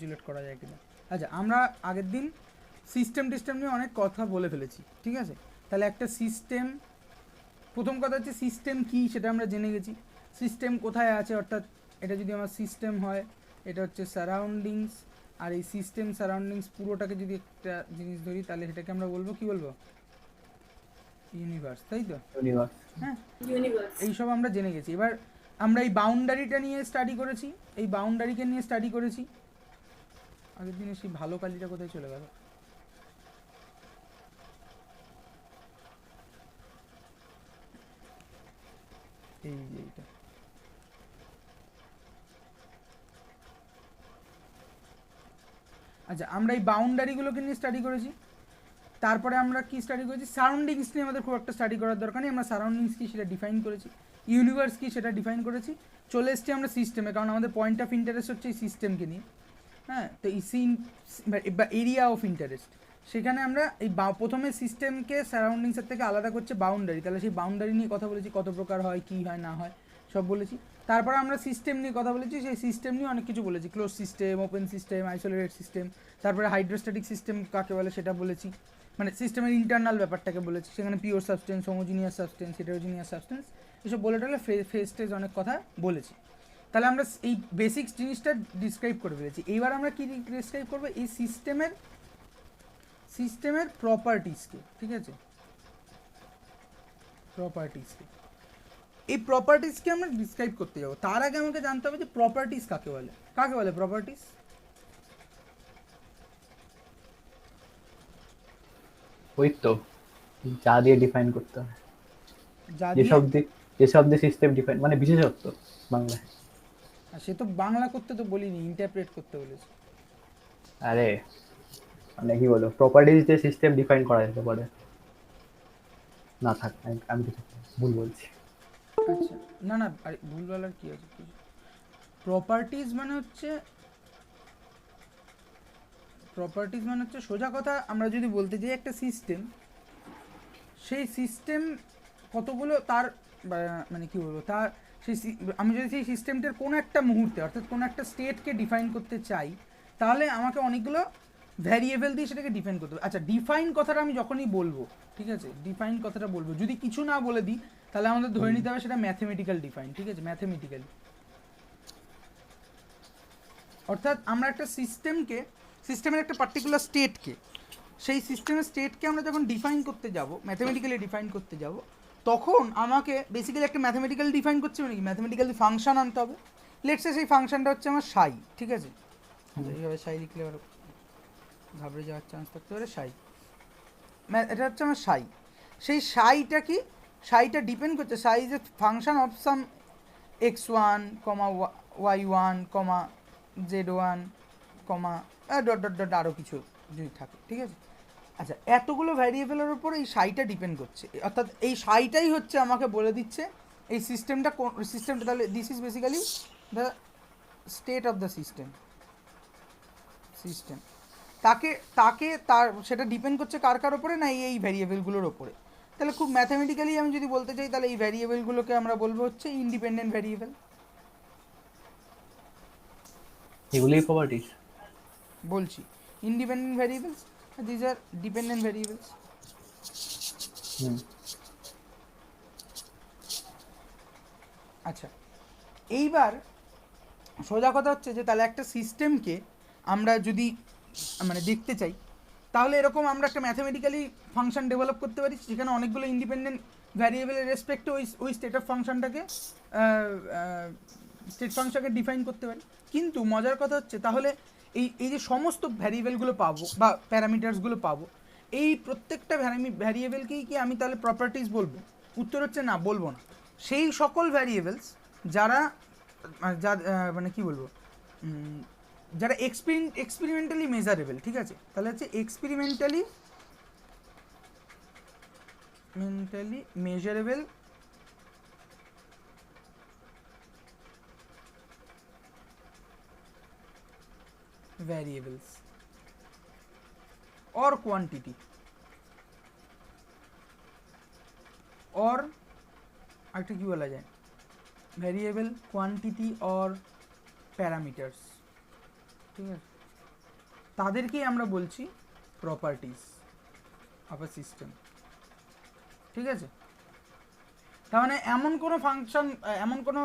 Select করা যায় কিনা। আচ্ছা, আমরা আগের দিন সিস্টেম নিয়ে অনেক কথা বলে ফেলেছি, ঠিক আছে? তাহলে একটা সিস্টেম, প্রথম কথা হচ্ছে সিস্টেম কি সেটা আমরা জেনে গেছি। সিস্টেম কোথায় আছে, অর্থাৎ এটা যদি আমার সিস্টেম হয়, এটা হচ্ছে সারাউন্ডিংস, আর এই সিস্টেম সারাউন্ডিংস পুরোটাকে যদি একটা জিনিস ধরি তাহলে সেটাকে আমরা বলবো, কি বলবো, ইউনিভার্স, তাই তো? ইউনিভার্স। হ্যাঁ, এইসব আমরা জেনে গেছি। এবার আমরা এই বাউন্ডারিটা নিয়ে স্টাডি করেছি, এই বাউন্ডারিকে নিয়ে স্টাডি করেছি। আগের দিনে সেই ভালো কালিটা কোথায় চলে গেল? এই যে এইটা। আচ্ছা, আমরা এই বাউন্ডারিগুলোকে নিয়ে স্টাডি করেছি। তারপরে আমরা কি স্টাডি করেছি, সারাউন্ডিংস নিয়ে আমাদের খুব একটা স্টাডি করার দরকার নেই, আমরা সারাউন্ডিংস কি সেটা ডিফাইন করেছি, ইউনিভার্স কি সেটা ডিফাইন করেছি। চলে এসছি আমরা সিস্টেমে, কারণ আমাদের পয়েন্ট অফ ইন্টারেস্ট হচ্ছে এই সিস্টেমকে নিয়ে। হ্যাঁ, তো এই বা এরিয়া অফ ইন্টারেস্ট, সেখানে আমরা এই প্রথমে সিস্টেমকে সারাউন্ডিংসের থেকে আলাদা করছে বাউন্ডারি, তাহলে সেই বাউন্ডারি নিয়ে কথা বলেছি, কত প্রকার হয়, কী হয় না হয় সব বলেছি। তারপরে আমরা সিস্টেম নিয়ে কথা বলেছি, সেই সিস্টেম নিয়ে অনেক কিছু বলেছি, close system, open system, isolated system. তারপরে হাইড্রোস্ট্যাটিক সিস্টেম কাকে বলে সেটা বলেছি, মানে সিস্টেমের ইন্টারনাল ব্যাপারটাকে বলেছি, সেখানে pure substance, homogeneous substance, হেটারোজিনিয়াস substance, এসব বলে টলে ফেজ টেজ অনেক কথা বলেছি। তাহলে আমরা এই বেসিক জিনিসটা ডিসক্রাইব করে ফেলেছি। এইবার আমরা কি ডিসক্রাইব করবো, এই সিস্টেমের প্রপার্টিসকে, ঠিক আছে? প্রপার্টিসকে, এই প্রপার্টিসকে আমরা ডিসক্রাইব করতে যাবো। তার আগে আমাকে জানতে হবে যে প্রপার্টিস কাকে বলে। কাকে বলে প্রপার্টিস? ওই তো যা দিয়ে ডিফাইন করতে হয়, যা দিয়ে, যেসব দিয়ে সিস্টেম ডিফাইন, মানে বিশেষত্ব বাংলায়। সে তো বাংলা করতে তো বলিনি, ইন্টারপ্রেট করতে বলেছি। আরে মানে কি বলো, প্রপার্টিজ দিয়ে সিস্টেম ডিফাইন করা যেতে পারে। না থাক, আমি কিছু ভুল বলছি। আচ্ছা, না না, আরে ভুল বলার কি আছে? প্রপার্টিস মানে হচ্ছে সোজা কথা, আমরা যদি বলতে যাই একটা সিস্টেম, সেই সিস্টেম কতগুলো তার মানে কি বলবো, তার সেই আমি যদি সেই সিস্টেমটার কোনো একটা মুহূর্তে, অর্থাৎ কোনো একটা স্টেটকে ডিফাইন করতে চাই, তাহলে আমাকে অনেকগুলো ভ্যারিয়েবল দিয়ে সেটাকে ডিফাইন করতে হবে। আচ্ছা, ডিফাইন কথাটা আমি যখনই বলবো, ঠিক আছে, ডিফাইন কথাটা বলবো, যদি কিছু না বলে দিই তাহলে আমাদের ধরে নিতে হবে সেটা ম্যাথমেটিক্যাল ডিফাইন, ঠিক আছে, ম্যাথমেটিক্যালি। অর্থাৎ আমরা একটা সিস্টেমের একটা পার্টিকুলার স্টেটকে, সেই সিস্টেমের স্টেটকে আমরা যখন ডিফাইন করতে যাব, ম্যাথমেটিক্যালি ডিফাইন করতে যাব, তখন আমাকে বেসিক্যালি একটা ম্যাথমেটিক্যাল ডিফাইন করছে মানে কি, ম্যাথমেটিক্যালি ফাংশন আনতে হবে। লেটসে সেই ফাংশনটা হচ্ছে আমার সাই, ঠিক আছে? এইভাবে সাই লিখলে আবার ঘাবড়ে যাওয়ার চান্স থাকতে পারে। সাই, এটা হচ্ছে আমার সাই। সেই সাইটা কি, সাইটা ডিপেন্ড করছে, সাই is a function of some x1, y1, z1, dot dot dot আরও কিছু যদি থাকে, ঠিক আছে? আচ্ছা, এতগুলো ভ্যারিয়েবলের উপর এই সাইটা ডিপেন্ড করছে, অর্থাৎ এই সাইটাই হচ্ছে আমাকে বলে দিচ্ছে এই সিস্টেমটা তাহলে this is basically the state of the system. তাকে তাকে তার সেটা ডিপেন্ড করছে কার ওপরে, না এই ভ্যারিয়েবলগুলোর ওপরে। তাহলে খুব ম্যাথামেটিক্যালি আমি যদি বলতে চাই, তাহলে এই ভ্যারিয়েবলগুলোকে আমরা বলবো হচ্ছে ইন্ডিপেন্ডেন্ট ভ্যারিয়েবল। এগুলোই প্রপার্টিজ বলছি independent variables, these are dependent variables. আচ্ছা, এইবার সোজা কথা হচ্ছে যে তাহলে একটা সিস্টেমকে আমরা যদি মানে দেখতে চাই, তাহলে এরকম আমরা একটা ম্যাথামেটিক্যালি ফাংশন ডেভেলপ করতে পারি, যেখানে অনেকগুলো ইন্ডিপেন্ডেন্ট ভ্যারিয়েবলের রেসপেক্টে ওই স্টেট অফ ফাংশনটাকে ডিফাইন করতে পারি। কিন্তু মজার কথা হচ্ছে, তাহলে এই যে সমস্ত ভ্যারিয়েবলগুলো পাবো বা প্যারামিটার্সগুলো পাবো, এই প্রত্যেকটা ভ্যারিয়েবলকেই কি আমি তাহলে প্রপার্টিস বলবো? উত্তর হচ্ছে না, বলবো না। সেই সকল ভ্যারিয়েবলস যারা মানে কি বলবো, যারা এক্সপেরিমেন্টালি মেজারেবল, ঠিক আছে? তাহলে হচ্ছে experimentally measurable variables or quantity or একটা কি বলা যায়, ভ্যারিয়েবল, কোয়ান্টিটি or প্যারামিটার্স, ঠিক আছে? তাদেরকেই আমরা বলছি প্রপার্টিজ অফ আ সিস্টেম। ঠিক আছে, তার মানে এমন কোনো ফাংশন, এমন কোনো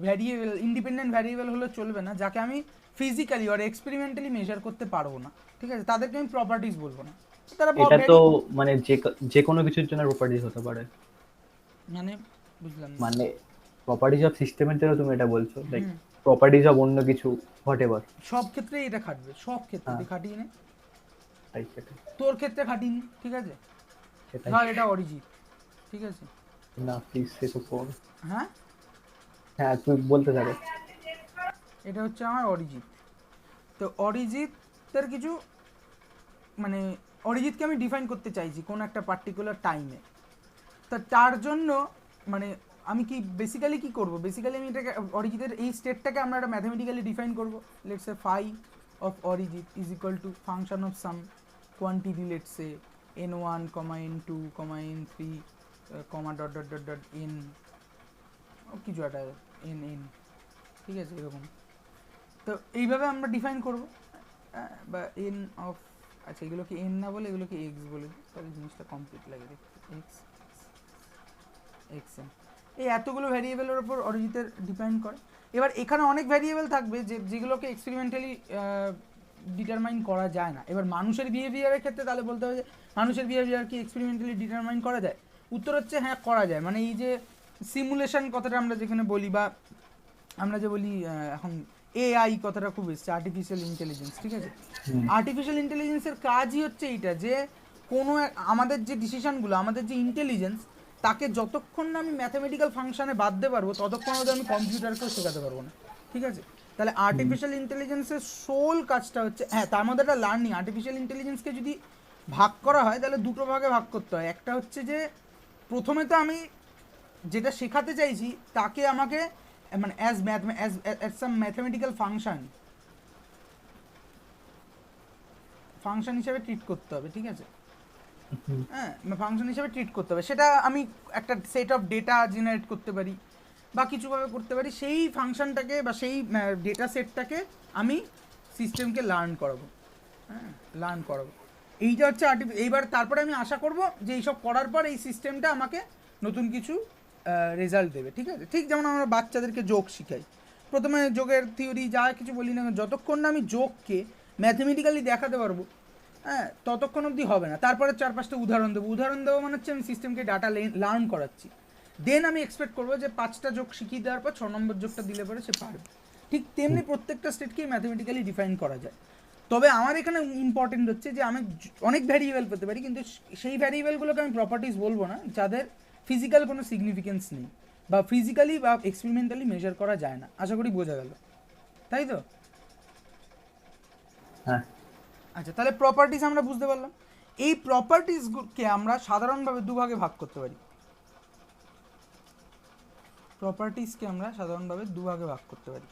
ভ্যারিয়েবল, ইন্ডিপেন্ডেন্ট ভ্যারিয়েবল হলে চলবে না যাকে আমি ফিজিক্যালি আর এক্সপেরিমেন্টালি মেজার করতে পারবো না। ঠিক আছে, তাদেরকে আমি প্রপার্টিজ বলবো না। তারা এটা তো মানে যে কোনো কিছুর জন্য প্রপার্টিজ হতে পারে, মানে বুঝলাম না। মানে প্রপার্টিজ অফ সিস্টেমের জন্য তুমি এটা বলছো, লাইক হুম। প্রপার্টিজ অফ অন্য কিছু হোয়াট এভার। সব ক্ষেত্রে এটা খাটবে, সব ক্ষেত্রে হ্যাঁ। তুই খাটিয়ে নে, তাই সেটাই তোর ক্ষেত্রে খাটিনি। ঠিক আছে, সেটাই ধর এটা অরিজিৎ। ঠিক আছে, না প্লিজ শেষ কর। হ্যাঁ হ্যাঁ তুই বলতে থাকো। এটা হচ্ছে আমার অরিজিৎ। তো অরিজিতের কিছু মানে অরিজিৎকে আমি ডিফাইন করতে চাইছি কোনো একটা পার্টিকুলার টাইমে। তা তার জন্য মানে আমি কি বেসিক্যালি কি করব, বেসিক্যালি আমি এটাকে অরিজিতের এই স্টেটটাকে আমরা একটা ম্যাথমেটিক্যালি ডিফাইন করব। Let's say phi of Arijit is equal to function of some quantity, let's say n1, n2, n3, dot dot dot dot n, কিছু একটা n। ঠিক আছে, এরকম। তো এইভাবে আমরা ডিফাইন করব, বা এন অফ, আচ্ছা এগুলোকে এন না বলে এগুলোকে এক্স বলে দিই, তাহলে জিনিসটা কমপ্লিট লাগে দেখতে। এক্স এক্স এন, এই এতগুলো ভ্যারিয়েবলের ওপর অরিজিতের ডিপেন্ড করে। এবার এখানে অনেক ভ্যারিয়েবল থাকবে যেগুলোকে এক্সপেরিমেন্টালি ডিটারমাইন করা যায় না। এবার মানুষের বিহেভিয়ারের ক্ষেত্রে তাহলে বলতে হবে যে মানুষের বিহেভিয়ার কি এক্সপেরিমেন্টালি ডিটারমাইন করা যায়? উত্তর হচ্ছে হ্যাঁ, করা যায়। মানে এই যে সিমুলেশন কথাটা আমরা যেখানে বলি, বা আমরা যে বলি এখন এআই কথাটা খুব এসছে, আর্টিফিশিয়াল ইন্টেলিজেন্স। ঠিক আছে, আর্টিফিশিয়াল ইন্টেলিজেন্সের কাজই হচ্ছে এইটা, যে কোনো আমাদের যে ডিসিশনগুলো, আমাদের যে ইন্টেলিজেন্স, তাকে যতক্ষণ না আমি ম্যাথামেটিক্যাল ফাংশনে বাঁধতে পারবো ততক্ষণ অবধি আমি কম্পিউটারকেও শেখাতে পারবো না। ঠিক আছে, তাহলে আর্টিফিশিয়াল ইন্টেলিজেন্সের সোল কাজটা হচ্ছে, হ্যাঁ তার মধ্যে একটা লার্নিং। আর্টিফিশিয়াল ইন্টেলিজেন্সকে যদি ভাগ করা হয় তাহলে দুটো ভাগে ভাগ করতে হয়। একটা হচ্ছে যে প্রথমে তো আমি যেটা শেখাতে চাইছি তাকে আমাকে মানে অ্যাজ সাম ম্যাথামেটিক্যাল ফাংশন হিসেবে ট্রিট করতে হবে। ঠিক আছে, হ্যাঁ ফাংশন হিসেবে ট্রিট করতে হবে। সেটা আমি একটা সেট অফ ডেটা জেনারেট করতে পারি বা কিছুভাবে করতে পারি। সেই ফাংশনটাকে বা সেই ডেটা সেটটাকে আমি সিস্টেমকে লার্ন করাবো। হ্যাঁ, লার্ন করাবো, এইটা হচ্ছে এইবার তারপরে আমি আশা করব যে এইসব করার পর এই সিস্টেমটা আমাকে নতুন কিছু রেজাল্ট দেবে। ঠিক আছে, ঠিক যেমন আমরা বাচ্চাদেরকে যোগ শিখাই, প্রথমে যোগের থিওরি যা কিছু বলি না, যতক্ষণ না আমি যোগকে ম্যাথমেটিক্যালি দেখাতে পারবো, হ্যাঁ ততক্ষণ অবধি হবে না। তারপরে 4-5টা উদাহরণ দেবো মানে হচ্ছে আমি সিস্টেমকে ডাটা লার্ন করাচ্ছি। দেন আমি এক্সপেক্ট করবো যে 5টা যোগ শিখিয়ে দেওয়ার পর 6 নম্বর যোগটা দিলে পরে সে পারবে। ঠিক তেমনি প্রত্যেকটা স্টেটকেই ম্যাথমেটিক্যালি ডিফাইন করা যায়। তবে আমার এখানে ইম্পর্টেন্ট হচ্ছে যে আমি অনেক ভ্যারিয়েবল পেতে পারি, কিন্তু সেই ভ্যারিয়েবলগুলোকে আমি প্রপার্টিজ বলবো না যাদের ফিজিক্যাল কোনো সিগনিফিকেন্স নেই, বা ফিজিক্যালি বা এক্সপেরিমেন্টালি মেজার করা যায় না। আশা করি বোঝা গেল, তাই তো? হ্যাঁ আচ্ছা, তাহলে প্রপার্টিজ আমরা বুঝতে পারলাম। এই প্রপার্টিজকে আমরা সাধারণভাবে দুভাগে ভাগ করতে পারি। প্রপার্টিজকে আমরা সাধারণভাবে দুভাগে ভাগ করতে পারি।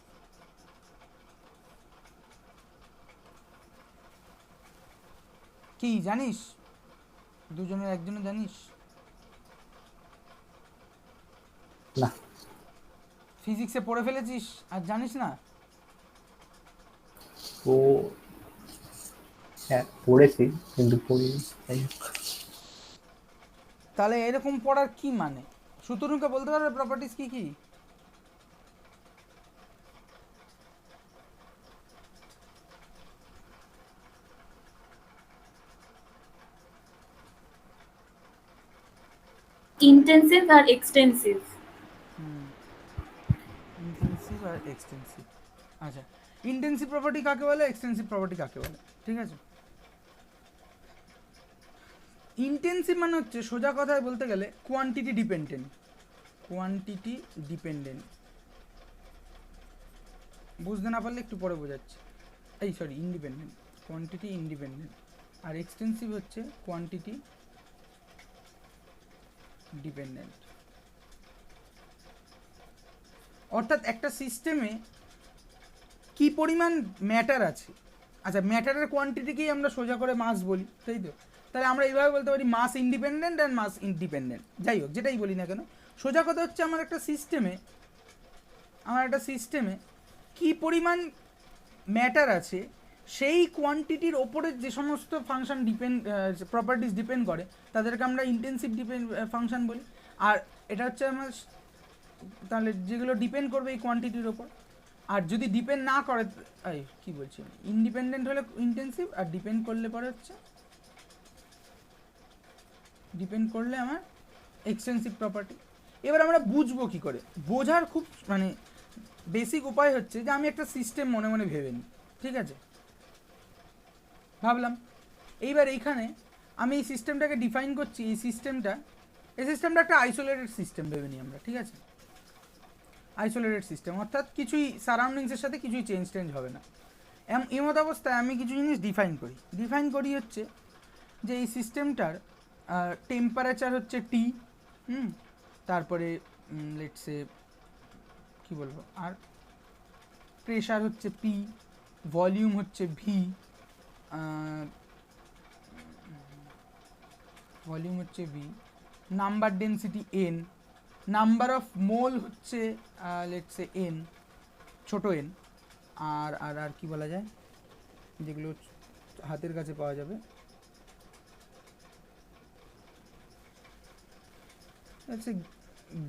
কি জানিস? দুজনের একজনে জানিস? না ফিজিক্সে পড়ে ফেলেছিস আর জানিস না? ও হ্যাঁ পড়েছি কিন্তু পড়িনি, তাই হোক। তাহলে এরকম পড়ার কি মানে? সুতরুকে বলতে পারবে প্রপার্টিজ কি কি? ইন্টেন্সিভ আর এক্সটেন্সিভ। ইন্টেন্সিভ আর এক্সটেন্সিভ। আচ্ছা, ইন্টেন্সিভ প্রপার্টি কাকে বলে, এক্সটেন্সিভ প্রপার্টি কাকে বলে? ঠিক আছে, ইন্টেন্সিভ মানে হচ্ছে সোজা কথায় বলতে গেলে কোয়ান্টিটি ডিপেন্ডেন্ট। কোয়ান্টিটি ডিপেন্ডেন্ট বুঝতে না পারলে একটু পরে বোঝাচ্ছি। এই সরি, ইন্ডিপেন্ডেন্ট, কোয়ান্টিটি ইন্ডিপেন্ডেন্ট। আর এক্সটেন্সিভ হচ্ছে কোয়ান্টিটি ডিপেন্ডেন্ট। অর্থাৎ একটা সিস্টেমে কি পরিমাণ ম্যাটার আছে, আচ্ছা ম্যাটারের কোয়ান্টিটিকেই আমরা সোজা করে মাস বলি, তাই তো? তাহলে আমরা এইভাবে বলতে পারি মাস ইন্ডিপেন্ডেন্ট অ্যান্ড মাস ইন্ডিপেন্ডেন্ট। যাই হোক, যেটাই বলি না কেন, সোজা কথা হচ্ছে আমার একটা সিস্টেমে কি পরিমাণ ম্যাটার আছে সেই কোয়ান্টিটির ওপরে যে সমস্ত ফাংশন প্রপার্টিস ডিপেন্ড করে তাদেরকে আমরা ইন্টেন্সিভ ফাংশন বলি। আর এটা হচ্ছে আমার তাহলে যেগুলো ডিপেন্ড করবে এই কোয়ান্টিটির ওপর, আর যদি ডিপেন্ড না করে কি বলছি ইন্ডিপেন্ডেন্ট হলে ইন্টেন্সিভ, আর ডিপেন্ড করলে পরে হচ্ছে ডিপেন্ড করলে আমার এক্সটেন্সিভ প্রপার্টি। এবার আমরা বুঝবো কি করে, বোঝার খুব মানে বেসিক উপায় হচ্ছে যে আমি একটা সিস্টেম মনে মনে ভেবে নিই, ঠিক আছে, ভাবলাম। এইবার এইখানে আমি এই সিস্টেমটাকে ডিফাইন করছি, এই সিস্টেমটা একটা আইসোলেটেড সিস্টেম ভেবে নিই আমরা, ঠিক আছে, আইসোলেটেড সিস্টেম, অর্থাৎ কিছুই সারাউন্ডিংসের সাথে কিছুই চেঞ্জ হবে না। এমত অবস্থায় আমি কিছু জিনিস ডিফাইন করি হচ্ছে যে এই সিস্টেমটার টেম্পারেচার হচ্ছে টি, তারপরে লেটসে কি বলবো, আর প্রেশার হচ্ছে পি, ভলিউম হচ্ছে V, number density N, number of মোল হচ্ছে লেটসে এন, ছোট এন, আর আর আর কি বলা যায় যেগুলো হাতের কাছে পাওয়া যাবে, আচ্ছা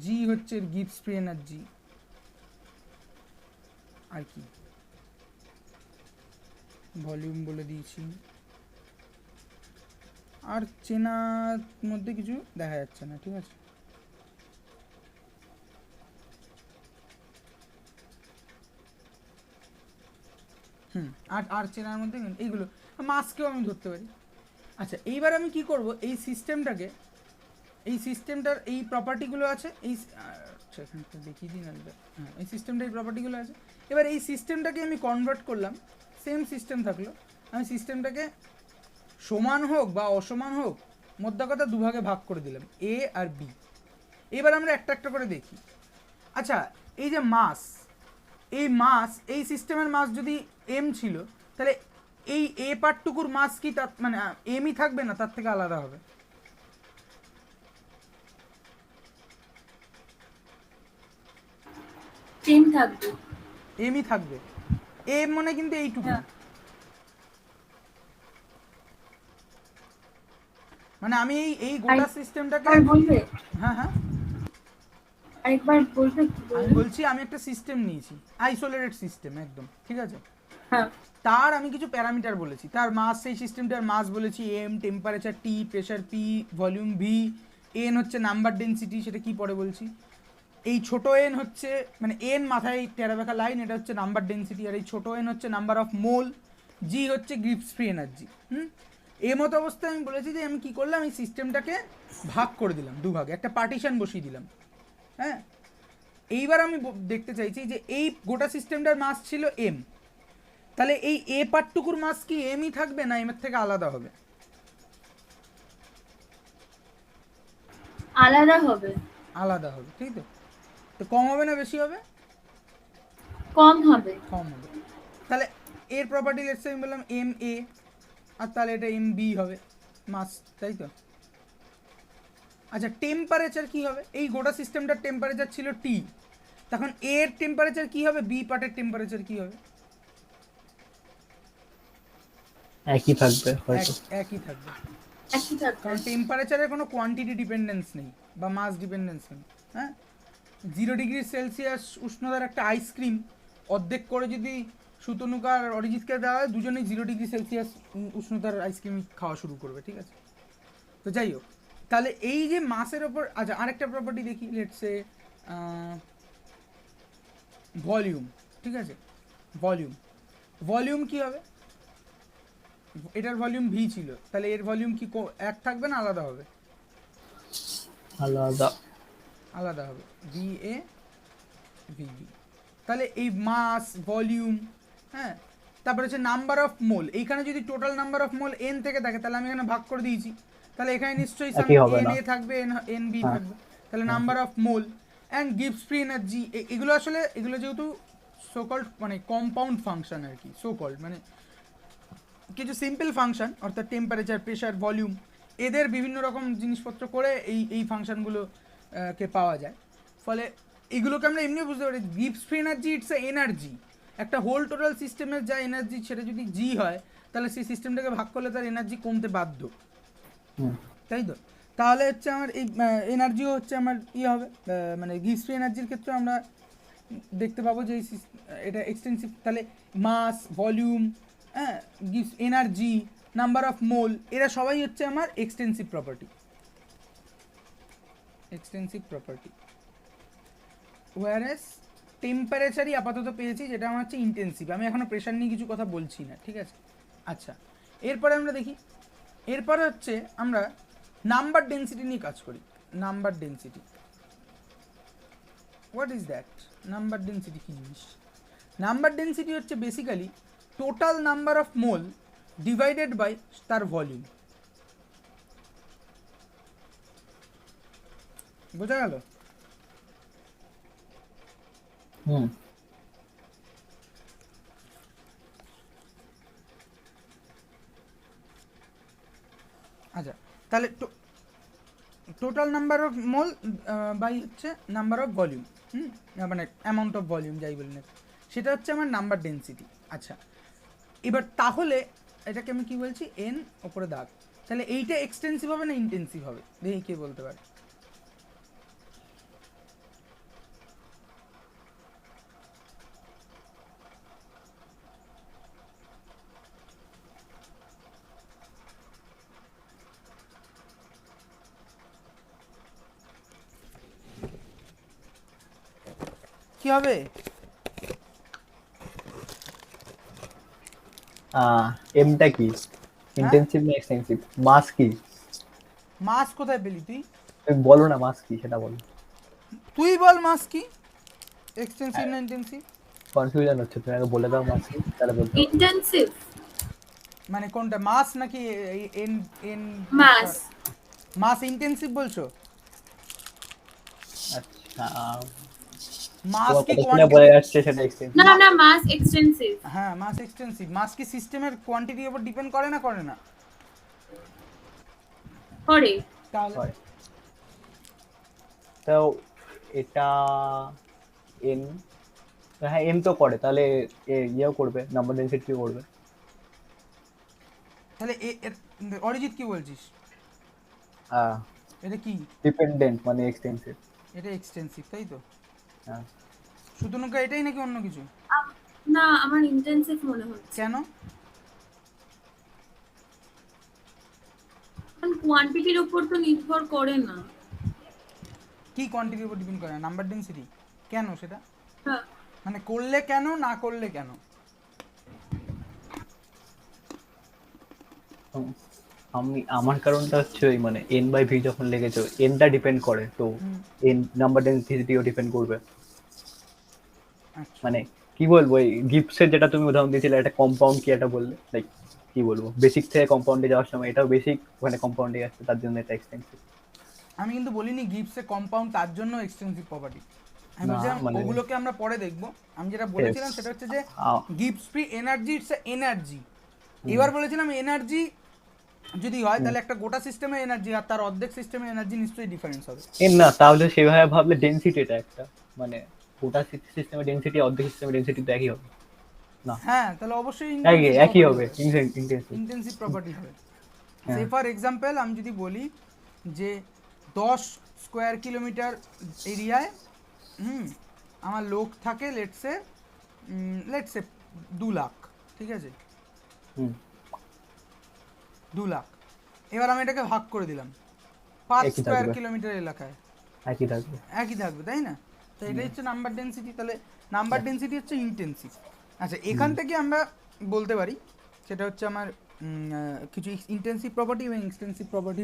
জি হচ্ছে গিবস ফ্রি এনার্জি, আর কি ভলিউম বলে দিয়েছি, আর চেনার মধ্যে কিছু দেখা যাচ্ছে না, ঠিক আছে। আর চেনার মধ্যে এইগুলো, মাস্কেও আমি ধরতে পারি। আচ্ছা এইবার আমি কি করব, এই সিস্টেমটার এই প্রপার্টিগুলো আছে, এখানটা দেখিয়ে দিন, এই সিস্টেমটার এই প্রপার্টিগুলো আছে। এবার এই সিস্টেমটাকে আমি কনভার্ট করলাম, সেম সিস্টেম থাকলো, আমি সিস্টেমটাকে সমান হোক বা অসমান হোক মধ্যে কথা দুভাগে ভাগ করে দিলাম, এ আর বি। এবার আমরা একটা একটা করে দেখি। আচ্ছা এই যে এই সিস্টেমের মাস যদি এম ছিল, তাহলে এই এ পার্টটুকুর মাস কি তার মানে এমই থাকবে না তার থেকে আলাদা হবে? সেম থাকবে, এমই থাকবে, এম মানে কিন্তু এইটুকু, মানে আমি এই গোটা সিস্টেমটাকে বলবে, হ্যাঁ আরেকবার বলবে কি আমি বলছি, আমি একটা সিস্টেম নিয়েছি, আইসোলেটেড সিস্টেম একদম, ঠিক আছে, হ্যাঁ তার আমি কিছু প্যারামিটার বলেছি, তার মাস, সেই সিস্টেমটার মাস বলেছি M, temperature T, pressure P, volume V, N হচ্ছে নাম্বার ডেন্সিটি, সেটা কি পরে বলছি, এই ছোট এন হচ্ছে মানে এন মাথায় টেরা বেঁকা লাইন, এটা হচ্ছে নাম্বার ডেন্সিটি, আর এই ছোট এন হচ্ছে নাম্বার অফ মোল, জি হচ্ছে গিবস ফ্রি এনার্জি। এই মতো অবস্থায় আমি বলেছি যে আমি কী করলাম, এই সিস্টেমটাকে ভাগ করে দিলাম দুভাগে, একটা পার্টিশন বসিয়ে দিলাম। হ্যাঁ এইবার আমি দেখতে চাইছি যে এই গোটা সিস্টেমটার মাস ছিল এম, তাহলে এই এ পার্টটুকুর মাস কি এমই থাকবে না এমের থেকে আলাদা হবে? আলাদা হবে, আলাদা হবে, ঠিক তো? তো কম হবে না বেশি হবে? কম হবে, কম হবে। তাহলে এর প্রপার্টি লেটস আমি বললাম এম এ, আর তাহলে এটা এম বি হবে মাস, তাই তো? আচ্ছা টেম্পারেচার কি হবে, এই গোটা সিস্টেমটার টেম্পারেচার ছিল টি, তখন এর টেম্পারেচার কি হবে, বি পার্টের টেম্পারেচার কি হবে? একই থাকবে হয়তো, একই থাকবে, একই থাকবে, কারণ টেম্পারেচারের কোনো কোয়ান্টিটি ডিপেন্ডেন্স নেই বা মাস ডিপেন্ডেন্স নেই। হ্যাঁ 0 ডিগ্রি সেলসিয়াস উষ্ণতার একটা আইসক্রিম অর্ধেক করে যদি সুতনুকার অরিজিৎকে দেওয়া হয়, দুজনেই 0 ডিগ্রি সেলসিয়াস উষ্ণতার আইসক্রিম খাওয়া শুরু করবে, ঠিক আছে। তো যাই হোক, তাহলে এই যে মাসের ওপর, আচ্ছা আরেকটা প্রপার্টি দেখি, লেটসে ভলিউম, ঠিক আছে, ভলিউম কি হবে, এটার ভলিউম ভি ছিল, তাহলে এর ভলিউম কি এক থাকবে না আলাদা হবে? আলাদা হবে, ভি এ ভি বি। তাহলে এই মাস, ভলিউম, হ্যাঁ, তারপরে হচ্ছে নাম্বার অফ মোল, এইখানে যদি total number of mole N থেকে থাকে, তাহলে আমি এখানে ভাগ করে দিয়েছি, তাহলে এখানে নিশ্চয়ই এন এ থাকবে, এন বি থাকবে, তাহলে number of mole and gives free energy. এগুলো যেহেতু সোকল্ড মানে কম্পাউন্ড ফাংশন আর কি, সোকল্ড মানে কিছু সিম্পল ফাংশন, অর্থাৎ টেম্পারেচার, প্রেশার, ভলিউম, এদের বিভিন্ন রকম জিনিসপত্র করে এই ফাংশনগুলো কে পাওয়া যায়। ফলে এগুলোকে আমরা এমনি বুঝতে পারি, gives free energy it's a energy, একটা হোল টোটাল সিস্টেমের যা এনার্জি সেটা যদি জি হয় তাহলে সেই সিস্টেমটাকে ভাগ করলে তার এনার্জি কমতে বাধ্য, হুম তাই তো? তাহলে হচ্ছে আমার এই এনার্জিও হচ্ছে আমার ইয়ে হবে, মানে গিভস ফ্রি এনার্জির ক্ষেত্রে আমরা দেখতে পাবো যে এটা এক্সটেন্সিভ। তাহলে মাস, ভলিউম, হ্যাঁ, গিভস এনার্জি, নাম্বার অফ মোল, এরা সবাই হচ্ছে আমার extensive property. Extensive property. Whereas টেম্পারেচারই আপাতত পেয়েছি, যেটা আমার হচ্ছে ইন্টেন্সিভ। আমি এখনো প্রেশার নিয়ে কিছু কথা বলছি না, ঠিক আছে? আচ্ছা, এরপরে আমরা দেখি, এরপরে হচ্ছে আমরা নাম্বার ডেন্সিটি নিয়ে কাজ করি। Number density, what is that? Number density কী জিনিস? নাম্বার ডেন্সিটি হচ্ছে basically total number of mole divided by তার ভলিউম। বোঝা গেল? হুম আচ্ছা, তাহলে total number of mole by হচ্ছে নাম্বার অফ ভলিউম, মানে অ্যামাউন্ট অফ ভলিউম যাই বলি না, সেটা হচ্ছে আমার নাম্বার ডেন্সিটি। আচ্ছা, এবার তাহলে এটাকে আমি কি বলছি, এন ওপরে দাগ। তাহলে এইটা এক্সটেন্সিভ হবে না ইন্টেন্সিভ হবে? দেখি কে বলতে পারে। কি হবে? এমটা কি, ইন্টেন্সিভ না এক্সটেন্সিভ? মাস কি? মাস কোথায় পেলি তুই? তুমি বলো না মাস কি, সেটা বলো। তুই বল মাস কি, এক্সটেন্সিভ না ইন্টেন্সিভ? কনফিউশন হচ্ছে, তুমি আগে বলে দাও মাস কি, তাহলে বলতে পারবো। ইন্টেন্সিভ। মানে কোনটা, মাস নাকি এন? এন মাস। মাস ইন্টেন্সিভ বলছো? আচ্ছা, মাস তোমার কি কথা শুনে কোয়ান্টিটি? বোঝা যাচ্ছে সেটা এক্সটেন্সিভ। না না, মাস এক্সটেন্সিভ। হ্যাঁ, মাস এক্সটেন্সিভ। মাস কি সিস্টেমের কোয়ান্টিটির উপর ডিপেন্ড করে না, করে না? করে। তাহলে হয় তো এটা এন, হ্যাঁ এম তো করে, তাহলে ইয়েও করবে, নাম্বার ডেন্সিটিও করবে। তাহলে অরিজিৎ কি বলছিস? হ্যাঁ, এটা কি? ডিপেন্ডেন্ট মানে এক্সটেন্সিভ। এটা এক্সটেন্সিভ, তাই তো? হ্যাঁ, শুধুনুকা এটাই নাকি অন্য কিছু? না, আমার ইন্টেন্সিভ মনে হচ্ছে। কেন? কারণ কোয়ান্টিটির উপর তো নির্ভর করে না। কি কোয়ান্টিটির উপর ডিপেন্ড করে না? Number density. কেন সেটা? হ্যাঁ, মানে করলে কেন, না করলে কেন? হুম, আমার কারণটা হচ্ছে ওই মানে এন বাই ভি যখন লেগেছো, এনটা ডিপেন্ড করে, তো এন নাম্বার ডেন্সিটিও ডিপেন্ড করবে। আচ্ছা, মানে কি বলবো, এই গিবসের যেটা তুমি উদাহরণ দিয়েছিলে, একটা কম্পাউন্ড কি একটা বললে, লাইক কি বলবো, বেসিক থেকে কম্পাউন্ডে যাওয়ার সময় এটাও বেসিক মানে কম্পাউন্ডে আসছে, তার জন্য এটা এক্সটেন্সিভ। আমি কিন্তু বলিনি গিভসে কম্পাউন্ড তার জন্য এক্সটেন্সিভ প্রপার্টি। আমি না, বলছিলাম মানে ওগুলোকে আমরা পরে দেখবো। আমি যেটা বলেছিলাম সেটা হচ্ছে যে gives free energy, it's energy. এবার বলেছিলাম এনার্জি যদি হয় তাহলে একটা গোটা সিস্টেমের এনার্জি আর তার অর্ধেক সিস্টেমের এনার্জি নিশ্চয়ই ডিফারেন্স হবে। এর না, তাহলে সেভাবে ভাবলে ডেনসিটি এটা একটা, মানে গোটা সিস্টেমের ডেনসিটি অর্ধেক সিস্টেমের ডেনসিটি তো একই হবে না? হ্যাঁ, তাহলে অবশ্যই একই হবে, ইন্টেন্সিভ। ইন্টেন্সিভ প্রপার্টি হবে। হ্যাঁ। সে ফর এক্সাম্পল আমি যদি বলি যে 10 স্কোয়ার কিলোমিটার এরিয়ায় আমার লোক থাকে, লেটসে 2 লাখ, ঠিক আছে? হুম, 2 লাখ। এবার আমি এটাকে ভাগ করে দিলাম 5 একই স্কোয়ার থাকবে। কিলোমিটার এলাকায়, একই থাকবে। একই থাকবে, তাই না? তো এটাই হচ্ছে নাম্বার ডেন্সিটি। তাহলে নাম্বার ডেন্সিটি হচ্ছে ইন্টেন্সিভ। আচ্ছা, এখান থেকে আমরা বলতে পারি সেটা হচ্ছে আমার কিছু ইন্টেন্সিভ প্রপার্টি এবং এক্সটেন্সিভ প্রপার্টি,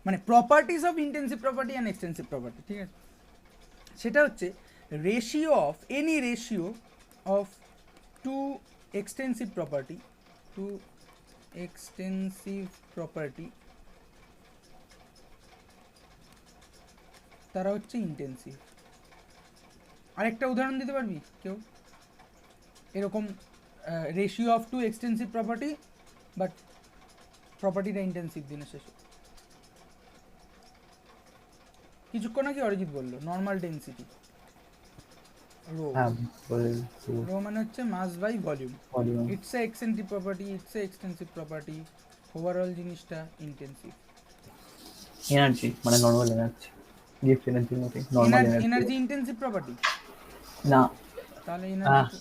মানে properties of intensive property and extensive property, ঠিক আছে? সেটা হচ্ছে ratio of any ratio of two extensive property, two extensive property, তারা হচ্ছে ইন্টেন্সিভ। আরেকটা উদাহরণ দিতে পারবি কেউ এরকম, ratio of two extensive property but প্রপার্টিটা ইন্টেন্সিভ দিনের শেষে? কিছুক্ষণ আগে অরিজিৎ বললো নর্মাল ডেন্সিটি। রো। হ্যাঁ বলে রো মানে হচ্ছে mass by volume. Volume it's a extensive property, it's a extensive property, overall জিনিসটা ইন্টেন্সিভ। এনার্জি মানে নর্মাল এনার্জি, গিফট এনার্জির মতোই normal energy. Energy intensive property, না তাহলে হ্যাঁ এনার্জি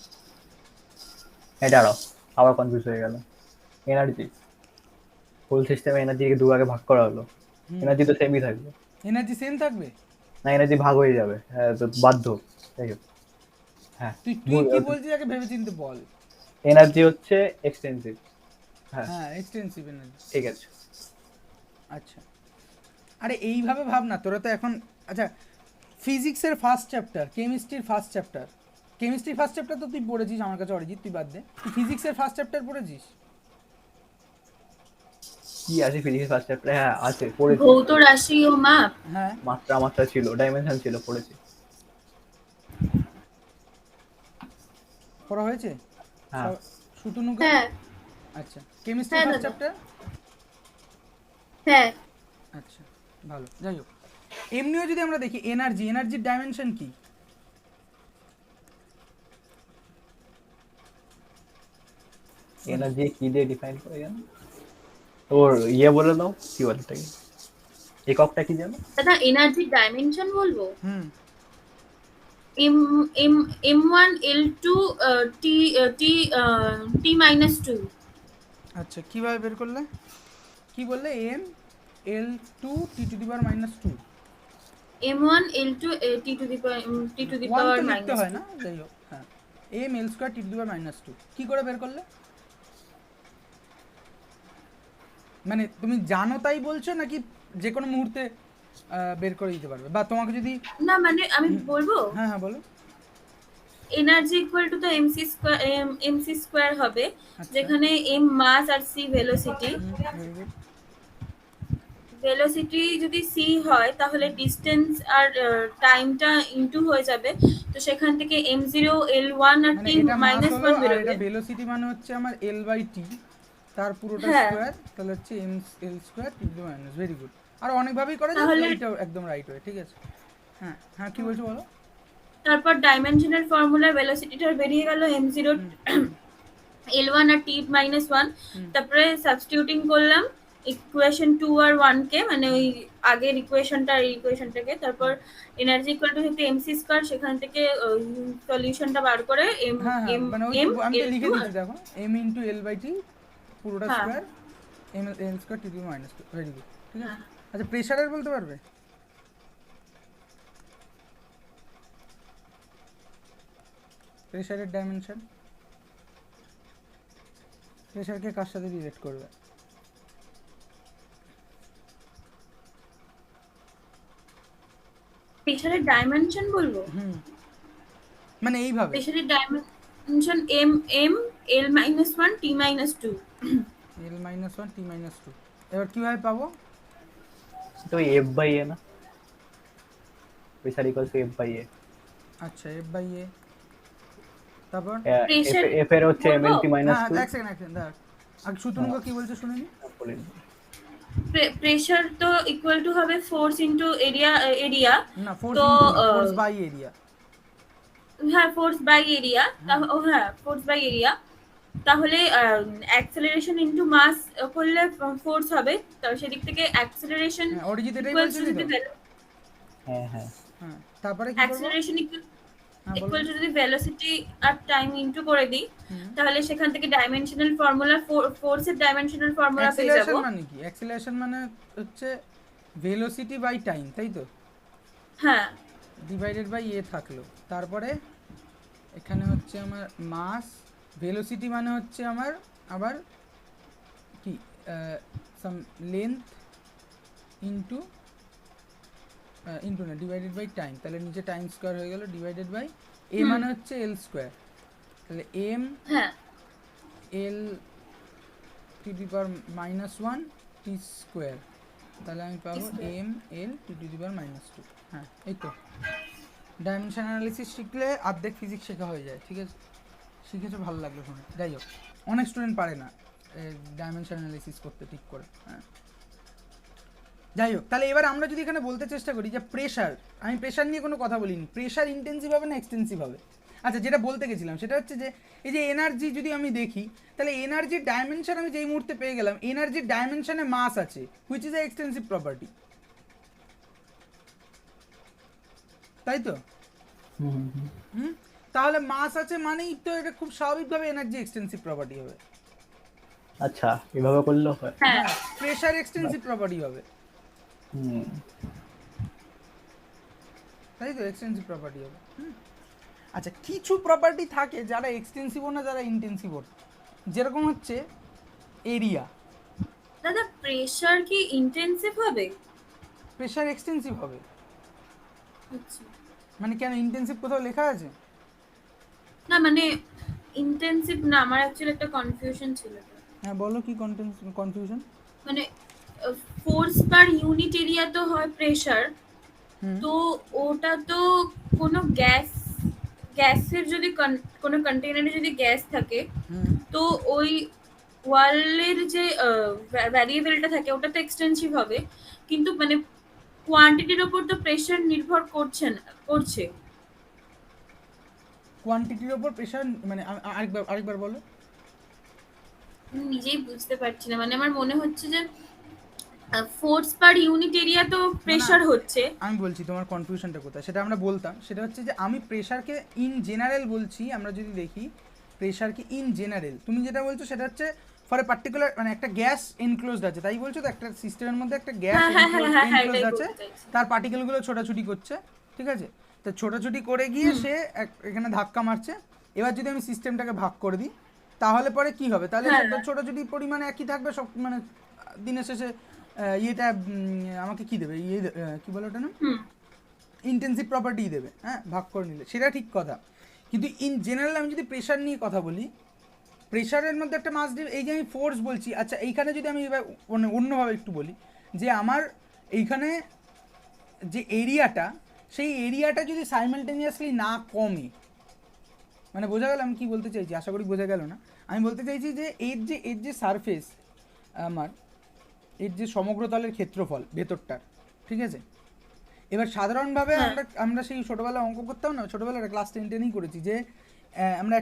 এটা আরো আবার কনফিউজ হয়ে গেল। এনার্জি হোল সিস্টেমে এনার্জিকে দু ভাগে ভাগ করা হলো, এনার্জি তো সেমই থাকবে এনার্জি সেম থাকবে। না, এনার্জি ভাগ হয়ে যাবে, হ্যাঁ তো বাধ্য। যাই হোক হ্যাঁ, তুই তুই কি বলছিস আগে ভেবে চিন্তে বল। এনার্জি হচ্ছে এক্সটেন্সিভ। হ্যাঁ হ্যাঁ এক্সটেন্সিভ এনার্জি। ঠিক আছে। আচ্ছা, আরে এইভাবে ভাব না তোরা তো এখন। আচ্ছা, ফিজিক্সের ফার্স্ট চ্যাপ্টার, কেমিস্ট্রির ফার্স্ট চ্যাপ্টার, কেমিস্ট্রির ফার্স্ট চ্যাপ্টার তো তুই পড়েছিস, আমার কাছে অরিজিৎ তুই বাদ দে, তুই ফিজিক্সের ফার্স্ট চ্যাপ্টার পড়েছিস? কি আছে ফিজিক্স ফার্স্ট চ্যাপ্টারে? হ্যাঁ আছে, পড়েছি। ভৌত রাশি ও মাপ। হ্যাঁ মাত্রা মাত্রা ছিল, ডাইমেনশন ছিল, পড়েছি। পড়া হয়েছে হ্যাঁ শুটুনুকে? হ্যাঁ আচ্ছা, কেমিস্ট্রি হ্যাঁ ফার্স্ট দাদা। চ্যাপ্টার। হ্যাঁ আচ্ছা ভালো, যাই হোক। এমনিও যদি আমরা দেখি এনার্জি, এনার্জির ডাইমেনশন কি? এনার্জি কি দিয়ে ডিফাইন করে জানো? ওর বলে দাও, কি বলে এটাকে, এককটা কি জানো? দাদা এনার্জি ডাইমেনশন বলবো। হুম এম এম M1 L2 টি টি টি মাইনাস 2। আচ্ছা, কিভাবে বের করলে? কি বললে? M L2 T⁻²। M1 L2 T to the one পাওয়ার তো লিখতে মাইনাস হয় না, যাই হোক। হ্যাঁ, M L² T⁻²। কি করে বের করলে? মানে তুমি জানো তাই বলছো, নাকি যে কোনো মুহূর্তে বের করে দিতে পারবে? বা তোমাকে যদি না মানে আমি বলবো হ্যাঁ হ্যাঁ বলো। এনার্জি ইকুয়াল টু তো এমসি স্কোয়ার হবে, আচ্ছা। যেখানে এম মাস আর C velocity. Very good. Velocity যদি সি হয় তাহলে ডিস্টেন্স আর টাইমটা ইনটু হয়ে যাবে, তো সেখান থেকে m0 l1 আর মানে t এটা মাস মাইনাস হলো, 1 আর বেরোবে। এটা ভেলোসিটি মানে হচ্ছে আমার L/T, তার পুরোটা হ্যাঁ। স্কোয়ার, তাহলে হচ্ছে M L² ভেরি গুড। আর অনেকভাবেই করা যায়, তাহলে এইটাও একদম রাইট হয়, ঠিক আছে। হ্যাঁ হ্যাঁ, কি বলছো বলো। তারপর ডাইমেনশনাল ফর্মুলা ভেলোসিটিটা বেরিয়ে গেল m0 l1 আর t মাইনাস 1। তারপরে সাবস্টিটিউটিং করলাম ইকুয়েশন 2 আর 1 কে, মানে ওই আগের ইকুয়েশনটা আর এই ইকুয়েশনটাকে। তারপর এনার্জি ইকুয়াল টু যেহেতু এমসি স্কয়ার, সেখান থেকে সলিউশনটা বার করে এম হ্যাঁ হ্যাঁ, এম মানে ওই এম তো আমি তো L2 লিখে দিচ্ছি, দেখো M × L/T পুরোটা হ্যাঁ। Square, L² T⁻²। Very good, ঠিক আছে। হ্যাঁ। আচ্ছা, প্রেশারের বলতে পারবে? প্রেশারের ডাইমেনশন, প্রেশারকে কার সাথে রিলেট করবে? প্রেসারের ডাইমেনশন বলবো। হুম, মানে এইভাবে প্রেসারের dimension M M L-1 T-2। L-1 T-2। এবার কিভাবে পাবো? তো F/A না, প্রেসার ইকুয়ালস টু F/A। আচ্ছা, F/A, তারপর প্রেসার এফ এর হচ্ছে বলবো? MLT হ্যাঁ -2। এক সেকেন্ড দেখ, আগে সুতনুকা কি বলছে শুনে নি। প্রেসার তো ইকুয়াল টু হবে ফোর্স ইনটু এরিয়া। না, ফোর্স তো ইনটু না, ফোর্স বাই এরিয়া। হ্যাঁ ফোর্স বাই এরিয়া। হ্যাঁ ফোর্স বাই এরিয়া। তাহলে অ্যাক্সেলারেশন ইনটু মাস করলে ফোর্স হবে, তো সেদিক থেকে অ্যাক্সেলারেশন হ্যাঁ, অরিজিৎ এটাই ইকুয়ালস বলছিলি টু তো। যদি হ্যাঁ হ্যাঁ হ্যাঁ, তারপরে কি করব? অ্যাক্সেলারেশন হ্যাঁ বলো। ইকুয়াল টু যদি ভেলোসিটি আর টাইম ইনটু করে দিই, হুম। তাহলে সেখান থেকে ডাইমেনশনাল ফর্মুলা ফোর্সের ডাইমেনশনাল ফর্মুলা পেয়ে যাব। অ্যাক্সিলারেশন মানে কি? অ্যাক্সিলারেশন মানে হচ্ছে ভেলোসিটি বাই টাইম, তাই তো? হ্যাঁ ডিভাইডেড বাই এ থাকলো, তারপরে এখানে হচ্ছে আমার মাস, ভেলোসিটি মানে হচ্ছে আমার আবার কি সাম লেন্থ ইনটু ইনটু না, ডিভাইডেড বাই টাইম, তাহলে নিচে টাইম স্কোয়ার হয়ে গেল, ডিভাইডেড বাই এ মানে হচ্ছে L², তাহলে M হ্যাঁ L⁻⁻1 T², তাহলে আমি পাবো ML⁻²। হ্যাঁ, এই তো। ডাইমেনশন অ্যানালিসিস শিখলে অর্ধেক ফিজিক্স শেখা হয়ে যায়, ঠিক আছে। শিখেছো, ভালো লাগলো শুনে। যাই হোক, অনেক স্টুডেন্ট পারে না ডাইমেনশন অ্যানালিসিস করতে ঠিক করে। হ্যাঁ, যাই হোক, তাহলে এবার আমরা যদি এখানে বলতে চেষ্টা করি যে প্রেশার, আমি প্রেশার নিয়ে কোনো কথা বলিনি, প্রেশার ইন্টেন্সিভ হবে না এক্সটেন্সিভ হবে? আচ্ছা, যেটা বলতে গেছিলাম সেটা হচ্ছে যে এই যে এনার্জি যদি আমি দেখি, তাহলে এনার্জির ডাইমেনশন আমি যেই মুহূর্তে পেয়ে গেলাম, এনার্জির ডাইমেনশনে মাস আছে, which is A extensive property, তাই তো? হুম, তাহলে মাস আছে মানেই তো এটা খুব স্বাভাবিকভাবে এনার্জি এক্সটেন্সিভ প্রপার্টি হবে। আচ্ছা, এভাবে করলেও হয়। হ্যাঁ হ্যাঁ, প্রেশার এক্সটেন্সিভ প্রপার্টি হবে, হুম। তাই তো? এক্সটেন্সিভ প্রপার্টি হবে। আচ্ছা, কিছু প্রপার্টি থাকে যারা এক্সটেন্সিভও না, যারা ইন্টেন্সিভও না, যেরকম হচ্ছে এরিয়া। দাদা, প্রেশার কি ইন্টেন্সিভ হবে? প্রেশার এক্সটেন্সিভ হবে, আচ্ছা, মানে কেন, ইন্টেন্সিভ কোথাও লেখা আছে? না মানে ইন্টেন্সিভ না, আমার অ্যাকচুয়ালি একটা কনফিউশন ছিল। হ্যাঁ বলো, কি কনফিউশন? মানে ফোর্স পার ইউনিট এরিয়া তো হয় প্রেশার, হুম তো ওটা তো কোনো গ্যাসের যদি কোনো কন্টেইনারে যদি গ্যাস থাকে, হুম তো ওই ওয়ালের যে ভ্যারিয়েবলটা থাকে ওটা তো এক্সটেন্সিভ হবে, কিন্তু মানে কোয়ান্টিটির ওপর তো প্রেশার নির্ভর করছে। কোয়ান্টিটির ওপর প্রেশার, মানে আরেকবার বলো। আমি নিজেই বুঝতে পারছি না, মানে আমার মনে হচ্ছে যে ফোর্স পার ইউনিট এরিয়া তো না, প্রেশার হচ্ছে। আমি বলছি তোমার কনফিউশনটা কোথায়, সেটা আমরা বলতাম। সেটা হচ্ছে যে আমি প্রেশারকে ইন জেনারেল বলছি, আমরা যদি দেখি প্রেশারকে ইন জেনারেল, তুমি যেটা বলছো সেটা হচ্ছে ফর এ পার্টিকুলার, মানে একটা গ্যাস এনক্লোজড আছে, তাই বলছো তো? একটা সিস্টেমের মধ্যে একটা গ্যাস হ্যাঁ হ্যাঁ হ্যাঁ হ্যাঁ হ্যাঁ, এনক্লোজড এটাই আছে, বলতে চাইছি। তার পার্টিকেলগুলো ছোটাছুটি করছে, ঠিক আছে? তো ছোটাছুটি করে গিয়ে সে এখানে ধাক্কা মারছে। এবার যদি আমি সিস্টেমটাকে ভাগ করে দিই, তাহলে পরে কি হবে? তাহলে হ্যাঁ সেটা ছোটাছুটি পরিমাণে একই থাকবে সব, মানে দিনের শেষে ইয়েটা আমাকে কি দেবে, কি বলে ওটা না, হুম ইন্টেন্সিভ প্রপার্টি দেবে, হ্যাঁ, ভাগ করে নিলে, সেটা ঠিক কথা। কিন্তু ইন জেনারেল আমি যদি প্রেশার নিয়ে কথা বলি, প্রেশারের মধ্যে একটা মাস, এই যে আমি ফোর্স বলছি, আচ্ছা এইখানে যদি আমি এবার অন্যভাবে একটু বলি, যে আমার এইখানে যে এরিয়াটা, সেই এরিয়াটা যদি সাইমালটেনিয়াসলি না কমে, মানে বোঝা গেল আমি কি বলতে চাইছি? আশা করি বোঝা গেল না। আমি বলতে চাইছি যে এর যে সারফেস, আমার এর যে সমগ্রতলের ক্ষেত্রফল ভেতরটার, ঠিক আছে? এবার সাধারণভাবে হ্যাঁ আমরা সেই ছোটোবেলায় অঙ্ক করতাম না, ছোটোবেলায় ক্লাস 10-10ই করেছি, যে আমরা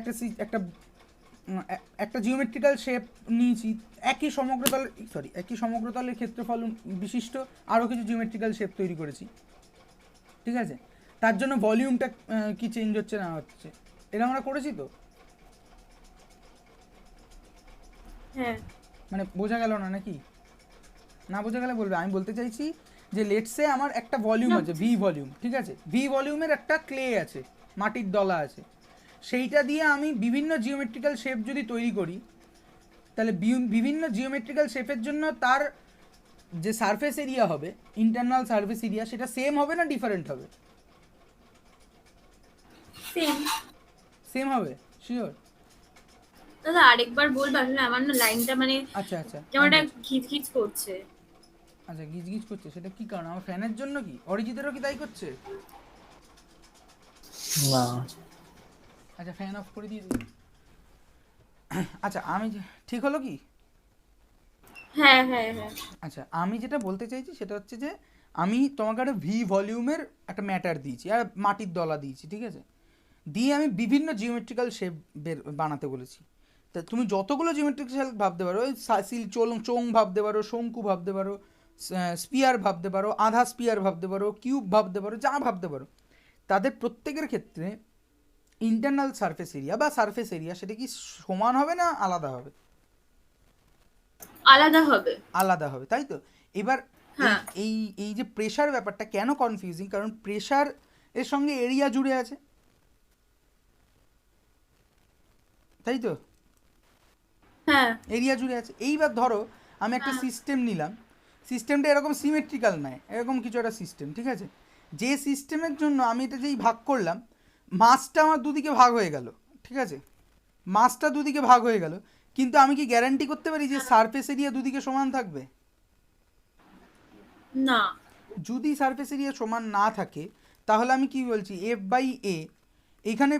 একটা জিওমেট্রিক্যাল শেপ নিয়েছি, একই সমগ্রতলের ক্ষেত্রফল বিশিষ্ট আরও কিছু জিওমেট্রিক্যাল শেপ তৈরি করেছি, ঠিক আছে? তার জন্য ভলিউমটা কি চেঞ্জ হচ্ছে না হচ্ছে, এটা আমরা করেছি তো। হ্যাঁ মানে বোঝা গেল না নাকি? না বোঝা গেলে বলবে। আমি বলতে চাইছি যে লেটসে আমার একটা ভলিউম আছে, ভি ভলিউম, ঠিক আছে? ভি ভলিউমের একটা ক্লে আছে, মাটির দলা আছে, সেইটা দিয়ে আমি বিভিন্ন জিওমেট্রিক্যাল শেপ যদি তৈরি করি, তাহলে বিভিন্ন জিওমেট্রিক্যাল শেপের জন্য তার যে সারফেস এরিয়া হবে, ইন্টারনাল সারফেস এরিয়া, সেটা সেম হবে না ডিফারেন্ট হবে? সেম। সেম হবে, শিওর? দাদা আরেকবার বলবো, আসলে আমার না লাইনটা মানে আচ্ছা আচ্ছা, কেমন একটা ঘিচ ঘিচ করছে। আচ্ছা, গিজগিজ করছে, সেটা কি কারণ? আমার ফ্যানের জন্য? কি অরিজিতেরও কি তাই করছে? না, আচ্ছা, ফ্যান অফ করে দিয়ে দিই। আচ্ছা, ঠিক হলো কি? হ্যাঁ হ্যাঁ হ্যাঁ আচ্ছা, আমি যেটা বলতে চাইছি সেটা হচ্ছে যে আমি তোমাকে একটা ভি ভলিউমের একটা ম্যাটার দিয়েছি আর মাটির দলা দিয়েছি, ঠিক আছে? দিয়ে আমি বিভিন্ন জিওমেট্রিক্যাল শেপ বানাতে বলেছি। তা তুমি যতগুলো জিওমেট্রিক্যাল শেপ ভাবতে পারো, ওই চোং ভাবতে পারো, শঙ্কু ভাবতে পারো, স্পিয়ার ভাবতে পারো, আধা স্পিয়ার ভাবতে পারো, কিউব ভাবতে পারো, যা ভাবতে পারো, তাদের প্রত্যেকের ক্ষেত্রে ইন্টারনাল সারফেস এরিয়া বা সারফেস এরিয়া সেটা কি সমান হবে না আলাদা হবে? আলাদা হবে। আলাদা হবে, তাই তো? এবার হ্যাঁ এই এই যে প্রেশার ব্যাপারটা কেন কনফিউজিং, কারণ প্রেশার এর সঙ্গে এরিয়া জুড়ে আছে, তাই তো? হ্যাঁ এরিয়া জুড়ে আছে। এইবার ধরো আমি একটা হ্যাঁ সিস্টেম নিলাম, সিস্টেমটা এরকম সিমেট্রিক্যাল নয়, এরকম কিছু একটা সিস্টেম, ঠিক আছে? যে সিস্টেমের জন্য আমি এটা যেই ভাগ করলাম, মাসটা আমার দুদিকে ভাগ হয়ে গেল, ঠিক আছে? মাসটা দুদিকে ভাগ হয়ে গেল, কিন্তু আমি কি গ্যারান্টি করতে পারি যে সারফেস এরিয়া দুদিকে সমান থাকবে? না। যদি সারফেস এরিয়া সমান না থাকে, তাহলে আমি কি বলছি, এফ বাই এ, এইখানে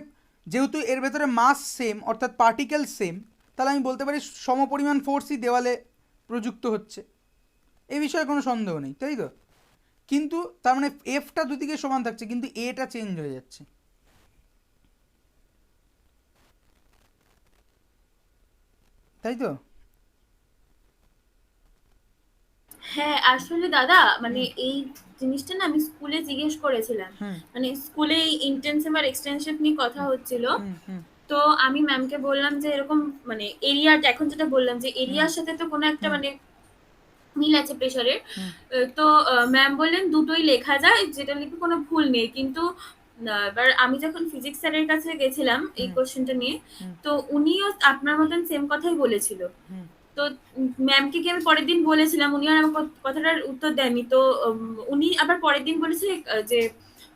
যেহেতু এর ভেতরে মাস সেম, অর্থাৎ পার্টিকেল সেম, তাহলে আমি বলতে পারি সমপরিমাণ ফোর্সই দেওয়ালে প্রযুক্ত হচ্ছে, এই বিষয়ে কোনো সন্দেহ নেই, তাই তো? কিন্তু তার মানে এফটা দুদিকে সমান থাকছে, কিন্তু এটা চেঞ্জ হয়ে যাচ্ছে। তাই তো? হ্যাঁ আসলে দাদা মানে এই জিনিসটা না আমি স্কুলে জিজ্ঞেস করেছিলাম, হুম মানে স্কুলে ইন্টেনসিভ আর এক্সটেনসিভ নিয়ে কথা হচ্ছিল। হুম হুম তো আমি ম্যামকে বললাম যে এরকম মানে এরিয়াটা এখন যেটা বললাম যে হুম এরিয়ার সাথে তো কোনো একটা হুম মানে মিল আছে প্রেশারের। হুম তো ম্যাম বললেন দুটোই লেখা যায়, যেটা লিখে কোনো ভুল নেই। কিন্তু এবার আমি যখন ফিজিক্স স্যারের কাছে গেছিলাম এই হুম কোশ্চেনটা নিয়ে, হুম তো উনিও আপনার মতন সেম কথাই বলেছিল। হুম তো ম্যামকে কি আমি পরের দিন বলেছিলাম, উনি আর আমার কথাটার উত্তর দেননি। তো উনি আবার পরের দিন বলেছে যে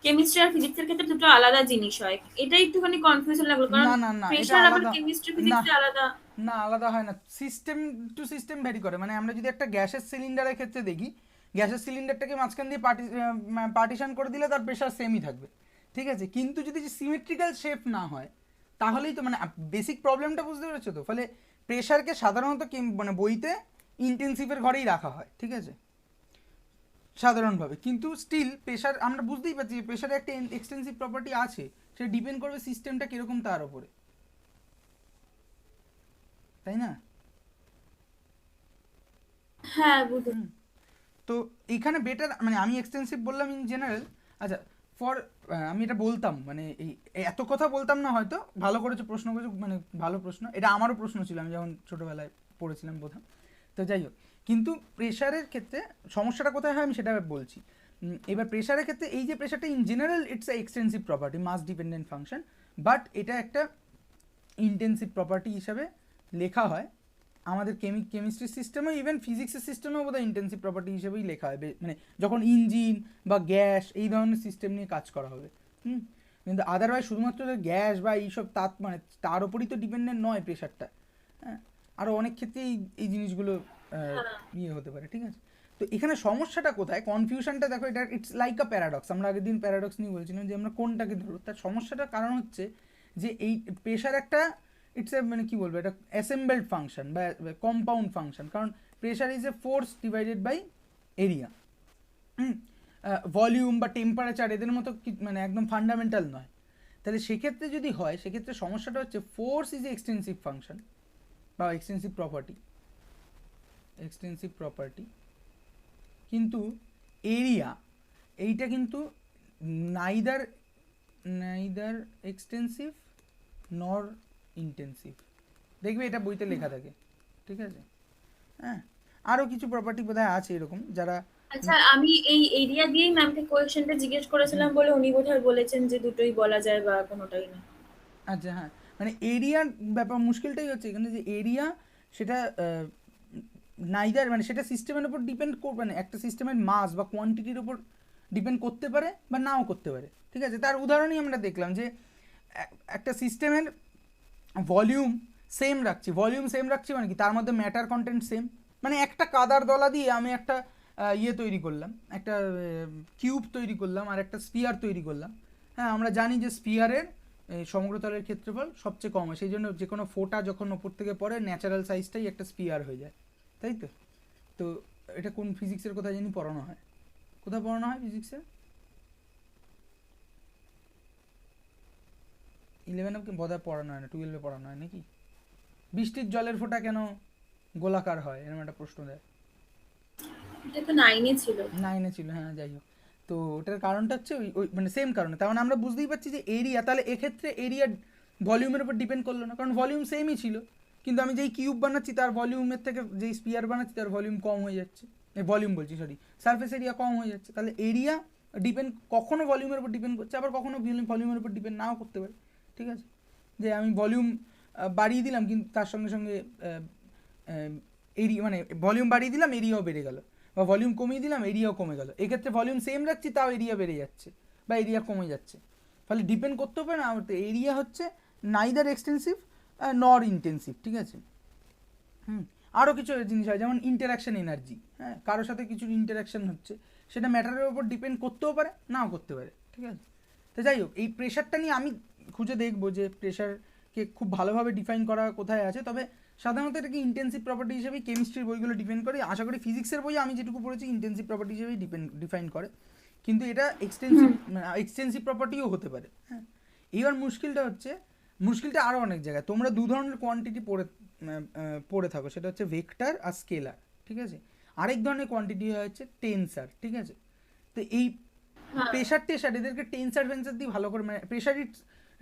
কেমিস্ট্রি আর ফিজিক্সের ক্ষেত্রে দুটো আলাদা জিনিস হয়। এটা একটুখানি কনফিউশন লাগলো, কারণ না না না, এটা প্রেশার আবার আলাদা। কেমিস্ট্রি না ফিজিক্সে আলাদা। না, আলাদা হয় না, সিস্টেম টু সিস্টেম ভ্যারি করে। মানে আমরা যদি একটা গ্যাসের সিলিন্ডারের ক্ষেত্রে দেখি, গ্যাসের সিলিন্ডারটাকে মাঝখান দিয়ে পার্টিশন করে দিলে তার প্রেশার সেমই থাকবে, ঠিক আছে? কিন্তু যদি সিমেট্রিক্যাল শেপ না হয় তাহলেই তো মানে বেসিক প্রবলেমটা বুঝতে পেরেছো তো? ফলে প্রেশারকে সাধারণত মানে বইতে ইন্টেন্সিভের ঘরেই রাখা হয়, ঠিক আছে, সাধারণভাবে। কিন্তু স্টিল প্রেশার আমরা বুঝতেই পারছি যে প্রেশারে একটা এক্সটেন্সিভ প্রপার্টি আছে, সেটা ডিপেন্ড করবে সিস্টেমটা কীরকম তার ওপরে, তাই না? হ্যাঁ বুঝতে। হুম। তো এখানে বেটার মানে আমি এক্সটেন্সিভ বললাম ইন জেনারেল। আচ্ছা, ফর আমি এটা বলতাম মানে এত কথা বলতাম না হয়তো, ভালো করেছো প্রশ্ন করেছো, মানে ভালো প্রশ্ন, এটা আমারও প্রশ্ন ছিল, আমি যখন ছোটোবেলায় পড়েছিলাম বোধহয়। তো যাই হোক, কিন্তু প্রেশারের ক্ষেত্রে সমস্যাটা কোথায় হয় আমি সেটা বলছি। এবার প্রেশারের ক্ষেত্রে এই যে প্রেশারটা in general it's a extensive property, mass dependent function, but এটা একটা ইন্টেন্সিভ প্রপার্টি হিসাবে লেখা হয় আমাদের কেমিস্ট্রি সিস্টেমে, ইভেন ফিজিক্সের সিস্টেমেও বোধহয় ইন্টেন্সিভ প্রপার্টি হিসেবেই লেখা হয়, মানে যখন ইঞ্জিন বা গ্যাস এই ধরনের সিস্টেম নিয়ে কাজ করা হবে। কিন্তু আদারওয়াইজ শুধুমাত্র গ্যাস বা এইসব মানে তার ওপরই তো ডিপেন্ডেন্ট নয় প্রেশারটা। হ্যাঁ, আরও অনেক ক্ষেত্রেই এই জিনিসগুলো ইয়ে হতে পারে, ঠিক আছে? তো এখানে সমস্যাটা কোথায়, কনফিউশনটা দেখো, এটা ইটস লাইক আ প্যারাডক্স। আমরা আগের দিন প্যারাডক্স নিয়ে বলছিলাম যে আমরা কোনটাকে ধরবো। তার সমস্যাটার কারণ হচ্ছে যে এই প্রেশার একটা ইটস এ মানে কী বলবো, এটা অ্যাসেম্বলড ফাংশন বা কম্পাউন্ড ফাংশন, কারণ pressure is a force divided by area. Volume বা টেম্পারেচার এদের মতো মানে একদম ফান্ডামেন্টাল নয়। তাহলে সেক্ষেত্রে যদি হয়, সেক্ষেত্রে সমস্যাটা হচ্ছে force is a extensive function বা এক্সটেন্সিভ প্রপার্টি, কিন্তু এরিয়া এইটা কিন্তু নাইদার এক্সটেন্সিভ নর ইন্টেন্সিভ, দেখবে এটা বইতে লেখা থাকে, ঠিক আছে? হ্যাঁ, আরও কিছু প্রপার্টি বোধহয় আছে এরকম যারা। আচ্ছা আমি এই এরিয়া দিয়েই ম্যামকে কোয়েশ্চেনটা জিজ্ঞেস করেছিলাম বলে উনি বোধহয় বলেছেন যে দুটোই বলা যায় বা কোনোটাই না। আচ্ছা, হ্যাঁ, মানে এরিয়ার ব্যাপার মুশকিলটাই হচ্ছে এখানে যে এরিয়া সেটা নাইদার মানে সেটা সিস্টেমের উপর ডিপেন্ড করবে, মানে একটা সিস্টেমের মাস বা কোয়ান্টিটির উপর ডিপেন্ড করতে পারে বা নাও করতে পারে, ঠিক আছে? তার উদাহরণই আমরা দেখলাম যে একটা সিস্টেমের ভলিউম সেম রাখছি মানে কি, তার মধ্যে ম্যাটার কন্টেন্ট সেম। মানে একটা কাদার দলা দিয়ে আমি একটা ইয়ে তৈরি করলাম, একটা কিউব তৈরি করলাম আর একটা স্পিয়ার তৈরি করলাম। হ্যাঁ, আমরা জানি যে স্পিয়ারের সমগ্রতলের ক্ষেত্রফল সবচেয়ে কম হয়, সেই জন্য যে কোনো ফোঁটা যখন ওপর থেকে পড়ে ন্যাচারাল সাইজটাই একটা স্পিয়ার হয়ে যায়, তাই তো? তো এটা কোন ফিজিক্সের কোথায় জানি পড়ানো হয়, কোথায় পড়ানো হয় ফিজিক্সে? 11 বোধহয় পড়ানো হয় না, 12 পড়ানো হয় নাকি? বৃষ্টির জলের ফোঁটা কেন গোলাকার হয়, এরকম একটা প্রশ্ন দেয়। এটা তো 9 ছিল। 9 ছিল, হ্যাঁ, যাই হোক। তো ওটার কারণটা হচ্ছে ওই মানে সেম কারণে। তার মানে আমরা বুঝতেই পারছি যে এরিয়া, তাহলে এক্ষেত্রে এরিয়া ভলিউমের উপর ডিপেন্ড করলো না, কারণ ভলিউম সেমই ছিল, কিন্তু আমি যেই কিউব বানাচ্ছি তার ভলিউমের থেকে যেই স্পিয়ার বানাচ্ছি তার ভলিউম কম হয়ে যাচ্ছে, ভলিউম বলছি সরি, সারফেস এরিয়া কম হয়ে যাচ্ছে। তাহলে এরিয়া ডিপেন্ড কখনো ভলিউমের উপর ডিপেন্ড করছে, আবার কখনো ভলিউমের উপর ডিপেন্ড নাও করতে পারে, ঠিক আছে? যে আমি ভলিউম বাড়িয়ে দিলাম কিন্তু তার সঙ্গে সঙ্গে এরিয়া মানে ভলিউম বাড়িয়ে দিলাম এরিয়াও বেড়ে গেল, বা ভলিউম কমিয়ে দিলাম এরিয়াও কমে গেল। এক্ষেত্রে ভলিউম সেম রাখছি তাও এরিয়া বেড়ে যাচ্ছে বা এরিয়া কমে যাচ্ছে, ফলে ডিপেন্ড করতে পারে না। এরিয়া হচ্ছে নাইদার এক্সটেন্সিভ নর ইন্টেন্সিভ, ঠিক আছে? আরও কিছু জিনিস হয়, যেমন ইন্টারাকশন এনার্জি। হ্যাঁ, কারোর সাথে কিছু ইন্টারাকশন হচ্ছে, সেটা ম্যাটারের উপর ডিপেন্ড করতেও পারে নাও করতে পারে, ঠিক আছে? তো যাই হোক, এই প্রেশারটা নিয়ে আমি খুঁজে দেখবো যে প্রেশারকে খুব ভালোভাবে ডিফাইন করা কোথায় আছে। তবে সাধারণত এটাকে ইন্টেন্সিভ প্রপার্টি হিসেবেই কেমিস্ট্রির বইগুলো ডিপেন্ড করে, আশা করি ফিজিক্সের বই আমি যেটুকু পড়েছি ইন্টেন্সিভ প্রপার্টি হিসেবেই ডিফাইন করে, কিন্তু এটা এক্সটেন্সিভ প্রপার্টিও হতে পারে। হ্যাঁ, এবার মুশকিলটা আরও অনেক জায়গায়। তোমরা দু ধরনের কোয়ান্টিটি পড়ে থাকো, সেটা হচ্ছে ভেক্টর আর স্কেলার, ঠিক আছে। আরেক ধরনের কোয়ান্টিটি হচ্ছে টেন্সার, ঠিক আছে। তো এই হ্যাঁ প্রেশার টেশার এদেরকে টেন্সার ফেন্সার দিয়ে ভালো করে, মানে প্রেশার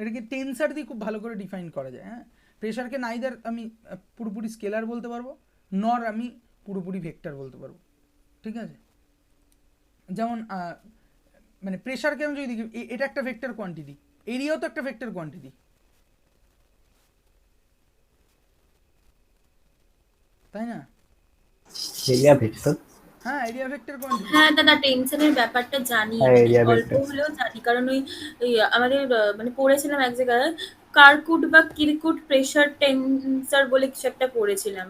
এটাকে টেন্সার দিয়ে খুব ভালো করে ডিফাইন করা যায়। হ্যাঁ, প্রেশারকে নাইদার আমি পুরোপুরি স্কেলার বলতে পারবো, নর আমি পুরোপুরি ভেক্টর বলতে পারবো, ঠিক আছে। যেমন মানে প্রেশারকে আমি যদি দেখি এটা একটা ভেক্টর কোয়ান্টিটি, এরিয়াও তো একটা ভেক্টর কোয়ান্টিটি, তাই না? Area vector. হ্যাঁ, এরিয়া ভেক্টর কোয়ান্টিটি। হ্যাঁ দাদা, টেনশনের ব্যাপারটা জানি, হ্যাঁ মানে এরিয়া অল্প ভেক্টর। হলেও জানি, কারণ ওই ওই আমাদের মানে পড়েছিলাম এক জায়গায়, কারকুট বা কিরকুট প্রেশার টেন্সার বলে কিছু একটা পড়েছিলাম।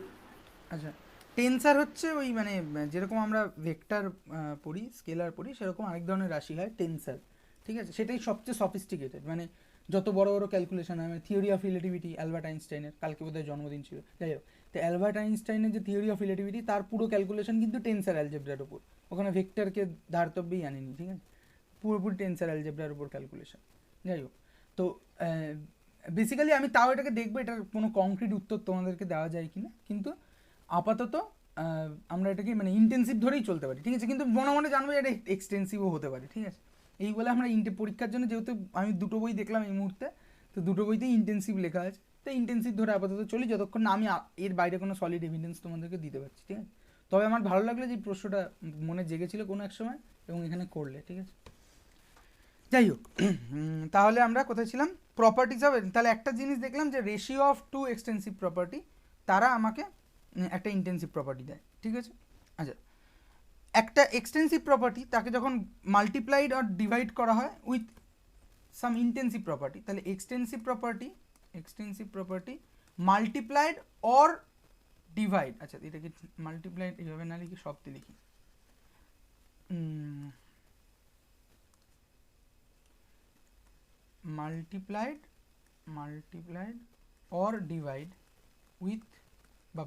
আচ্ছা, টেন্সার হচ্ছে ওই মানে যেরকম আমরা ভেক্টর পড়ি, স্কেলার পড়ি, সেরকম আরেক ধরনের রাশি হয় টেন্সার, ঠিক আছে। সেটাই সবচেয়ে সফিস্টিকেটেড, মানে যত বড় বড় ক্যালকুলেশন হয়, মানে থিওরি অফ রিলেটিভিটি অ্যালবার্ট আইনস্টাইনের, কালকে বোধহয় জন্মদিন ছিল, যাই হোক। তো অ্যালবার্ট আইনস্টাইনের যে থিওরি অফ রিলেটিভিটি, তার পুরো ক্যালকুলেশন কিন্তু টেন্সার অ্যালজেব্রার উপর, ওখানে ভেক্টরকে ধারতব্যেই আনেনি, ঠিক আছে, পুরোপুরি টেন্সার অ্যালজেব্রার উপর ক্যালকুলেশন। যাই হোক, তো বেসিক্যালি আমি তাও এটাকে দেখবো এটার কোনো কংক্রিট উত্তর তোমাদেরকে দেওয়া যায় কিনা, কিন্তু আপাতত আমরা এটাকে মানে ইন্টেন্সিভ ধরেই চলতে পারি, ঠিক আছে। কিন্তু মনে মনে জানবো এটা এক্সটেন্সিভও হতে পারে, ঠিক আছে। এই বলে আমরা পরীক্ষার জন্য, যেহেতু আমি দুটো বই দেখলাম এই মুহূর্তে, তো দুটো বইতেই ইন্টেন্সিভ লেখা আছে, তো ইন্টেন্সিভ ধরে আপাতত চলি যতক্ষণ না আমি এর বাইরে কোনো সলিড এভিডেন্স তোমাদেরকে দিতে পারছি, ঠিক আছে। তবে আমার ভালো লাগলো যে এই প্রশ্নটা মনে জেগেছিল কোনো এক সময় এবং এখানে করলে, ঠিক আছে। যাই হোক, তাহলে আমরা কোথায় ছিলাম? প্রপার্টিজ হবে। তাহলে একটা জিনিস দেখলাম যে ratio of two extensive property, তারা আমাকে একটা ইন্টেন্সিভ প্রপার্টি দেয়, ঠিক আছে। আচ্ছা, একটা এক্সটেন্সিভ প্রপার্টি তাকে যখন মাল্টিপ্লাইড আর ডিভাইড করা হয় উইথ সাম ইন্টেন্সিভ প্রপার্টি, তাহলে extensive property multiplied or divide, আচ্ছা এটাকে মাল্টিপ্লাইড এইভাবে না লিখি, শব্দে লিখি, multiplied or divide with বা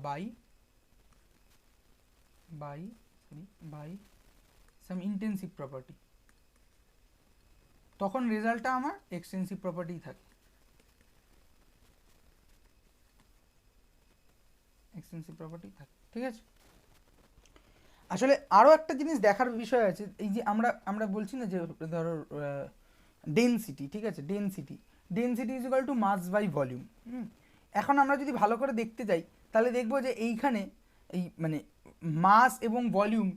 by some intensive property, তখন রেজাল্টটা আমার এক্সটেন্সিভ প্রপার্টি থাকে, ঠিক আছে। আসলে আরও একটা জিনিস দেখার বিষয় আছে, এই যে আমরা বলছি না যে ধরো ডেনসিটি, ঠিক আছে, density is equal to mass by volume. এখন আমরা যদি ভালো করে দেখতে যাই তাহলে দেখবো যে এইখানে এই মানে মাস এবং ভলিউম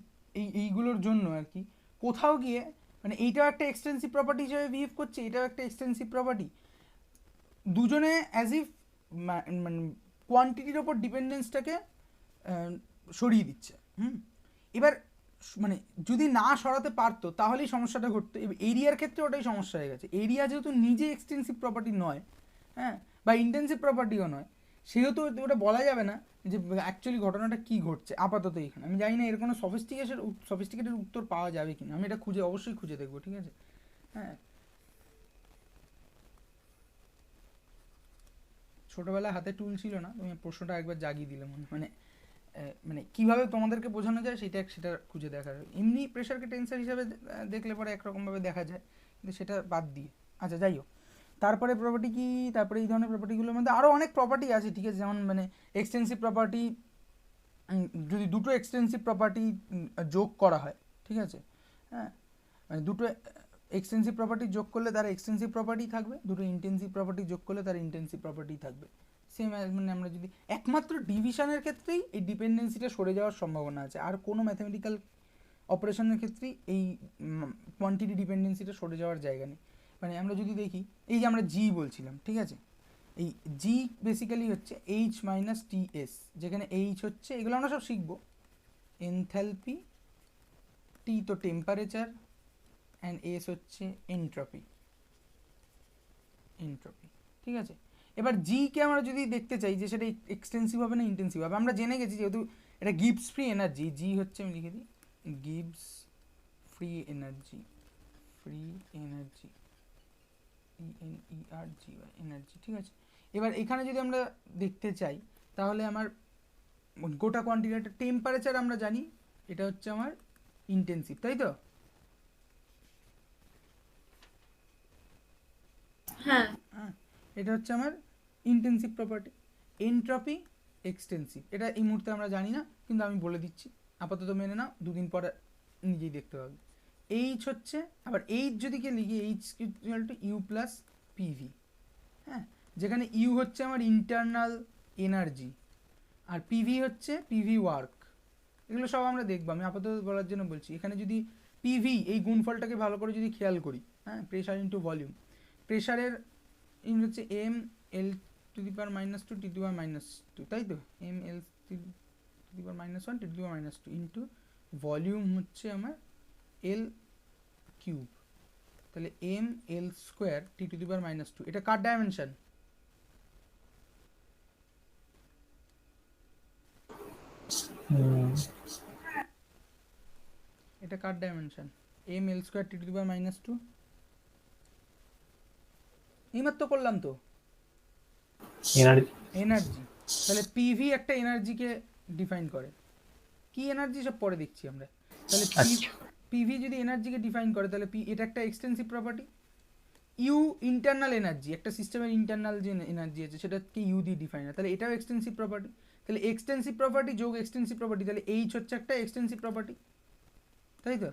এইগুলোর জন্য আর কি কোথাও গিয়ে মানে এইটাও একটা এক্সটেন্সিভ প্রপার্টি হিসেবে বিহেভ করছে, এটাও একটা এক্সটেন্সিভ প্রপার্টি, দুজনে অ্যাজ ইফ মানে কোয়ান্টিটির ওপর ডিপেন্ডেন্সটাকে সরিয়ে দিচ্ছে। এবার মানে যদি না সরাতে পারতো তাহলেই সমস্যাটা ঘটতো। এরিয়ার ক্ষেত্রে ওটাই সমস্যা হয়ে গেছে, এরিয়া যেহেতু নিজে এক্সটেন্সিভ প্রপার্টি নয়, হ্যাঁ, বা ইন্টেন্সিভ প্রপার্টিও নয়, সেহেতু ওটা বলা যাবে না যে অ্যাকচুয়ালি ঘটনাটা কী ঘটছে আপাতত এখানে। আমি জানি না এর কোনো সফিস্টিকেটেড উত্তর পাওয়া যাবে কিনা, আমি এটা অবশ্যই খুঁজে দেখবো, ঠিক আছে। হ্যাঁ, ছোটোবেলায় হাতে টুল ছিল না, তুমি প্রশ্নটা একবার জাগিয়ে দিলে মানে মানে কীভাবে তোমাদেরকে বোঝানো যায় সেটা খুঁজে দেখা যায়। এমনি প্রেশারকে টেন্সার হিসাবে দেখলে পরে একরকমভাবে দেখা যায়, কিন্তু সেটা বাদ দিয়ে। আচ্ছা যাই হোক, তারপরে প্রপার্টি কি, তারপরে এই ধরনের প্রপার্টিগুলোর মধ্যে আরও অনেক প্রপার্টি আছে, ঠিক আছে। যেমন মানে এক্সটেন্সিভ প্রপার্টি, যদি দুটো এক্সটেন্সিভ প্রপার্টি যোগ করা হয়, ঠিক আছে, হ্যাঁ, মানে দুটো এক্সটেন্সিভ প্রপার্টি যোগ করলে তার এক্সটেন্সিভ প্রপার্টি থাকবে, দুটো ইন্টেন্সিভ প্রপার্টি যোগ করলে তার ইন্টেন্সিভ প্রপার্টি থাকবে। সেম মানে আমরা যদি একমাত্র ডিভিশনের ক্ষেত্রেই এই ডিপেন্ডেন্সিটা সরে যাওয়ার সম্ভাবনা আছে, আর কোনো ম্যাথামেটিক্যাল অপারেশনের ক্ষেত্রেই এই কোয়ান্টিটি ডিপেন্ডেন্সিটা সরে যাওয়ার জায়গা নেই। মানে আমরা যদি দেখি এই যে আমরা জি বলছিলাম, ঠিক আছে, এই জি বেসিক্যালি হচ্ছে এইচ মাইনাস টি এস, যেখানে এইচ হচ্ছে, এগুলো আমরা সব শিখবো, এনথ্যালপি, টি তো টেম্পারেচার, অ্যান্ড এস হচ্ছে এনট্রপি, ঠিক আছে। এবার জিকে আমরা যদি দেখতে চাই যে সেটা এক্সটেন্সিভ হবে না ইন্টেন্সিভ হবে, আমরা জেনে গেছি যেহেতু এটা গিবস ফ্রি এনার্জি, জি হচ্ছে আমি লিখে দিই গিবস ফ্রি এনার্জি, এনার্জি, ঠিক আছে। এবার এখানে যদি আমরা দেখতে চাই তাহলে আমার গোটা কোয়ান্টিটি টেম্পারেচার আমরা জানি এটা হচ্ছে আমার ইন্টেন্সিভ, তাই তো? হ্যাঁ এটা হচ্ছে আমার ইন্টেন্সিভ প্রপার্টি। Entropy extensive. এটা এই মুহূর্তে আমরা জানি না, কিন্তু আমি বলে দিচ্ছি, আপাতত মেনে নাও, দুদিন পরে নিজেই দেখতে পাবে। এইচ হচ্ছে, আবার এইচ যদি কে লিখি, H equal to U plus PV, হ্যাঁ, যেখানে ইউ হচ্ছে আমার ইন্টারনাল এনার্জি আর পিভি হচ্ছে পিভি ওয়ার্ক। এগুলো সব আমরা দেখবো, আমি আপাতত বলার জন্য বলছি। এখানে যদি পিভি এই গুণফলটাকে ভালো করে যদি খেয়াল করি, হ্যাঁ, প্রেশার ইন্টু ভলিউম, প্রেশারের ইন হচ্ছে M L to the power minus two T to the power minus two, তাই তো, M L to the power minus one T to the power minus two into volume হচ্ছে আমার L cube, তাহলে M L square T to the power minus two. এটা কার dimension? এটা কার dimension? M L square T to the power minus two, এইমাত্র করলাম তো, এনার্জি। এনার্জি। তাহলে পিভি একটা এনার্জিকে ডিফাইন করে, কি এনার্জি সব পরে দেখছি আমরা। তাহলে আচ্ছা। পিভি যদি এনার্জিকে ডিফাইন করে, তাহলে এটা একটা extensive property. U internal energy, একটা সিস্টেমের ইন্টারনাল যে এনার্জি আছে সেটাকে ইউ দিয়ে ডিফাইন হয়, তাহলে এটাও এক্সটেন্সিভ প্রপার্টি। তাহলে এক্সটেন্সিভ প্রপার্টি যোগ এক্সটেন্সিভ প্রপার্টি, তাহলে এইচ হচ্ছে একটা এক্সটেন্সিভ প্রপার্টি, তাই তো।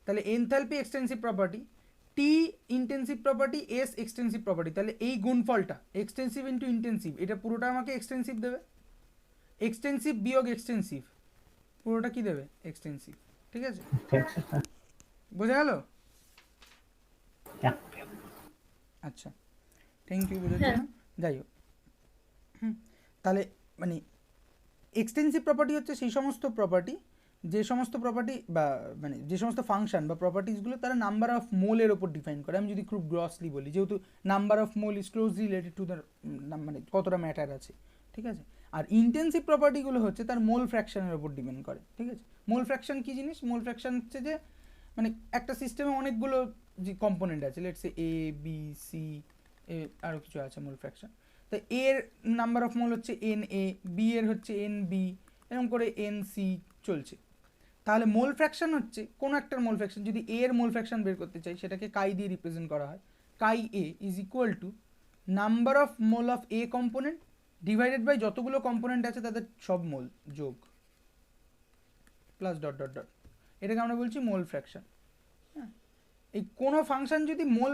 তাহলে enthalpy extensive property, T intensive property, S extensive property, তাহলে এই গুণফলটা এক্সটেন্সিভ ইন্টু ইন্টেন্সিভ, এটা পুরোটা আমাকে এক্সটেন্সিভ দেবে। এক্সটেন্সিভ বিয়োগ এক্সটেন্সিভ, পুরোটা কি দেবে? এক্সটেন্সিভ। ঠিক আছে, বোঝা গেল? আচ্ছা, থ্যাংক ইউ বোঝার জন্য। যাই হোক, তাহলে মানে এক্সটেন্সিভ প্রপার্টি হচ্ছে সেই সমস্ত প্রপার্টি, যে সমস্ত প্রপার্টি বা মানে যে সমস্ত ফাংশন বা প্রপার্টিসগুলো তারা নাম্বার অফ মোলের ওপর ডিফাইন করে। আমি যদি খুব গ্রসলি বলি, যেহেতু number of mole is closely related to the মানে কতটা ম্যাটার আছে, ঠিক আছে। আর ইন্টেন্সিভ প্রপার্টিগুলো হচ্ছে তার মোল ফ্র্যাকশনের ওপর ডিপেন্ড করে, ঠিক আছে। মোল ফ্র্যাকশন কী জিনিস? মোল ফ্র্যাকশন হচ্ছে যে মানে একটা সিস্টেমে অনেকগুলো যে কম্পোনেন্ট আছে, let's say A B C, আরও কিছু আছে মোল ফ্র্যাকশন। তো এর নাম্বার অফ মোল হচ্ছে এন এ, বি এর হচ্ছে এন বি, এরকম করে এন সি চলছে। তাহলে মোল ফ্র্যাকশন হচ্ছে কোনো একটার মোল ফ্র্যাকশন, যদি এ এর মোল ফ্র্যাকশন বের করতে চাই সেটাকে কাই দিয়ে রিপ্রেজেন্ট করা হয়। Chi A is equal to number of mole of A component divided by যতগুলো কম্পোনেন্ট আছে তাদের সব মোল যোগ প্লাস ডট ডট ডট, এটাকে আমরা বলছি মোল ফ্র্যাকশন। হ্যাঁ, এই কোনো ফাংশন যদি মোল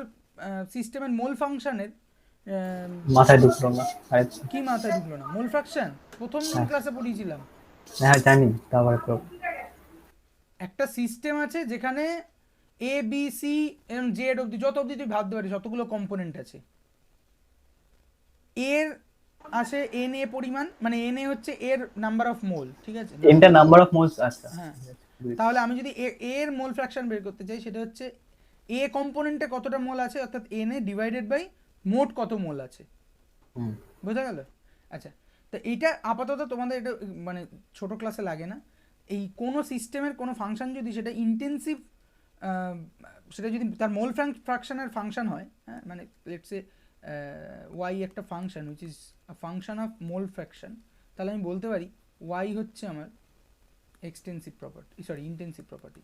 সিস্টেমের মোল ফাংশনের মাথায় ঢুকলো না। কি মাথায় ঢুকলো না? মোল ফ্র্যাকশন প্রথম দিন ক্লাসে পড়িয়েছিলাম। হ্যাঁ জানি, তারপরে তো একটা সিস্টেম আছে যেখানে এ বি সি এরকম জেড অব্দি, যত অব্দি তুই ভাবতে পারিস যতগুলো কম্পোনেন্ট আছে, এর আছে এন এ পরিমাণ, মানে এন এ হচ্ছে এর নাম্বার অফ মোল, ঠিক আছে। এনটা নাম্বার অফ মোলস। আচ্ছা, হ্যাঁ, তাহলে আমি যদি এর মোল ফ্র্যাকশন বের করতে চাই, সেটা হচ্ছে এ কম্পোনেন্টে কতটা মোল আছে, অর্থাৎ এন এ ডিভাইডেড বাই মোট কত মোল আছে। বোঝা গেল? আচ্ছা, তো এইটা আপাতত তোমাদের এটা মানে ছোট ক্লাসে লাগে না। এই কোনো সিস্টেমের কোনো ফাংশন যদি সেটা ইন্টেন্সিভ, সেটা যদি তার মোল ফ্র্যাকশনের ফাংশন হয়, হ্যাঁ, মানে লেটস সে ওয়াই একটা function which is a function of mole fraction, তাহলে আমি বলতে পারি ওয়াই হচ্ছে আমার extensive property, sorry intensive property.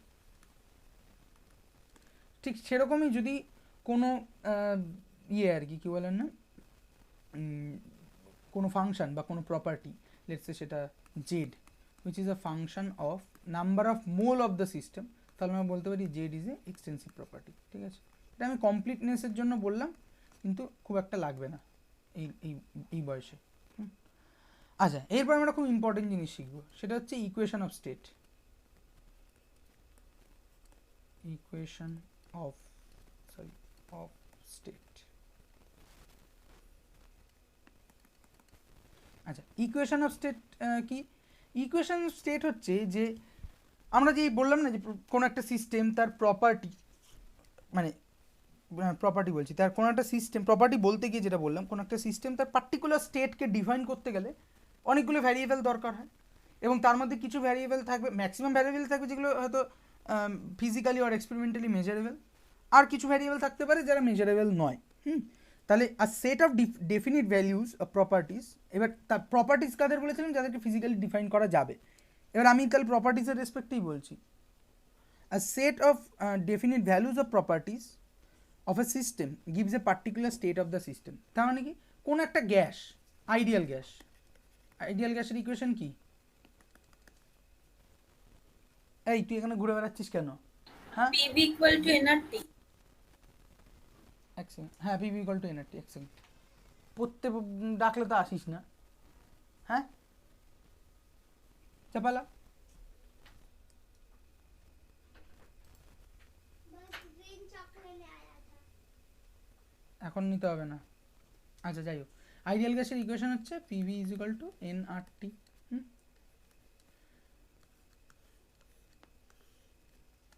ঠিক সেরকমই যদি কোনো ইয়ে আর কি বলেন না, কোনো ফাংশন বা কোনো প্রপার্টি, লেটস সে সেটা Z which is a function of number of mole of the system, তাহলে আমরা বলতে পারি Z is a extensive property. ঠিক আছে, এটা আমি কমপ্লিটনেসের জন্য বললাম, কিন্তু খুব একটা লাগবে না এই এই এই বয়সে। আচ্ছা, এরপর আমরা খুব ইম্পর্টেন্ট জিনিস শিখবো, সেটা হচ্ছে equation of state. Equation of state. আচ্ছা, ইকুয়েশন অফ স্টেট কি? ইকুয়েশন অফ স্টেট হচ্ছে যে আমরা যে বললাম না যে কোনো একটা সিস্টেম তার প্রপার্টি, মানে প্রপার্টি বলছি, তার কোনো একটা সিস্টেম প্রপার্টি বলতে গিয়ে যেটা বললাম, কোনো একটা সিস্টেম তার পার্টিকুলার স্টেটকে ডিফাইন করতে গেলে অনেকগুলো ভ্যারিয়েবল দরকার হয়, এবং তার মধ্যে কিছু ভ্যারিয়েবল থাকবে, ম্যাক্সিমাম ভ্যারিয়েবল থাকবে যেগুলো হয়তো ফিজিক্যালি অর এক্সপেরিমেন্টালি মেজারেবল, আর কিছু ভ্যারিয়েবল থাকতে পারে যারা মেজারেবল নয়। তাহলে আর set of definite values of properties, এবার তার প্রপার্টিস কাদের বলেছিলাম? যাদেরকে ফিজিক্যালি ডিফাইন করা যাবে। এবার আমি তাহলে প্রপার্টিসের রেসপেক্টেই বলছি। A set of definite values of properties of a system gives a particular state of the system. তার মানে কি, কোনো একটা গ্যাস, আইডিয়াল গ্যাস, আইডিয়াল গ্যাসের ইকুয়েশন কি? এই তুই এখানে ঘুরে বেড়াচ্ছিস কেন? হ্যাঁ PV equal to nRT. এক সেকেন্ড, হ্যাঁ পিভি ইকুয়াল টু এনআরটি, এক সেকেন্ড। পড়তে ডাকলে তো আসিস না, হ্যাঁ চাপালা। এখন নিতে হবে না। আচ্ছা যাই হোক, আইডিয়াল গ্যাসের ইকুয়েশন হচ্ছে PV is equal to nRT.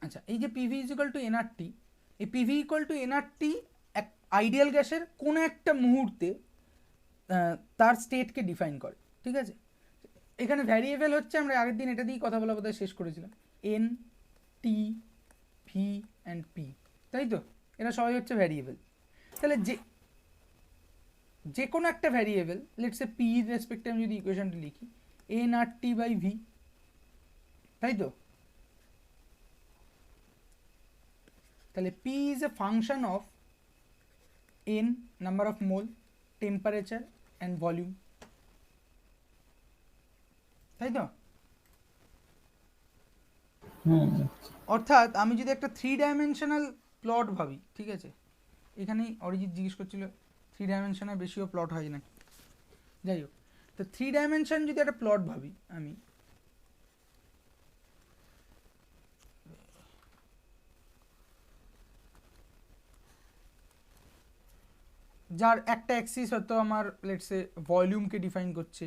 আচ্ছা, এই যে PV is equal to nRT, এই পিভি ইকুয়াল টু এনআরটি এক আইডিয়াল গ্যাসের কোনো একটা মুহূর্তে তার স্টেটকে ডিফাইন করে, ঠিক আছে? এখানে ভ্যারিয়েবল হচ্ছে, আমরা আগের দিন এটা দিয়েই কথা বলা বোধহয় শেষ করেছিলাম, N, T, V and P, তাই তো? এরা সবাই হচ্ছে ভ্যারিয়েবল। তাহলে যে কোনো একটা ভ্যারিয়েবল, লেটস সে পি এর রেসপেক্টে আমি যদি ইকুয়েশনটা লিখি, N R T by V, তাই তো? তাহলে P is a function of N number of mole, temperature and volume, তাই তো? অর্থাৎ আমি যদি একটা 3 ডাইমেনশনাল প্লট ভাবি, ঠিক আছে, এখানেই অরিজিৎ জিজ্ঞেস করছিল 3 ডাইমেনশনের বেশিও প্লট হয় নাকি। যাই হোক, তো 3 ডাইমেনশন যদি একটা প্লট ভাবি আমি, যার একটা অ্যাক্সিস হয়তো আমার লেটস সে ভলিউমকে ডিফাইন করছে,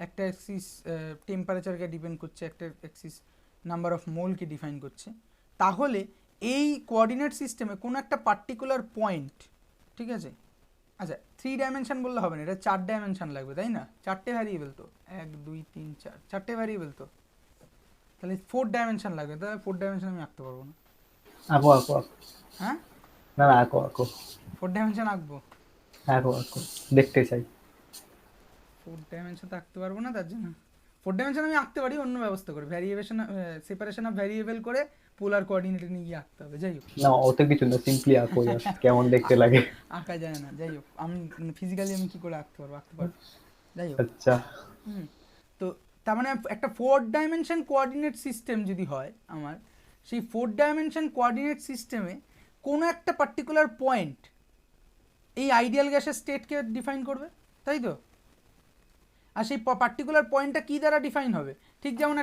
একটা অ্যাক্সিস টেম্পারেচারকে ডিপেন্ড করছে, একটা অ্যাক্সিস নাম্বার অফ মোলকে ডিফাইন করছে, তাহলে এই কোঅর্ডিনেট সিস্টেমে কোনো একটা পার্টিকুলার পয়েন্ট, ঠিক আছে, আচ্ছা 3 ডাইমেনশন বললে হবে না, এটা 4 ডাইমেনশন লাগবে, তাই না? 4টে ভ্যারিয়েবল তো, 1 2 3 4, 4টে ভ্যারিয়েবল তো, তাহলে 4 ডাইমেনশন লাগবে। তাহলে 4 ডাইমেনশন আমি আঁকতে পারবো না। আঁকো আঁকো আঁকো। হ্যাঁ না না, আঁকো আঁকো 4 ডাইমেনশন আঁকবো, আঁকো আঁকো, দেখতে চাই। 4 ডাইমেনশন তো আঁকতে পারবো না, তার জন্য 4 ডাইমেনশন আমি আঁকতে পারি অন্য ব্যবস্থা করে, ভ্যারিয়েশন সেপারেশন অফ ভ্যারিয়েবল করে পোলার কোঅর্ডিনেটে নিয়ে গিয়ে আঁকতে হবে। যাই হোক, না অত কিছু না, সিম্পলি আঁকো, জাস্ট কেমন দেখতে লাগে। আঁকা যায় না, যাই হোক, আমি ফিজিক্যালি আমি কি করে আঁকতে পারবো, আঁকতে পারবো, যাই হোক। আচ্ছা, তো তার মানে একটা 4 ডাইমেনশন কোঅর্ডিনেট সিস্টেম যদি হয় আমার, সেই 4 ডাইমেনশন কোঅর্ডিনেট সিস্টেমে কোনো একটা পার্টিকুলার পয়েন্ট এই আইডিয়াল গ্যাসের স্টেটকে ডিফাইন করবে, তাই তো? আর সেই পার্টিকুলার পয়েন্টটা কী দ্বারা ডিফাইন হবে? ঠিক যেমন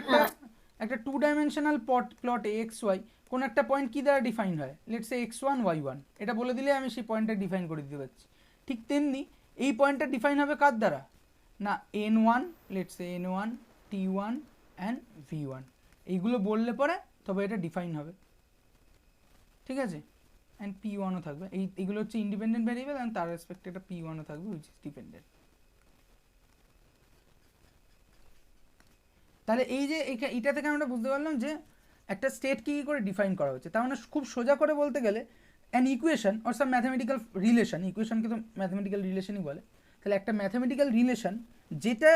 একটা 2 ডাইমেনশনাল প্লটে এক্স ওয়াই কোনো একটা পয়েন্ট কী দ্বারা ডিফাইন হয়, লেটস সে x1 y1, এটা বলে দিলে আমি সেই পয়েন্টটা ডিফাইন করে দিতে পারছি। ঠিক তেমনি এই পয়েন্টটা ডিফাইন হবে কার দ্বারা? না n1, let's say n1, t1 and v1, এইগুলো বললে পরে তবে এটা ডিফাইন হবে, ঠিক আছে? অ্যান্ড p1ও থাকবে, এইগুলো হচ্ছে ইন্ডিপেন্ডেন্ট ভ্যারিয়েবল, অ্যান্ড তার রেসপেক্টে একটা p1ও থাকবে হুইচ ইজ ডিপেন্ডেন্ট। তাহলে এই যে এটা থেকে আমরা বুঝতে পারলাম যে একটা স্টেট কী করে ডিফাইন করা হচ্ছে। তার মানে খুব সোজা করে বলতে গেলে an equation or some mathematical relation, ইকুয়েশনকে তো ম্যাথামেটিক্যাল রিলেশনই বলে, তাহলে একটা ম্যাথামেটিক্যাল রিলেশন যেটা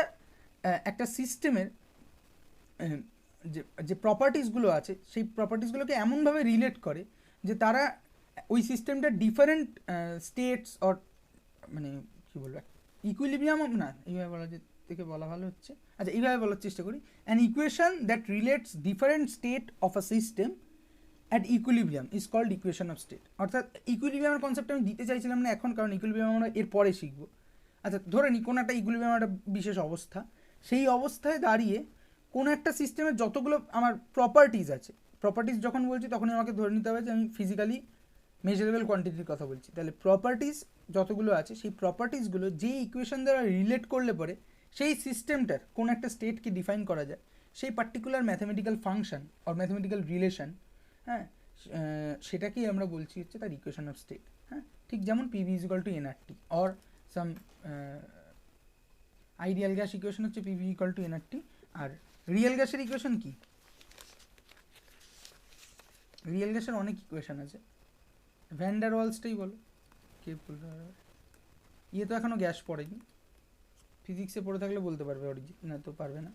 একটা সিস্টেমের যে প্রপার্টিসগুলো আছে সেই প্রপার্টিসগুলোকে এমনভাবে রিলেট করে যে তারা ওই সিস্টেমটা ডিফারেন্ট স্টেটস অর মানে কী বলবো ইকুইলিব্রিয়াম না, এইভাবে বলা থেকে বলা ভালো হচ্ছে, আচ্ছা এইভাবে বলার চেষ্টা করি, an equation that relates different state of a system at equilibrium is called equation of state. অর্থাৎ ইকুইলিব্রিয়ামের কনসেপ্ট আমি দিতে চাইছিলাম না এখন, কারণ ইকুইলিব্রিয়াম আমরা এর পরে শিখবো। আচ্ছা ধরে নিই কোনো একটা ইকুইলিব্রিয়াম একটা বিশেষ অবস্থা, সেই অবস্থায় দাঁড়িয়ে কোনো একটা সিস্টেমের যতগুলো আমার প্রপার্টিজ আছে, প্রপার্টিজ যখন বলছি তখনই আমাকে ধরে নিতে হবে যে আমি ফিজিক্যালি মেজারেবল কোয়ান্টিটির কথা বলছি। তাহলে প্রপার্টিজ যতগুলো আছে সেই প্রপার্টিজগুলো যে ইকুয়েশন দ্বারা রিলেট করলে পরে সেই সিস্টেমটার কোনো একটা স্টেটকে ডিফাইন করা যায়, সেই particular mathematical function or mathematical relation, হ্যাঁ, সেটাকেই আমরা বলছি হচ্ছে তার ইকুয়েশন অফ স্টেট। হ্যাঁ, ঠিক যেমন PV is equal to NRT or some ideal gas equation হচ্ছে পিভি ইকুয়াল টু এনআরটি। আর রিয়েল গ্যাসের ইকুয়েশন কি? রিয়েল গ্যাসের অনেক ইকুয়েশন আছে, ভ্যান ডার ওয়ালসটাই বলো, কে বলতে পারবে? ইয়ে তো এখনও গ্যাস পড়েনি, ফিজিক্সে পড়ে থাকলে বলতে পারবে, অরিজিৎ না তো পারবে না।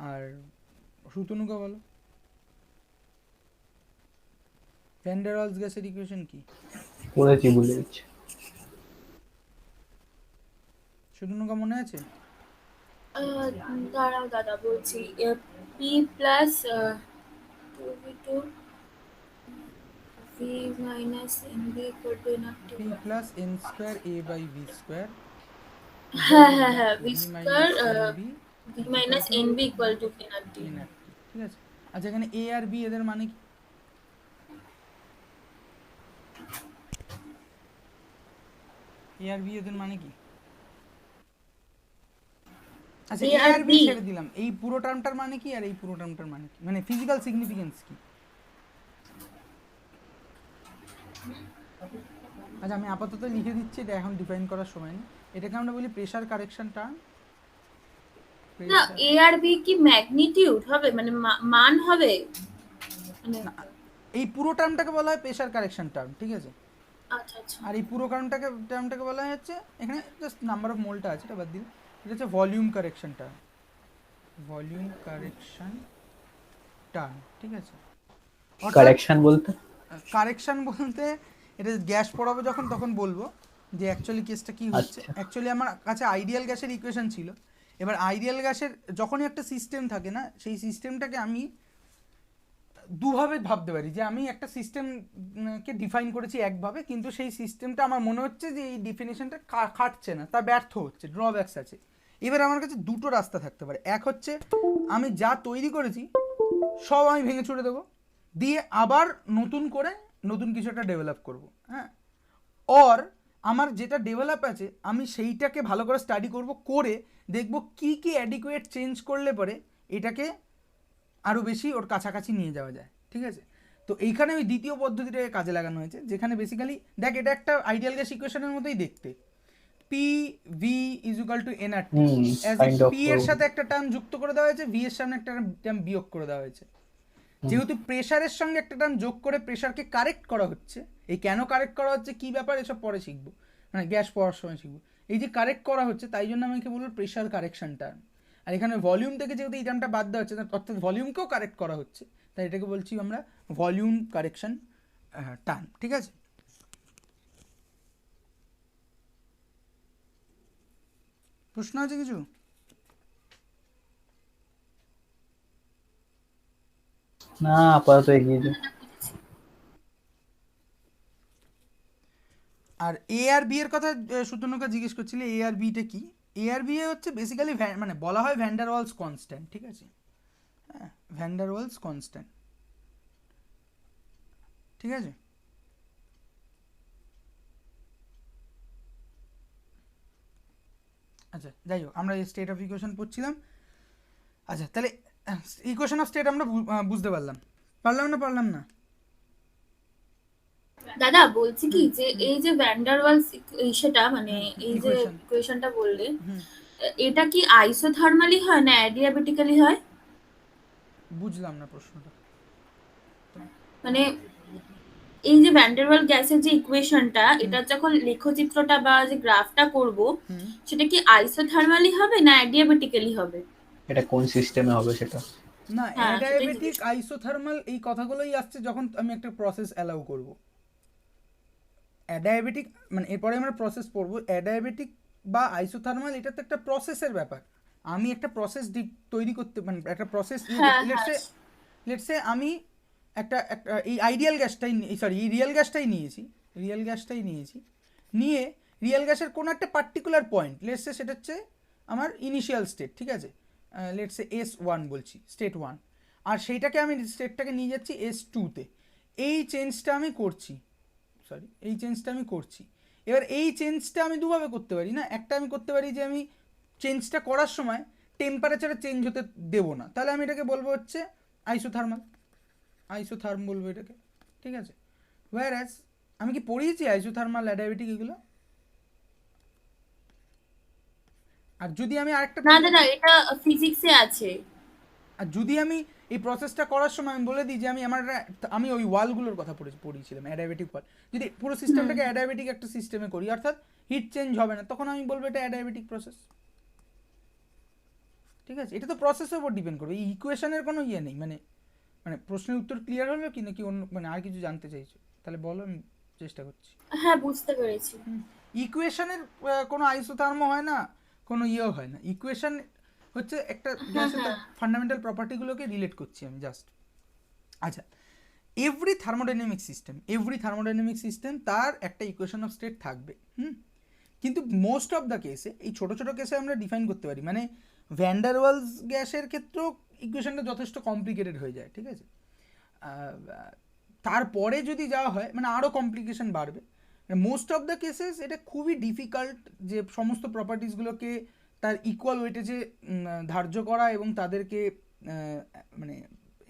আর সুতনুকা বলো, ভ্যান ডার ওয়ালস গ্যাসের ইকুয়েশন কি? পড়েছি, ভুলে গেছি। সুতনুকা মনে আছে? দাঁড়াও দাদা বলছি, P plus two V two V minus N B equal to inactive. P plus N square A by V square হ্যাঁ হ্যাঁ হ্যাঁ, V V square minus N B V equal minus two N B equal to inactive. Inactive. ঠিক আছে, আচ্ছা এখানে এ আর B এদের মানে কি? এ আর বি এদের মানে কি? আচ্ছা এ এ আর আর বি বি, ছেড়ে দিলাম, এই পুরো টার্মটার মানে কি আর এই পুরো টার্মটার মানে কি, মানে ফিজিক্যাল সিগনিফিকেন্স কি? আচ্ছা আমি আপাতত লিখে দিচ্ছি, এটা এখন ডিফাইন করার সময় নেই। এটাকে আমরা বলি প্রেসার কারেকশন টার্ম। না প্রেসার, এ আর বি কি ম্যাগনিটিউড হবে, মানে মান হবে, মানে না এই পুরো টার্মটাকে বলা হয় প্রেসার কারেকশন টার্ম, ঠিক আছে? আচ্ছা আচ্ছা। আর এই পুরো টার্মটাকে বলা হয় হচ্ছে, এখানে জাস্ট নাম্বার অফ মোলটা আছে, এটা বাদ দিন, এটা হচ্ছে volume correction term. Volume correction term, ঠিক আছে? অর্থাৎ কারেকশন বলতে? কারেকশন বলতে এটা গ্যাস পড়াবো যখন তখন বলবো যে অ্যাকচুয়ালি কেসটা কি হচ্ছে। আচ্ছা। অ্যাকচুয়ালি আমার কাছে আইডিয়াল গ্যাসের ইকুয়েশন ছিল। এবার আইডিয়াল গ্যাসের যখনই একটা সিস্টেম থাকে না, সেই সিস্টেমটাকে আমি দুভাবে ভাবতে পারি, যে আমি একটা সিস্টেমকে ডিফাইন করেছি একভাবে, কিন্তু সেই সিস্টেমটা আমার মনে হচ্ছে যে এই ডিফিনেশনটা খাটছে না, তা ব্যর্থ হচ্ছে, ড্রব্যাকস আছে। এবার আমার কাছে দুটো রাস্তা থাকতে পারে, এক হচ্ছে আমি যা তৈরি করেছি সব আমি ভেঙে চুড়ে দেবো, দিয়ে আবার নতুন করে নতুন কিছু একটা ডেভেলপ করব, হ্যাঁ। অর আমার যেটা ডেভেলপ আছে আমি সেইটাকে ভালো করে স্টাডি করব, করে দেখব কি কি অ্যাডিকুয়েট চেঞ্জ করলে পরে এটাকে আরও বেশি ওর কাছাকাছি নিয়ে যাওয়া যায়, ঠিক আছে? তো এইখানে ওই দ্বিতীয় পদ্ধতিটাকে কাজে লাগানো হয়েছে, যেখানে বেসিক্যালি দেখ এটা একটা আইডিয়াল গ্যাস ইকুয়েশনের মতোই দেখতে। P V is equal to N R T, as a kind of. P এর সাথে একটা টার্ম যুক্ত করে দেওয়া হয়েছে, ভি এর সামনে একটা টার্ম বিয়োগ করে দেওয়া হয়েছে। যেহেতু প্রেশারের সঙ্গে একটা টার্ম যোগ করে প্রেশারকে কারেক্ট করা হচ্ছে, এই কেন কারেক্ট করা হচ্ছে কী ব্যাপার এসব পরে শিখবো, মানে গ্যাস পড়ার সময় শিখবো। এই যে কারেক্ট করা হচ্ছে তাই জন্য আমাকে বলবো প্রেশার কারেকশন টার্ম। আর এখানে ভলিউম থেকে যেহেতু এই টার্মটা বাদ দেওয়া হচ্ছে, অর্থাৎ ভলিউমকেও কারেক্ট করা হচ্ছে, তাই এটাকে বলছি আমরা ভলিউম কারেকশন টার্ম, ঠিক আছে? প্রশ্ন আছে কিছু? না, আপাতত এগিয়ে যাও। আর এ আর বি এর কথা সুতনুকা জিজ্ঞেস করছিলে, এ আর বিটা কি? এ আর বি হচ্ছে বেসিক্যালি মানে বলা হয় ভ্যান্ডার ওয়ালস কনস্ট্যান্ট, ঠিক আছে? হ্যাঁ, ভ্যান্ডার ওয়ালস কনস্ট্যান্ট, ঠিক আছে? আচ্ছা যাই হোক, আমরা এই স্টেট অফ ইকুয়েশন পড়ছিলাম। আচ্ছা তাহলে ইকুয়েশন অফ স্টেট আমরা বুঝতে পারলাম, পারলাম না? দাদা বলছি কি যে এই যে ভ্যান্ডার ওয়ালস সেটা মানে এই যে ইকুয়েশন, ইকুয়েশনটা বললে, হুম, এটা কি আইসোথার্মালি হয় না অ্যাডিয়াবেটিক্যালি হয়? বুঝলাম না প্রশ্নটা। মানে এই যে ভ্যান্ডারওয়াল গ্যাসের যে ইকুয়েশনটা, এটা যখন লেখচিত্রটা বা যে গ্রাফটা করব, হুম, সেটা কি আইসোথার্মালি হবে না অ্যাডিয়াবেটিক্যালি হবে? এটা কোন সিস্টেমে হবে সেটা? না হ্যাঁ সেটাই অ্যাডায়াবেটিক জিজ্ঞেস। আইসোথার্মাল এই কথাগুলোই আসছে যখন আমি একটা প্রসেস অ্যালাউ করব। অ্যাডায়াবেটিক মানে এরপরে আমরা প্রসেস পড়বো, অ্যাডায়াবেটিক বা আইসোথার্মাল এটা তো একটা প্রসেসের ব্যাপার। আমি একটা প্রসেস তৈরি করতে, মানে একটা প্রসেস হ্যাঁ হ্যাঁ লেটসে আমি একটা একটা এই আইডিয়াল গ্যাসটাই, সরি এই রিয়েল গ্যাসটাই নিয়েছি, নিয়ে রিয়েল গ্যাসের কোনো একটা পার্টিকুলার পয়েন্ট, লেটসে সেটা হচ্ছে আমার ইনিশিয়াল স্টেট, ঠিক আছে? লেটসে S1 বলছি, স্টেট 1, আর সেইটাকে আমি স্টেটটাকে নিয়ে যাচ্ছি S2তে। এই চেঞ্জটা আমি করছি, এবার এই চেঞ্জটা আমি দুভাবে করতে পারি না, একটা আমি করতে পারি যে আমি চেঞ্জটা করার সময় টেম্পারেচারে চেঞ্জ হতে দেবো না, তাহলে আমি এটাকে বলবো হচ্ছে আইসোথার্ম বলবো এটাকে, ঠিক আছে? ওয়্যারঅ্যাজ আমি কি পড়িয়েছি আইসোথার্মাল অ্যাডায়াবেটিক এগুলো? আর যদি আমি আরেকটা না দাদা, এটা ফিজিক্সে আছে। আর যদি আমি এই প্রসেসটা করার সময় আমি বলে দিই যে আমি ওই ওয়ালগুলোর কথা পড়িয়েছিলাম, অ্যাডায়াবেটিক ওয়াল, যদি পুরো সিস্টেমটাকে অ্যাডায়াবেটিক একটা সিস্টেমে করি, অর্থাৎ হিট চেঞ্জ হবে না, তখন আমি বলবো এটা অ্যাডায়াবেটিক প্রসেস, ঠিক আছে? এটা তো প্রসেসের উপর ডিপেন্ড করবে, এই ইকুয়েশনের কোনো ইয়ে নেই, মানে মানে প্রশ্নের উত্তর ক্লিয়ার হলো কি নাকি অন্য মানে আর কিছু জানতে চাইছো? তাহলে বলো, আমি চেষ্টা করছি। হ্যাঁ বুঝতে পেরেছি। ইকুয়েশনের কোনো আইসোথার্মও হয় না, কোনো ইয়েও হয় না। ইকুয়েশন হচ্ছে একটা গ্যাসের তার ফান্ডামেন্টাল প্রপার্টিগুলোকে রিলেট করছি আমি জাস্ট। আচ্ছা, এভরি থার্মোডাইনামিক সিস্টেম তার একটা ইকুয়েশন অফ স্টেট থাকবে। কিন্তু মোস্ট অফ দ্য কেসে এই ছোটো ছোটো কেসে আমরা ডিফাইন করতে পারি, মানে ভ্যান ডার ওয়ালস গ্যাসের ক্ষেত্রেও ইকুয়েশনটা যথেষ্ট কমপ্লিকেটেড হয়ে যায়, ঠিক আছে। তারপরে যদি যাওয়া হয় মানে আরও কমপ্লিকেশন বাড়বে। মোস্ট অফ দ্য কেসেস এটা খুবই ডিফিকাল্ট যে সমস্ত প্রপার্টিসগুলোকে তার ইকুয়াল ওয়েটেজে ধার্য করা এবং তাদেরকে মানে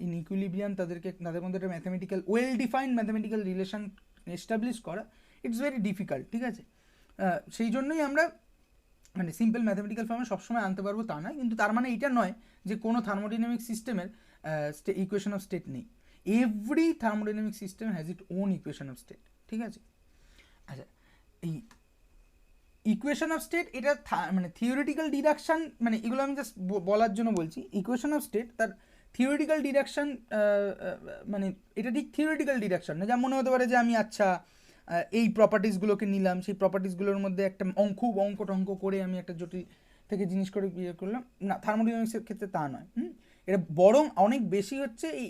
ইন ইকুইলিব্রিয়াম তাদের মধ্যে একটা mathematical well defined mathematical relation establish করা ইটস ভেরি ডিফিকাল্ট, ঠিক আছে। সেই জন্যই আমরা মানে সিম্পল ম্যাথামেটিক্যাল ফর্মে সবসময় আনতে পারবো তা নয়, কিন্তু তার মানে এটা নয় যে কোনো থার্মোডাইনামিক সিস্টেমের ইকুয়েশন অফ স্টেট নেই। Every thermodynamic system has it own equation of state, ঠিক আছে। আচ্ছা, এই ইকুয়েশন অফ স্টেট এটা মানে থিওরিটিক্যাল ডিডাকশান, মানে এগুলো আমি জাস্ট বলার জন্য বলছি। ইকুয়েশন অফ স্টেট তার থিওরিটিক্যাল ডিডাকশান মানে এটা ঠিক থিওরিটিক্যাল ডিডাকশান না, যা মনে হতে পারে যে আমি আচ্ছা এই প্রপার্টিসগুলোকে নিলাম, সেই প্রপার্টিসগুলোর মধ্যে একটা খুব অঙ্ক টঙ্ক করে আমি একটা জটিল থেকে জিনিস করে ইয়ে করলাম না। থার্মোডাইনামিক্সের ক্ষেত্রে তা নয়। এটা বরং অনেক বেশি হচ্ছে এই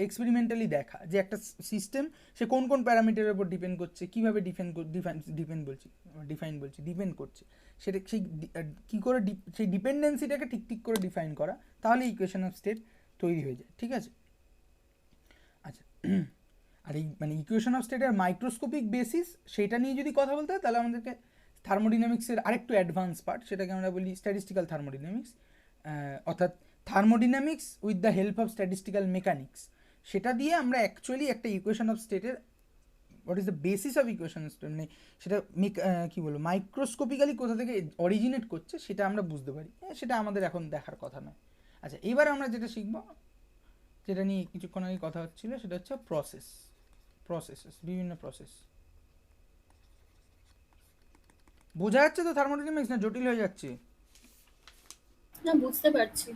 এক্সপেরিমেন্টালি দেখা যে একটা সিস্টেম সে কোন কোন প্যারামিটারের উপর ডিপেন্ড করছে, কীভাবে ডিপেন্ড করছে, সেটা সেই কী করে সেই ডিপেন্ডেন্সিটাকে ঠিক করে ডিফাইন করা, তাহলে ইকুয়েশন অফ স্টেট তৈরি হয়ে যায়, ঠিক আছে। আচ্ছা, আর এই মানে ইকুয়েশন অফ স্টেটের মাইক্রোস্কোপিক বেসিস সেটা নিয়ে যদি কথা বলতে হয় তাহলে আমাদেরকে থার্মোডিনামিক্সের আরেকটু অ্যাডভান্স পার্ট, সেটাকে আমরা বলি স্ট্যাটিস্টিক্যাল থার্মোডিনামিক্স, অর্থাৎ thermodynamics with the help of statistical mechanics. সেটা দিয়ে আমরা অ্যাকচুয়ালি একটা ইকুয়েশন অফ স্টেটের what is the basis of equation of state, মানে সেটা কী বলবো মাইক্রোস্কোপিক্যালি কোথা থেকে অরিজিনেট করছে সেটা আমরা বুঝতে পারি। সেটা আমাদের এখন দেখার কথা নয়। আচ্ছা, এবার আমরা যেটা শিখব, যেটা নিয়ে কিছুক্ষণ আগে কথা হচ্ছিল, সেটা হচ্ছে প্রসেসেস, বিভিন্ন প্রসেস। বোঝা যাচ্ছে তো থার্মোডাইনামিক্স, না জটিল হয়ে যাচ্ছে? না, বুঝতে পারছি।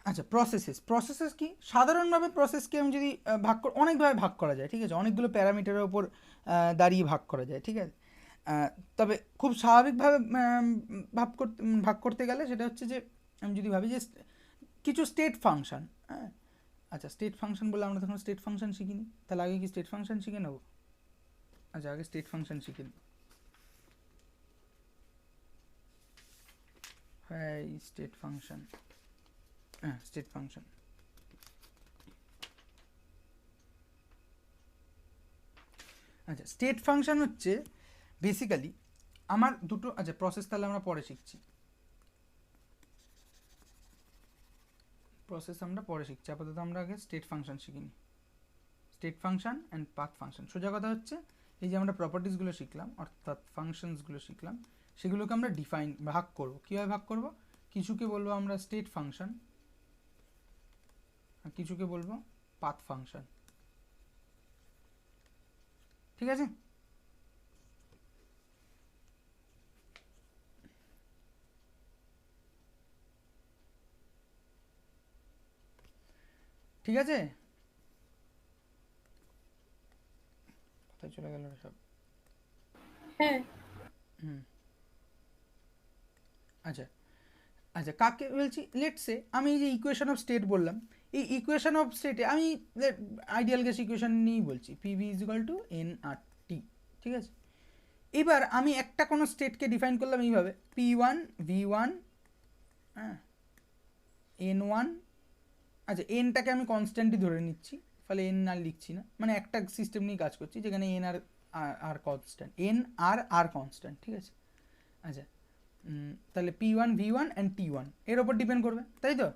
আচ্ছা, প্রসেসেস কি? সাধারণভাবে প্রসেসকে আমি যদি অনেকভাবে ভাগ করা যায়, ঠিক আছে, অনেকগুলো প্যারামিটারের ওপর দাঁড়িয়ে ভাগ করা যায়, ঠিক আছে। তবে খুব স্বাভাবিকভাবে ভাগ করতে গেলে সেটা হচ্ছে যে আমি যদি ভাবি যে কিছু স্টেট ফাংশন, হ্যাঁ, আচ্ছা, স্টেট ফাংশন বলে আমরা তখন স্টেট ফাংশন শিখিনি, তাহলে আগে কি স্টেট ফাংশন শিখে নেব? আচ্ছা, আগে স্টেট ফাংশন শিখে নিই। হ্যাঁ, স্টেট ফাংশন, স্টেট ফাংশন। আচ্ছা, স্টেট ফাংশন হচ্ছে বেসিক্যালি আমার দুটো, আচ্ছা প্রসেস তাহলে আমরা পরে শিখছি, আপাতত আমরা আগে স্টেট ফাংশন শিখিনি। State function and path function, সোজা কথা হচ্ছে এই যে আমরা প্রপার্টিসগুলো শিখলাম অর্থাৎ ফাংশনসগুলো শিখলাম, সেগুলোকে আমরা ভাগ করব। কীভাবে ভাগ করব? কিছুকে বলবো আমরা স্টেট ফাংশন আর কিছুকে বলবো পাথ ফাংশন, ঠিক আছে। ঠিক আছে, কোথায় চলে গেল সব? হ্যাঁ, আচ্ছা, কাকে বলছি? লেটসে আমি এই যে ইকুয়েশন অফ স্টেট বললাম, এই ইকুয়েশন অফ স্টেটে আমি আইডিয়াল গ্যাস ইকুয়েশন নিয়েই বলছি, PV is equal two nRT, ঠিক আছে। এবার আমি একটা কোনো স্টেটকে ডিফাইন করলাম এইভাবে, P1 V1, হ্যাঁ, N1, আচ্ছা এনটাকে আমি কনস্ট্যান্টই ধরে নিচ্ছি, ফলে এন আর লিখছি না, মানে একটা সিস্টেম নিয়ে কাজ করছি যেখানে এন আর কনস্ট্যান্ট, আর কনস্ট্যান্ট, ঠিক আছে। আচ্ছা, তাহলে P1 V1 অ্যান্ড T1 এর ওপর ডিপেন্ড করবে, তাই তো।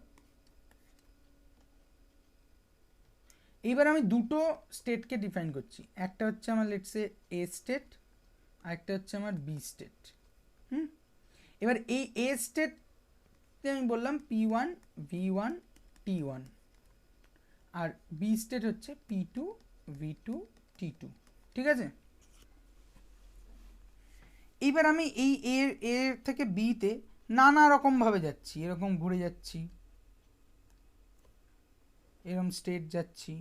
এইবার আমি দুটো স্টেটকে ডিফাইন করছি, একটা হচ্ছে আমার লেটসে এ স্টেট আর একটা হচ্ছে আমার বি স্টেট। এবার এই এ স্টেটে আমি বললাম P1 V1 T1 আর বি স্টেট হচ্ছে P2 V2 T2, ঠিক আছে। এইবার আমি এই এ থেকে বিতে নানা রকমভাবে যাচ্ছি, এরকম ঘুরে যাচ্ছি, এরকম স্টেট যাচ্ছি,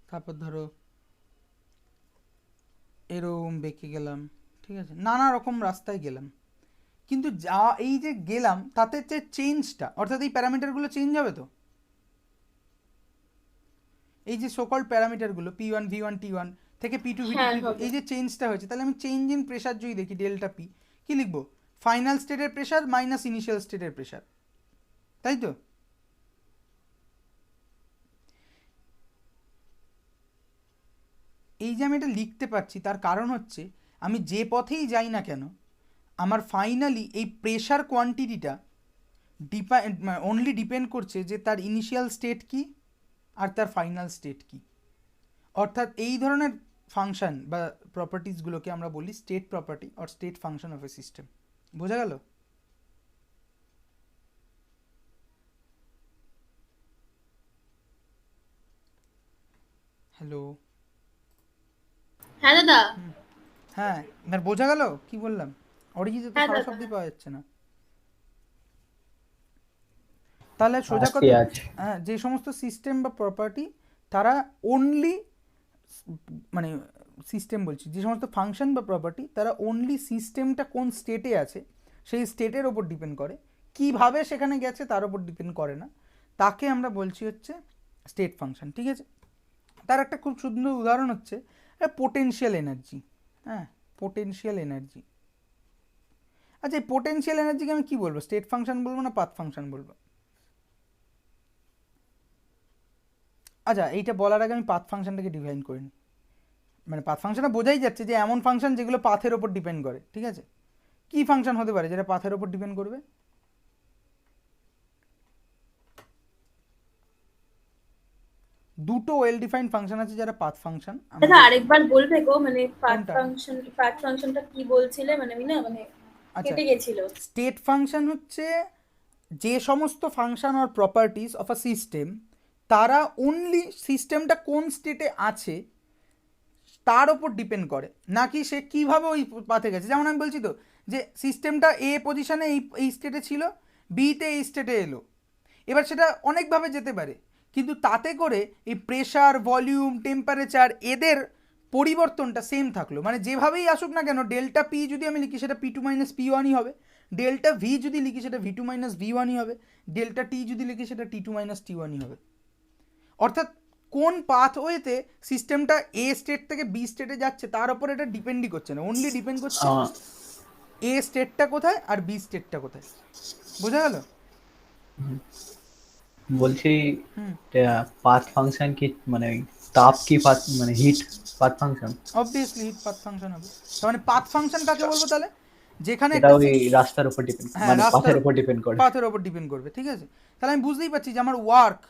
তারপর ধরো এরকম বেঁকে গেলাম, ঠিক আছে, নানা রকম রাস্তায় গেলাম, কিন্তু যা এই যে গেলাম তাতে যে চেঞ্জটা, অর্থাৎ এই প্যারামিটারগুলো চেঞ্জ হবে তো, এই যে সোকল্ড প্যারামিটারগুলো P1 V1 T1 থেকে P2 V2 হ্যাঁ T2, হবে। এই যে চেঞ্জটা হয়েছে, তাহলে আমি চেঞ্জ ইন প্রেশার যদি দেখি ডেল্টা পি, কি লিখবো? ফাইনাল স্টেটের প্রেশার মাইনাস ইনিশিয়াল স্টেটের প্রেশার, তাই তো? এই যে আমি এটা লিখতে পারছি তার কারণ হচ্ছে আমি যে পথেই যাই না কেন আমার ফাইনালি এই প্রেশার কোয়ান্টিটিটা অনলি ডিপেন্ড করছে যে তার ইনিশিয়াল স্টেট কি আর তার ফাইনাল স্টেট কি। অর্থাৎ এই ধরনের ফাংশন বা প্রপার্টিসগুলোকে আমরা বলি state property or state function of a system. বোঝা গেল? হ্যালো, হ্যাঁ দাদা। হ্যাঁ এবার বোঝা গেল কি বললাম? অরিজিতে তো হ্যাঁ সারা দাদা। শব্দই পাওয়া যাচ্ছে না। তাহলে সোজা আসছি কথা, আছে। হ্যাঁ, যে সমস্ত সিস্টেম বা প্রপার্টি তারা অনলি, মানে সিস্টেম বলছি, যে সমস্ত ফাংশন বা প্রপার্টি তারা অনলি সিস্টেমটা কোন স্টেটে আছে সেই স্টেটের ওপর ডিপেন্ড করে, কিভাবে সেখানে গেছে তার ওপর ডিপেন্ড করে না, তাকে আমরা বলছি হচ্ছে স্টেট ফাংশন। ঠিক আছে, তার একটা খুব সুন্দর উদাহরণ হচ্ছে পোটেনশিয়াল এনার্জি। হ্যাঁ, পোটেনশিয়াল এনার্জি। আচ্ছা, এই পোটেনশিয়াল এনার্জিকে আমি কি বলবো? স্টেট ফাংশন বলবো না পাথ ফাংশন বলবো? আচ্ছা, এইটা বলার আগে আমি পাথ ফাংশনটাকে ডিফাইন করে নিই। মানে পাথ ফাংশনটা বোঝাই যাচ্ছে যে এমন ফাংশন যেগুলো পাথের ওপর ডিপেন্ড করে। ঠিক আছে, কি ফাংশন হতে পারে যেটা পাথের ওপর ডিপেন্ড করবে? দুটো ওয়েল ডিফাইন্ড ফাংশন আছে যারা পাথ ফাংশন। দাদা আরেকবার বলবে গো, মানে কোনটা? পাথ ফাংশনটা কি বলছিলে, মানে আমি না মানে আচ্ছা, কেটে গেছিল। স্টেট ফাংশন হচ্ছে যে সমস্ত ফাংশন আর প্রপার্টিস অফ আ সিস্টেম তারা অনলি সিস্টেমটা কোন স্টেটে আছে তার ওপর ডিপেন্ড করে, নাকি সে কীভাবে ওই পাথে গেছে। যেমন আমি বলছি তো যে সিস্টেমটা এ পজিশনে এই স্টেটে ছিল, বিতে এই স্টেটে এলো, এবার সেটা অনেকভাবে যেতে পারে, কিন্তু তাতে করে এই প্রেশার, ভলিউম, টেম্পারেচার এদের পরিবর্তনটা সেম থাকলো। মানে যেভাবেই আসুক না কেন, ডেল্টা পি যদি আমি লিখি সেটা P2 মাইনাস P1ই হবে, ডেল্টা ভি যদি লিখি সেটা V2 মাইনাস V1ই হবে, ডেল্টা টি যদি লিখি সেটা T2 মাইনাস T1ই হবে। অর্থাৎ কোন পাথওয়েতে সিস্টেমটা এ স্টেট থেকে বি স্টেটে যাচ্ছে তার উপর এটা ডিপেন্ডই করছে না, অনলি ডিপেন্ড করছে এ স্টেটটা কোথায় আর বি স্টেটটা কোথায়। বোঝা গেল? বলছি হুম, পাথ ফাংশন কি মানে তাপ কি পাথ মানে heat path function? Obviously heat path function হবে। তার মানে পাথ ফাংশন কাকে বলবো তাহলে? যেখানে এটা একটা ওই রাস্তার উপর ডিপেন্ড হ্যাঁ, মানে পাথের উপর ডিপেন্ড করে। পাথের ওপর ডিপেন্ড করবে। ঠিক আছে, তাহলে আমি বুঝতেই পারছি যে আমার ওয়ার্ক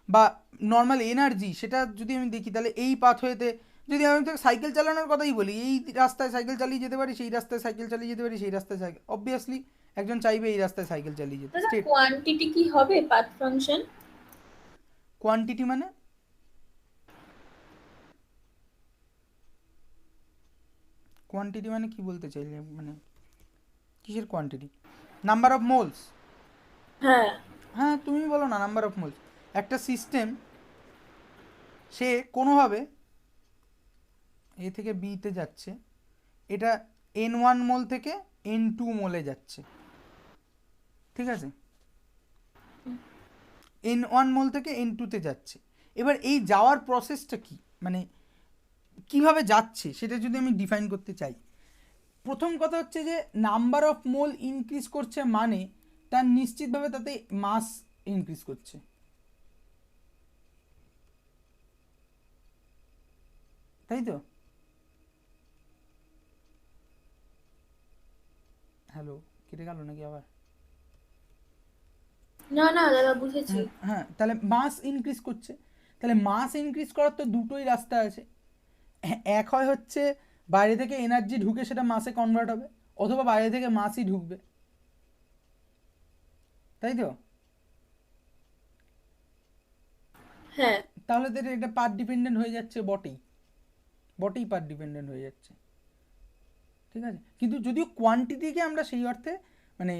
বা নর্মাল এনার্জি সেটা যদি আমি দেখি তাহলে এই পাথওয়েতে, যদি আমি তো সাইকেল চালানোর কথাই বলি, এই রাস্তায় সাইকেল চালিয়ে যেতে পারি, সেই রাস্তায় সাইকেল চালিয়ে যেতে পারি, সেই রাস্তায় সাইকেল, অবভিয়াসলি একজন চাইবে এই রাস্তায় সাইকেল চালিয়ে যেতে। দাদা স্টেট কোয়ান্টিটি কি হবে পাথ ফাংশন? কোয়ান্টিটি মানে কোয়ান্টিটি মানে কি বলতে চাইলে, মানে কিসের কোয়ান্টিটি? Number of moles? হ্যাঁ। হ্যাঁ, তুমি বলো না, নাম্বার অফ মোলস। একটা সিস্টেম সে কোনোভাবে এ থেকে বিতে যাচ্ছে, এটা N1 মোল থেকে N2 মোলে যাচ্ছে। ঠিক আছে, N1 মোল থেকে N2তে যাচ্ছে। এবার এই যাওয়ার প্রসেসটা কি, মানে কিভাবে যাচ্ছে সেটা যদি আমি ডিফাইন করতে চাই, প্রথম কথা হচ্ছে যে নাম্বার অফ মোল ইনক্রিজ করছে মানে তার নিশ্চিতভাবে তাতে মাস ইনক্রিজ করছে। তাই তো? হ্যালো, কেটে গেল নাকি আবার? না না দাদা বুঝেছি। হ্যাঁ, তাহলে মাস ইনক্রিজ করছে। তাহলে মাস ইনক্রিজ করার তো দুটোই রাস্তা আছে। এক হয় হচ্ছে বাইরে থেকে এনার্জি ঢুকে সেটা মাসে কনভার্ট হবে, অথবা বাইরে থেকে মাসই ঢুকবে। তাই তো? হ্যাঁ। তাহলে তো এটা পার্ট ডিপেন্ডেন্ট হয়ে যাচ্ছে, বটেই পার্ট ডিপেন্ডেন্ট হয়ে যাচ্ছে। ঠিক আছে, কিন্তু যদিও কোয়ান্টিটিকে আমরা সেই অর্থে মানে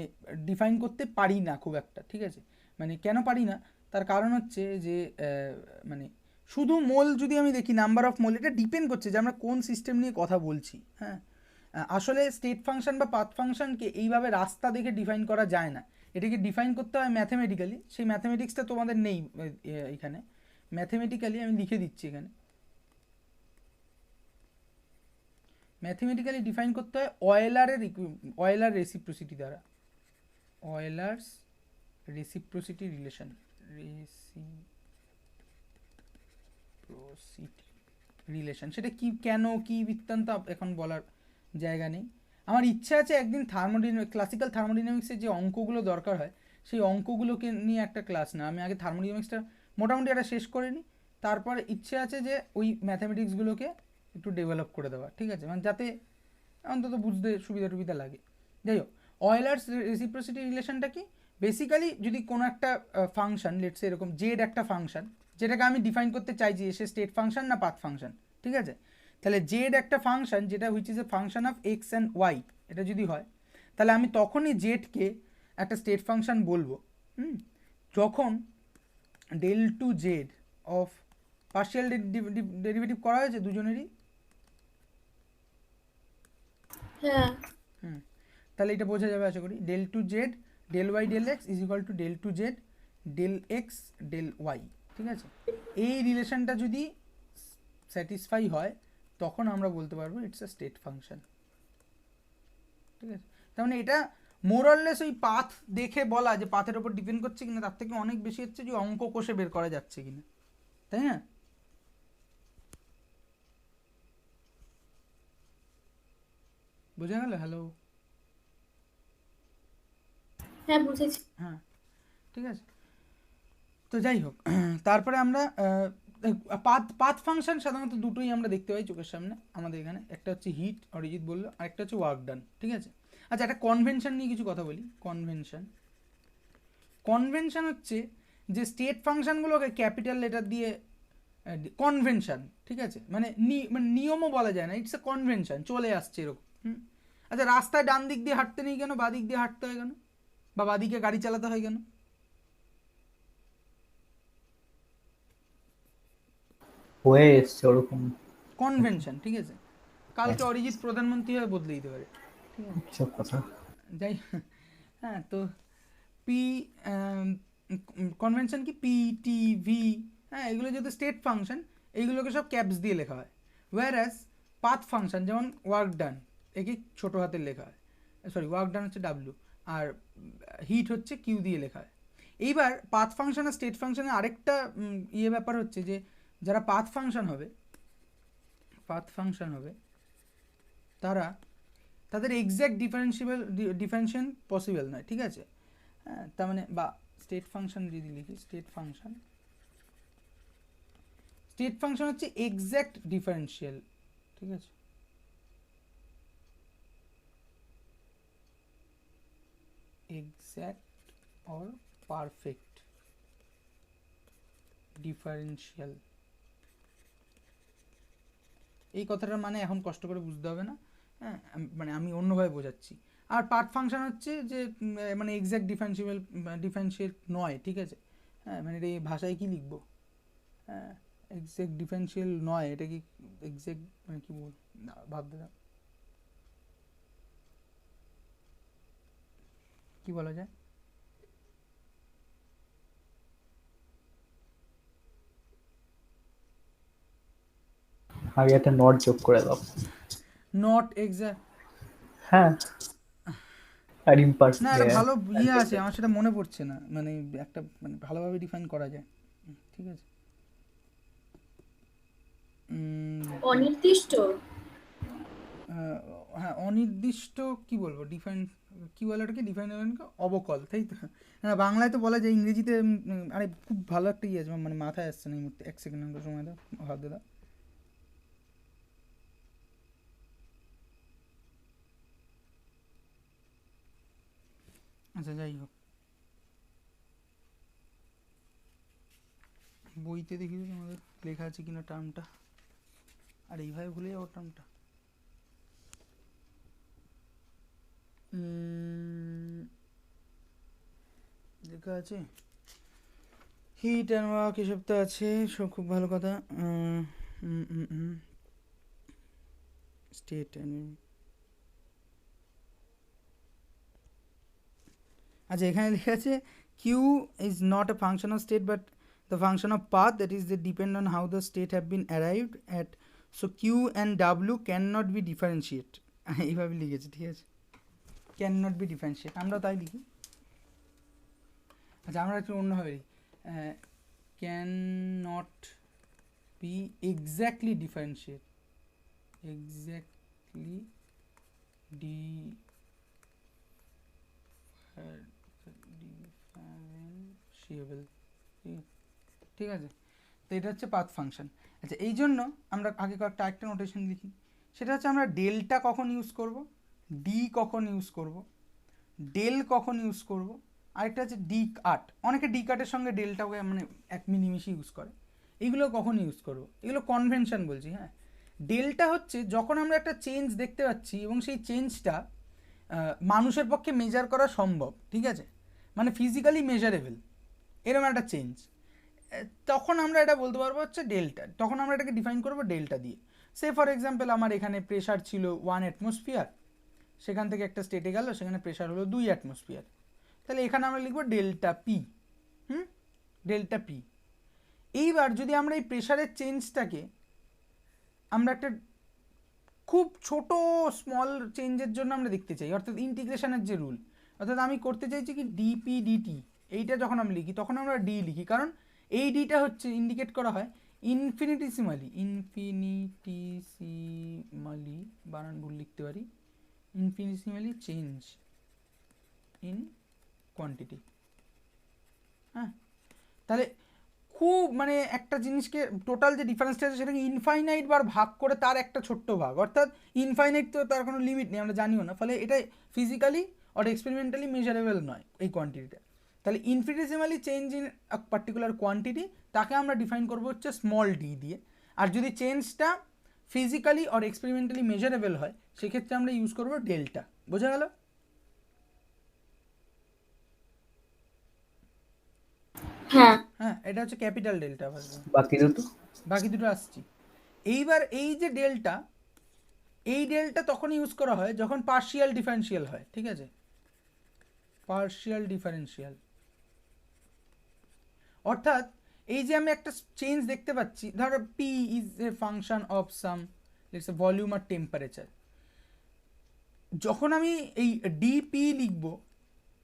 ডিফাইন করতে পারি না খুব একটা। ঠিক আছে, মানে কেন পারি না তার কারণ হচ্ছে যে মানে শুধু মোল যদি আমি দেখি নাম্বার অফ মোল, এটা ডিপেন্ড করছে যে আমরা কোন সিস্টেম নিয়ে কথা বলছি। হ্যাঁ, আসলে স্টেট ফাংশন বা পাথ ফাংশনকে এইভাবে রাস্তা দেখে ডিফাইন করা যায় না, এটাকে ডিফাইন করতে হয় ম্যাথমেটিক্যালি। সেই ম্যাথমেটিক্সটা তোমাদের নেই এখানে। ম্যাথমেটিক্যালি আমি লিখে দিচ্ছি এখানে, ম্যাথমেটিক্যালি ডিফাইন করতে হয় অয়েলার রেসিপ্রোসিটি দ্বারা, Euler's reciprocity relation, reciprocity relation. সেটা কি, কেন, কি বৃত্তান্ত এখন বলার জায়গা নেই। আমার ইচ্ছা আছে একদিন ক্লাসিক্যাল থার্মোডিনামিক্সের যে অঙ্কগুলো দরকার হয় সেই অঙ্কগুলোকে নিয়ে একটা ক্লাস, না আমি আগে থার্মোডিনামিক্সটা মোটামুটি একটা শেষ করে নিই, তারপর ইচ্ছে আছে যে ওই ম্যাথামেটিক্সগুলোকে একটু ডেভেলপ করে দেওয়া, ঠিক আছে, মানে যাতে অন্তত বুঝতে সুবিধা লাগে। যাই হোক, অয়েলার্স রেসিপ্রোসিটি রিলেশনটা কি, বেসিক্যালি যদি কোনো একটা ফাংশন, লেটস এরকম জেড একটা ফাংশন, যেটাকে আমি ডিফাইন করতে চাইছি সে স্টেট ফাংশন না পাথ ফাংশন, ঠিক আছে, তাহলে জেড একটা ফাংশন যেটা which is a function of X and Y, এটা যদি হয় তাহলে আমি তখনই জেডকে একটা স্টেট ফাংশন বলবো যখন del two Z of partial derivative করা হয়েছে দুজনেরই। হ্যাঁ তাহলে এটা বোঝা যাবে আশা করি, del two Z del Y del X is equal to del two Z del X del Y, ঠিক আছে। এই রিলেশনটা যদি স্যাটিসফাই হয় তখন আমরা বলতে পারবো ইটস আ স্টেট ফাংশন, ঠিক আছে। তার মানে এটা মোরললেস ওই পাথ দেখে বলা যে পাথের ওপর ডিপেন্ড করছে কিনা, তার থেকে অনেক বেশি হচ্ছে যে অঙ্ক কষে বের করা যাচ্ছে কিনা, তাই না? বোঝা গেল? হ্যালো, হ্যাঁ বুঝেছি। হ্যাঁ, ঠিক আছে। তো যাই হোক, তারপরে আমরা পাথ ফাংশন সাধারণত দুটোই আমরা দেখতে পাই চোখের সামনে আমাদের এখানে, একটা হচ্ছে হিট অরিজিৎ বললো, আর একটা হচ্ছে ওয়ার্ক ডান, ঠিক আছে। আচ্ছা, একটা কনভেনশন নিয়ে কিছু কথা বলি। কনভেনশন হচ্ছে যে স্টেট ফাংশনগুলোকে ক্যাপিটাল লেটার দিয়ে কনভেনশন, ঠিক আছে, মানে নিয়মও বলা যায় না, ইটস এ কনভেনশন, চলে আসছে এরকম। আচ্ছা, রাস্তায় ডান দিক দিয়ে হাঁটতে নেই কেন, বাঁ দিক দিয়ে হাঁটতে হয় কেন, বা বাঁ দিকে গাড়ি চালাতে হয় কেন? হয়ে এসছে ওরকম কনভেনশন, ঠিক আছে। কালকে অরিজিৎ প্রধানমন্ত্রী হয়ে বদলে দিতে পারে, ঠিক আছে, সব কথা। যাই, হ্যাঁ, তো পি কনভেনশন কি, পি টি ভি, হ্যাঁ, এগুলো যেহেতু স্টেট ফাংশন এইগুলোকে সব ক্যাপস দিয়ে লেখা হয়। ওয়্যারাস পাথ ফাংশন যেমন ওয়ার্ক ডান, একে ছোটো হাতের লেখা হয়, সরি ওয়ার্ক ডান হচ্ছে ডাব্লিউ, আর হিট হচ্ছে কিউ দিয়ে লেখা হয়। এইবার পাথ ফাংশন আর স্টেট ফাংশনের আরেকটা ব্যাপার হচ্ছে যে যারা পাথ ফাংশন হবে তারা তাদের এক্স্যাক্ট ডিফারেন্সিয়েশন পসিবল নয়, ঠিক আছে। হ্যাঁ, তার মানে বা স্টেট ফাংশন যদি লিখি, স্টেট ফাংশন হচ্ছে এক্স্যাক্ট ডিফারেন্সিয়াল, ঠিক আছে, এক্স্যাক্ট অর পারফেক্ট ডিফারেন্সিয়াল। এই কথাটার মানে এখন কষ্ট করে বুঝতে হবে না, হ্যাঁ, মানে আমি অন্যভাবে বোঝাচ্ছি। আর পার্ট ফাংশন হচ্ছে যে মানে এক্স্যাক্ট ডিফারেন্সিয়েট নয়, ঠিক আছে। হ্যাঁ, মানে এটা এই ভাষায় কী লিখবো, হ্যাঁ, এক্স্যাক্ট ডিফারেন্সিয়াল নয়, এটা কি এক্স্যাক্ট মানে কী বল, ভাবতে দাও কী বলা যায়। আগে একটা নট যোগ করে দাও। নট এক্স্যাক্ট, হ্যাঁ, আর না ইম্পারফেক্ট। একটা ভালো আছে, আমার সেটা মনে পড়ছে না, মানে একটা মানে ভালোভাবে ডিফাইন করা যায়, ঠিক আছে। অনির্দিষ্ট। হ্যাঁ, অনির্দিষ্ট কি বলবো, ডিফাইন কি বলে ওটাকে, ডিফাইন অবকল, তাই তো। না, বাংলায় তো বলা যায়, ইংরেজিতে আরে খুব ভালো একটা ইয়ে আছে, মানে মাথায় আসছে না এই মুহূর্তে, এক সেকেন্ড সময় দাও, ভাবতে দাও। আচ্ছা, যাই হোক, বইতে দেখি আমাদের লেখা আছে কিনা টার্মটা, আর এইভাবে ভুলে যাবো টার্মটা। লেখা আছে হিট অ্যান্ড ওয়ার্ক এসব তো আছে, সব খুব ভালো কথা। স্টেট আচ্ছা, এখানে লেখা আছে Q is not a function of state but the function of path that is the depend on how the state have been arrived at, so Q and W can not be differentiate. এইভাবে লিখেছে, ঠিক আছে, can not be differentiate, আমরাও তাই লিখি। আচ্ছা, আমরা একটু অন্যভাবে লিখি, can not be exactly differentiate, exactly differentiable, ঠিক আছে। তো এটা হচ্ছে পাথ ফাংশন। আচ্ছা, এই জন্য আমরা আগে কয়েকটা একটা নোটেশন লিখি, সেটা হচ্ছে আমরা ডেলটা কখন ইউজ করব, ডি কখন ইউজ করব, ডেল কখন ইউজ করব, আরেকটা হচ্ছে ডি কাট, অনেকে ডি কাটের সঙ্গে ডেলটাকে মানে এক মিনিমিশি ইউজ করে, এগুলো কখন ইউজ করব, এগুলো কনভেনশন বলছি। হ্যাঁ, ডেলটা হচ্ছে যখন আমরা একটা চেঞ্জ দেখতে পাচ্ছি এবং সেই চেঞ্জটা মানুষের পক্ষে মেজার করা সম্ভব, ঠিক আছে, মানে ফিজিক্যালি মেজারেবল, এরকম একটা চেঞ্জ, তখন আমরা এটা বলতে পারবো হচ্ছে ডেল্টা, তখন আমরা এটাকে ডিফাইন করবো ডেল্টা দিয়ে। সে ফর এক্সাম্পল আমার এখানে প্রেশার ছিল 1 অ্যাটমসফিয়ার, সেখান থেকে একটা স্টেটে গেল, সেখানে প্রেশার হলো 2 অ্যাটমসফিয়ার, তাহলে এখানে আমরা লিখবো ডেল্টা পি, ডেল্টা পি। এইবার যদি আমরা এই প্রেশারের চেঞ্জটাকে আমরা একটা খুব ছোট স্মল চেঞ্জের জন্য আমরা দেখতে চাই, অর্থাৎ ইন্টিগ্রেশনের যে রুল, অর্থাৎ আমি করতে চাইছি কি ডিপি ডিটি, এইটা যখন আমি লিখি তখন আমরা ডি লিখি, কারণ এই ডিটা হচ্ছে ইন্ডিকেট করা হয় ইনফিনিটিসিমালি, ইনফিনিটিসিমালি বানান ভুল লিখতে পারি, ইনফিনিটিসিমালি চেঞ্জ ইন কোয়ান্টিটি। হ্যাঁ, তাহলে খুব মানে একটা জিনিসকে টোটাল যে ডিফারেন্সটা আছে সেটাকে ইনফাইনাইট বার ভাগ করে তার একটা ছোট্ট ভাগ, অর্থাৎ ইনফাইনাইট তো তার কোনো লিমিট নেই, আমরা জানিও না, ফলে এটা ফিজিক্যালি অর এক্সপেরিমেন্টালি মেজারেবল নয় এই কোয়ান্টিটিটা। তাহলে infinitesimally change in a particular quantity, তাকে আমরা ডিফাইন করবো হচ্ছে স্মল ডি দিয়ে। আর যদি চেঞ্জটা ফিজিক্যালি অর এক্সপেরিমেন্টালি মেজারেবল হয় সেক্ষেত্রে আমরা ইউজ করবো ডেল্টা। বোঝা গেল? হ্যাঁ হ্যাঁ, এটা হচ্ছে ক্যাপিটাল ডেল্টা। বাকি দুটো আসছি। এইবার এই যে ডেল্টা, এই ডেল্টা তখন ইউজ করা হয় যখন পার্শিয়াল ডিফারেন্সিয়াল হয়, ঠিক আছে, পার্শিয়াল ডিফারেন্সিয়াল, অর্থাৎ এই যে আমি একটা চেঞ্জ দেখতে পাচ্ছি, ধরো P is a function of some let's say volume আর টেম্পারেচার, যখন আমি এই ডিপি লিখবো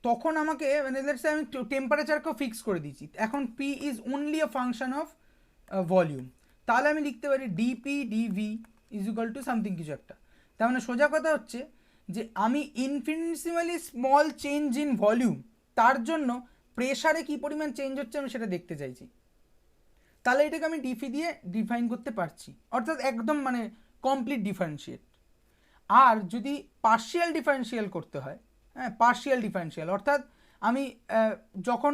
তখন আমাকে মানে লেটস সে আমি টেম্পারেচারকেও ফিক্স করে দিয়েছি, এখন P is only a function of volume, তাহলে আমি লিখতে পারি DP DV is equal to something কিছু একটা। তার মানে সোজা কথা হচ্ছে যে আমি infinitesimally small change in volume, তার জন্য প্রেশারে কী পরিমাণ চেঞ্জ হচ্ছে আমি সেটা দেখতে চাইছি, তাহলে এটাকে আমি ডিফি দিয়ে ডিফাইন করতে পারছি, অর্থাৎ একদম মানে কমপ্লিট ডিফারেন্সিয়েট। আর যদি পার্শিয়াল ডিফারেন্সিয়াল করতে হয়, হ্যাঁ, পার্শিয়াল ডিফারেন্সিয়াল অর্থাৎ আমি যখন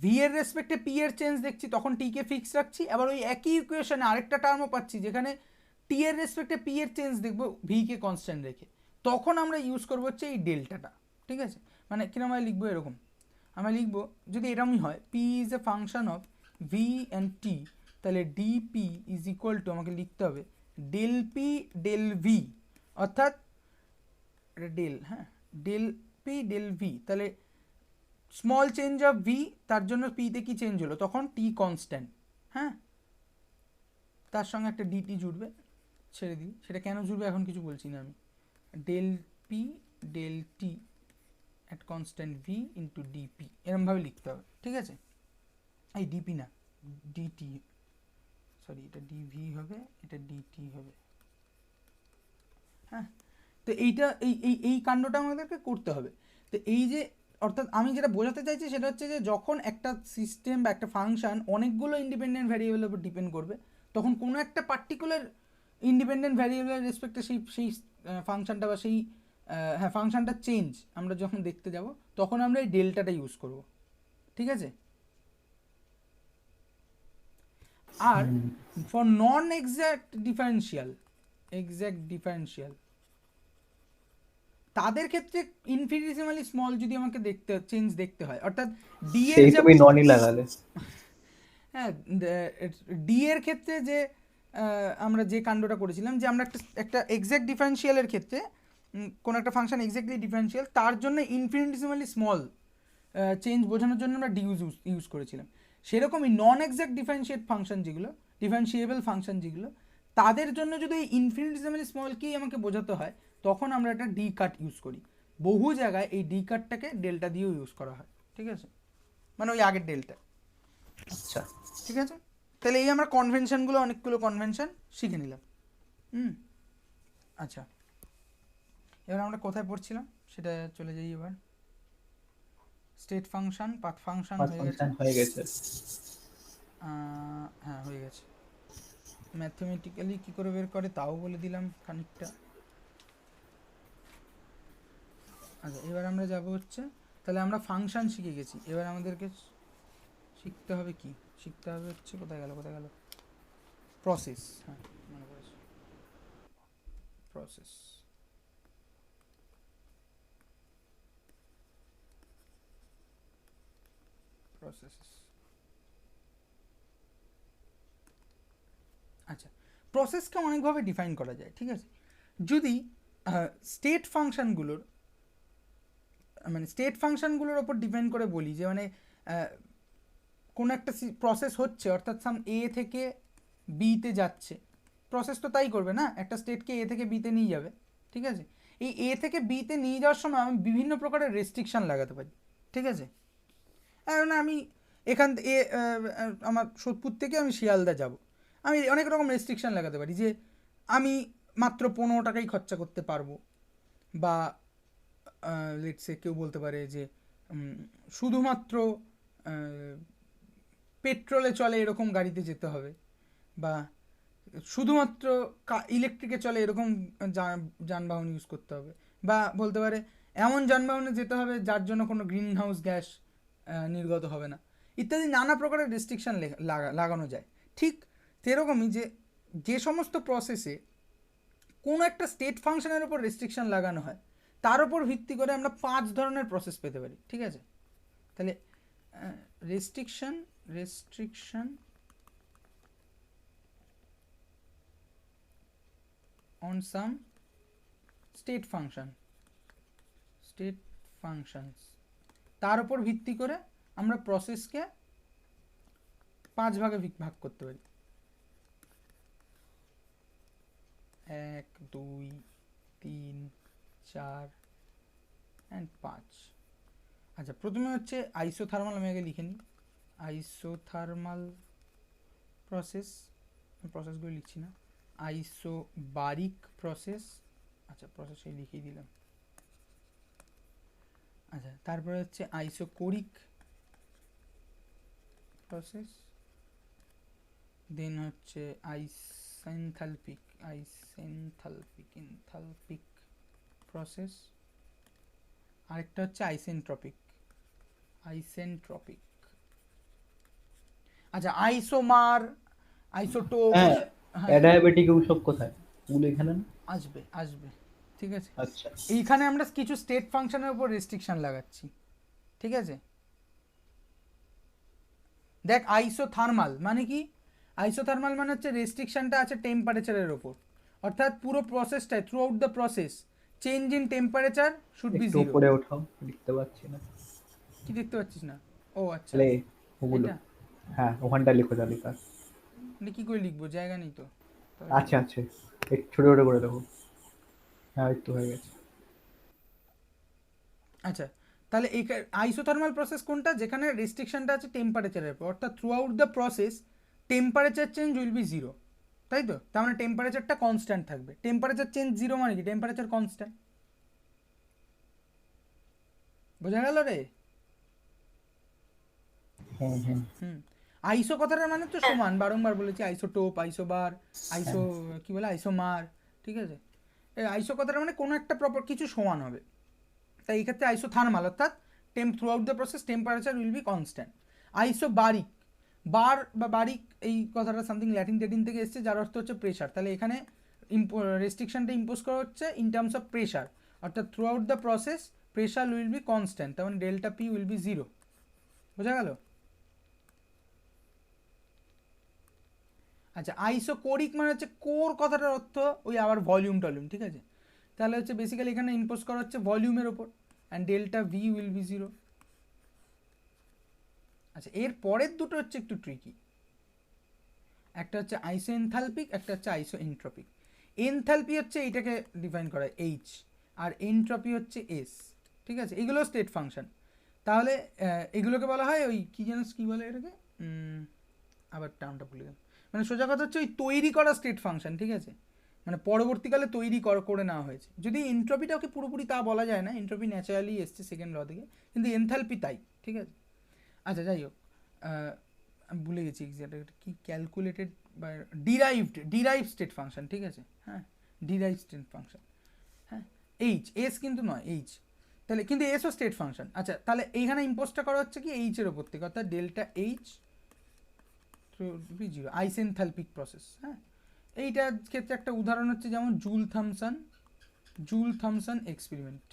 ভি এর রেসপেক্টে পি এর চেঞ্জ দেখছি তখন টিকে ফিক্স রাখছি, আবার ওই একই ইকুয়েশনে আরেকটা টার্মও পাচ্ছি যেখানে টি এর রেসপেক্টে পি এর চেঞ্জ দেখবো ভিকে কনস্ট্যান্ট রেখে, তখন আমরা ইউজ করবো হচ্ছে এই ডেল্টাটা, ঠিক আছে। মানে কিরকম আমরা লিখবো, এরকম আমরা লিখবো, যদি এরকমই হয় P is a function of V and T, তাহলে ডিপি ইজ ইকুয়াল টু আমাকে লিখতে হবে ডেল পি ডেল ভি, অর্থাৎ ডেল, হ্যাঁ, ডেল পি ডেল ভি, তাহলে স্মল চেঞ্জ অফ ভি, তার জন্য পিতে কি চেঞ্জ হলো তখন টি কনস্ট্যান্ট, হ্যাঁ, তার সঙ্গে একটা ডিটি জুড়বে, ছেড়ে দিই সেটা কেন জুড়বে এখন কিছু বলছি না আমি, del P del T at constant V into DP, এরমভাবে লিখতে হবে, ঠিক আছে। এই ডিপি না, ডিটি, সরি এটা ডিভি হবে, এটা ডিটি হবে, হ্যাঁ। তো এইটা এই কাণ্ডটা আমাদেরকে করতে হবে। তো এই যে অর্থাৎ আমি যেটা বোঝাতে চাইছি সেটা হচ্ছে যে যখন একটা সিস্টেম বা একটা ফাংশন অনেকগুলো ইন্ডিপেন্ডেন্ট ভ্যারিয়েবলের উপর ডিপেন্ড করবে, তখন কোনো একটা পার্টিকুলার ইন্ডিপেন্ডেন্ট ভ্যারিয়েবলের রেসপেক্টে সেই ফাংশনটা বা সেই হ্যাঁ ফাংশনটা চেঞ্জ আমরা যখন দেখতে যাব তখন আমরা এই ডেল্টাটা ইউজ করব, ঠিক আছে। আর ফর নন এক্সাক্ট ডিফারেন্সিয়াল তাদের ক্ষেত্রে ইনফিনিটেসিমালি স্মল যদি আমাকে চেঞ্জ দেখতে হয়, অর্থাৎ ডি এর সেই যেমন তুমি ননই লাগালে। হ্যাঁ ডি এর ক্ষেত্রে যে আমরা যে কাণ্ডটা করেছিলাম যে আমরা একটা এক্সাক্ট ডিফারেন্সিয়ালের ক্ষেত্রে কোনো একটা ফাংশন এক্স্যাক্টলি ডিফারেন্সিয়াল তার জন্য ইনফিনিটেসিমালি স্মল চেঞ্জ বোঝানোর জন্য আমরা ডি ইউজ করেছিলাম। সেরকমই নন এক্সাক্ট ডিফারেন্সিয়েবল ফাংশন যেগুলো তাদের জন্য যদি ইনফিনিটেসিমালি স্মলকেই আমাকে বোঝাতে হয় তখন আমরা একটা ডি কাট ইউজ করি। বহু জায়গায় এই ডি কাটটাকে ডেল্টা দিয়েও ইউজ করা হয়, ঠিক আছে, মানে ওই আগের ডেল্টা। আচ্ছা ঠিক আছে, তাহলে এই আমরা কনভেনশনগুলো অনেকগুলো কনভেনশন শিখে নিলাম। আচ্ছা, এবার আমরা কোথায় পড়ছিলাম সেটা চলে যাই। এবার স্টেট ফাংশন, পাথ ফাংশন হয়ে গেছে। হ্যাঁ হয়ে গেছে। ম্যাথমেটিক্যালি কী করে বের করে তাও বলে দিলাম খানিকটা। আচ্ছা, এবার আমরা যাব হচ্ছে, তাহলে আমরা ফাংশন শিখে গেছি, এবার আমাদেরকে শিখতে হবে কি, শিখতে হবে হচ্ছে কোথায় গেল প্রসেস। হ্যাঁ মনে পড়েছে, প্রসেস। আচ্ছা, প্রসেসকে অনেকভাবে ডিফাইন করা যায়, ঠিক আছে। যদি স্টেট ফাংশনগুলোর ওপর ডিপেন্ড করে বলি যে মানে কোনো একটা প্রসেস হচ্ছে, অর্থাৎ সাম এ থেকে বিতে যাচ্ছে, প্রসেস তো তাই করবে না, একটা স্টেটকে এ থেকে বিতে নিয়ে যাবে, ঠিক আছে। এই এ থেকে বিতে নিয়ে যাওয়ার সময় আমি বিভিন্ন প্রকারের রেস্ট্রিকশান লাগাতে পারি, ঠিক আছে। এখন আমি এখান থেকে আমার সোদপুর থেকে আমি শিয়ালদা যাব, আমি অনেক রকম রেস্ট্রিকশান লাগাতে পারি যে আমি মাত্র 15 টাকাই খরচা করতে পারবো, বা লেটসে কেউ বলতে পারে যে শুধুমাত্র পেট্রোলে চলে এরকম গাড়িতে যেতে হবে, বা শুধুমাত্র ইলেকট্রিকে চলে এরকম যানবাহন ইউজ করতে হবে, বা বলতে পারে এমন যানবাহনে যেতে হবে যার জন্য কোনো গ্রিন হাউস গ্যাস নির্গত হবে না, ইত্যাদি নানা প্রকারের রেস্ট্রিকশান লাগানো যায়। ঠিক সেরকমই যে সমস্ত প্রসেসে কোনো একটা স্টেট ফাংশনের উপর রেস্ট্রিকশান লাগানো হয় তার উপর ভিত্তি করে আমরা 5 ধরনের প্রসেস পেতে পারি, ঠিক আছে। তাহলে restriction on some state functions, তার উপর ভিত্তি করে আমরা প্রসেসকে 5 ভাগে ভাগ করতে পারি, 1 2 3 4 and 5। আচ্ছা, প্রথমে হচ্ছে আইসোথার্মাল, আমি আগে লিখে নিই। আইসোথার্মাল প্রসেসগুলো লিখছি না, আইসোবারিক প্রসেস, আচ্ছা প্রসেসই লিখিয়ে দিলাম। আচ্ছা, তারপরে হচ্ছে আইসোকোরিক প্রসেস, দেন হচ্ছে আইসেনথালপিক প্রসেস, আরেকটা হচ্ছে আইসেন্ট্রপিক। আচ্ছা, আইসোমার, আইসোটোপ, অ্যাডিয়াবেটিক সব কোথায় ওগুলো এখানে আসবে, ঠিক আছে। আচ্ছা, এইখানে আমরা কিছু স্টেট ফাংশনের উপর রেস্ট্রিকশন লাগাচ্ছি, ঠিক আছে। দেখ, আইসোথার্মাল মানে কি? আইসোথার্মাল মানে হচ্ছে রেস্ট্রিকশনটা আছে টেম্পারেচারের ওপর, অর্থাৎ পুরো প্রসেসটাই throughout the process change in temperature should be zero. উপরে ওঠাও, দেখতে পাচ্ছি না। কি দেখতে পাচ্ছিস না? ও আচ্ছা, ওগুলো হ্যাঁ ওখানটা লিখো তালিকা। কি করে লিখবো, জায়গা নেই তো। আচ্ছা একটু ছোট ছোট করে দেখো। হ্যাঁ একটু হয়ে গেছে। আচ্ছা, তাহলে এই আইসোথার্মাল প্রসেস কোনটা? যেখানে রেস্ট্রিকশনটা আছে টেম্পারেচারের উপর, অর্থাৎ throughout the process temperature change will B zero, তাই তো? তার মানে টেম্পারেচারটা কনস্ট্যান্ট থাকবে। টেম্পারেচার চেঞ্জ জিরো মানে কি? Temperature constant. বোঝা গেল রে? আইসো কথাটার মানে তো সমান, বারংবার বলেছি, আইসোটোপ, আইসোবার, আইসো কি বলে আইসোমার, ঠিক আছে। এই আইসো কথাটা মানে কোনো একটা প্রপার কিছু সমান হবে, তাই এই ক্ষেত্রে আইসোথার্মাল, অর্থাৎ throughout the process temperature will be constant. Isobaric, bar বা বারিক এই কথাটা সামথিং ল্যাটিন থেকে এসছে, যার অর্থ হচ্ছে প্রেশার। তাহলে এখানে রেস্ট্রিকশনটা ইম্পোজ করা হচ্ছে ইন টার্মস অফ প্রেশার, অর্থাৎ throughout the process pressure will be constant, তার মানে ডেল্টা পি উইল বি 0। বোঝা গেল? আচ্ছা, আইসোকোরিক মানে হচ্ছে কোর কথাটার অর্থ ওই আবার ভলিউম টলিউম, ঠিক আছে? তাহলে হচ্ছে বেসিক্যালি এখানে ইম্পোজ করা হচ্ছে ভলিউমের ওপর, and delta V will be 0। আচ্ছা, এর পরের দুটো হচ্ছে একটু ট্রিকি। একটা হচ্ছে আইসো এনথালপিক, একটা হচ্ছে আইসো এন্ট্রপিক। এনথালপি হচ্ছে এইটাকে ডিফাইন করা এইচ, আর এন্ট্রপি হচ্ছে এস, ঠিক আছে? এগুলো স্টেট ফাংশন। তাহলে এগুলোকে বলা হয় ওই কী জানিস কী বলে এটাকে, আবার টার্মটা ভুলে গেলাম। মানে সোজা কথা হচ্ছে ওই তৈরি করা স্টেট ফাংশন, ঠিক আছে? মানে পরবর্তীকালে তৈরি করে নেওয়া হয়েছে। যদি এন্ট্রপিটাকে পুরোপুরি তা বলা যায় না, এন্ট্রপি ন্যাচারালি এসছে সেকেন্ড ল থেকে, কিন্তু এনথালপি তাই, ঠিক আছে? আচ্ছা, যাই হোক, আমি ভুলে গেছি এক্সাক্ট কি, ক্যালকুলেটেড বা ডিরাইভ স্টেট ফাংশন, ঠিক আছে? হ্যাঁ, ডিরাইভ স্টেট ফাংশন। হ্যাঁ, এইচ, এস কিন্তু নয়, এইচ। তাহলে কিন্তু এসও স্টেট ফাংশন। আচ্ছা, তাহলে এইখানে ইম্পোজটা করা হচ্ছে কি এইচের ওপর থেকে, অর্থাৎ delta H through be 0, isenthalpic process. হ্যাঁ, এইটার ক্ষেত্রে একটা উদাহরণ হচ্ছে যেমন জুল থমসন এক্সপেরিমেন্ট।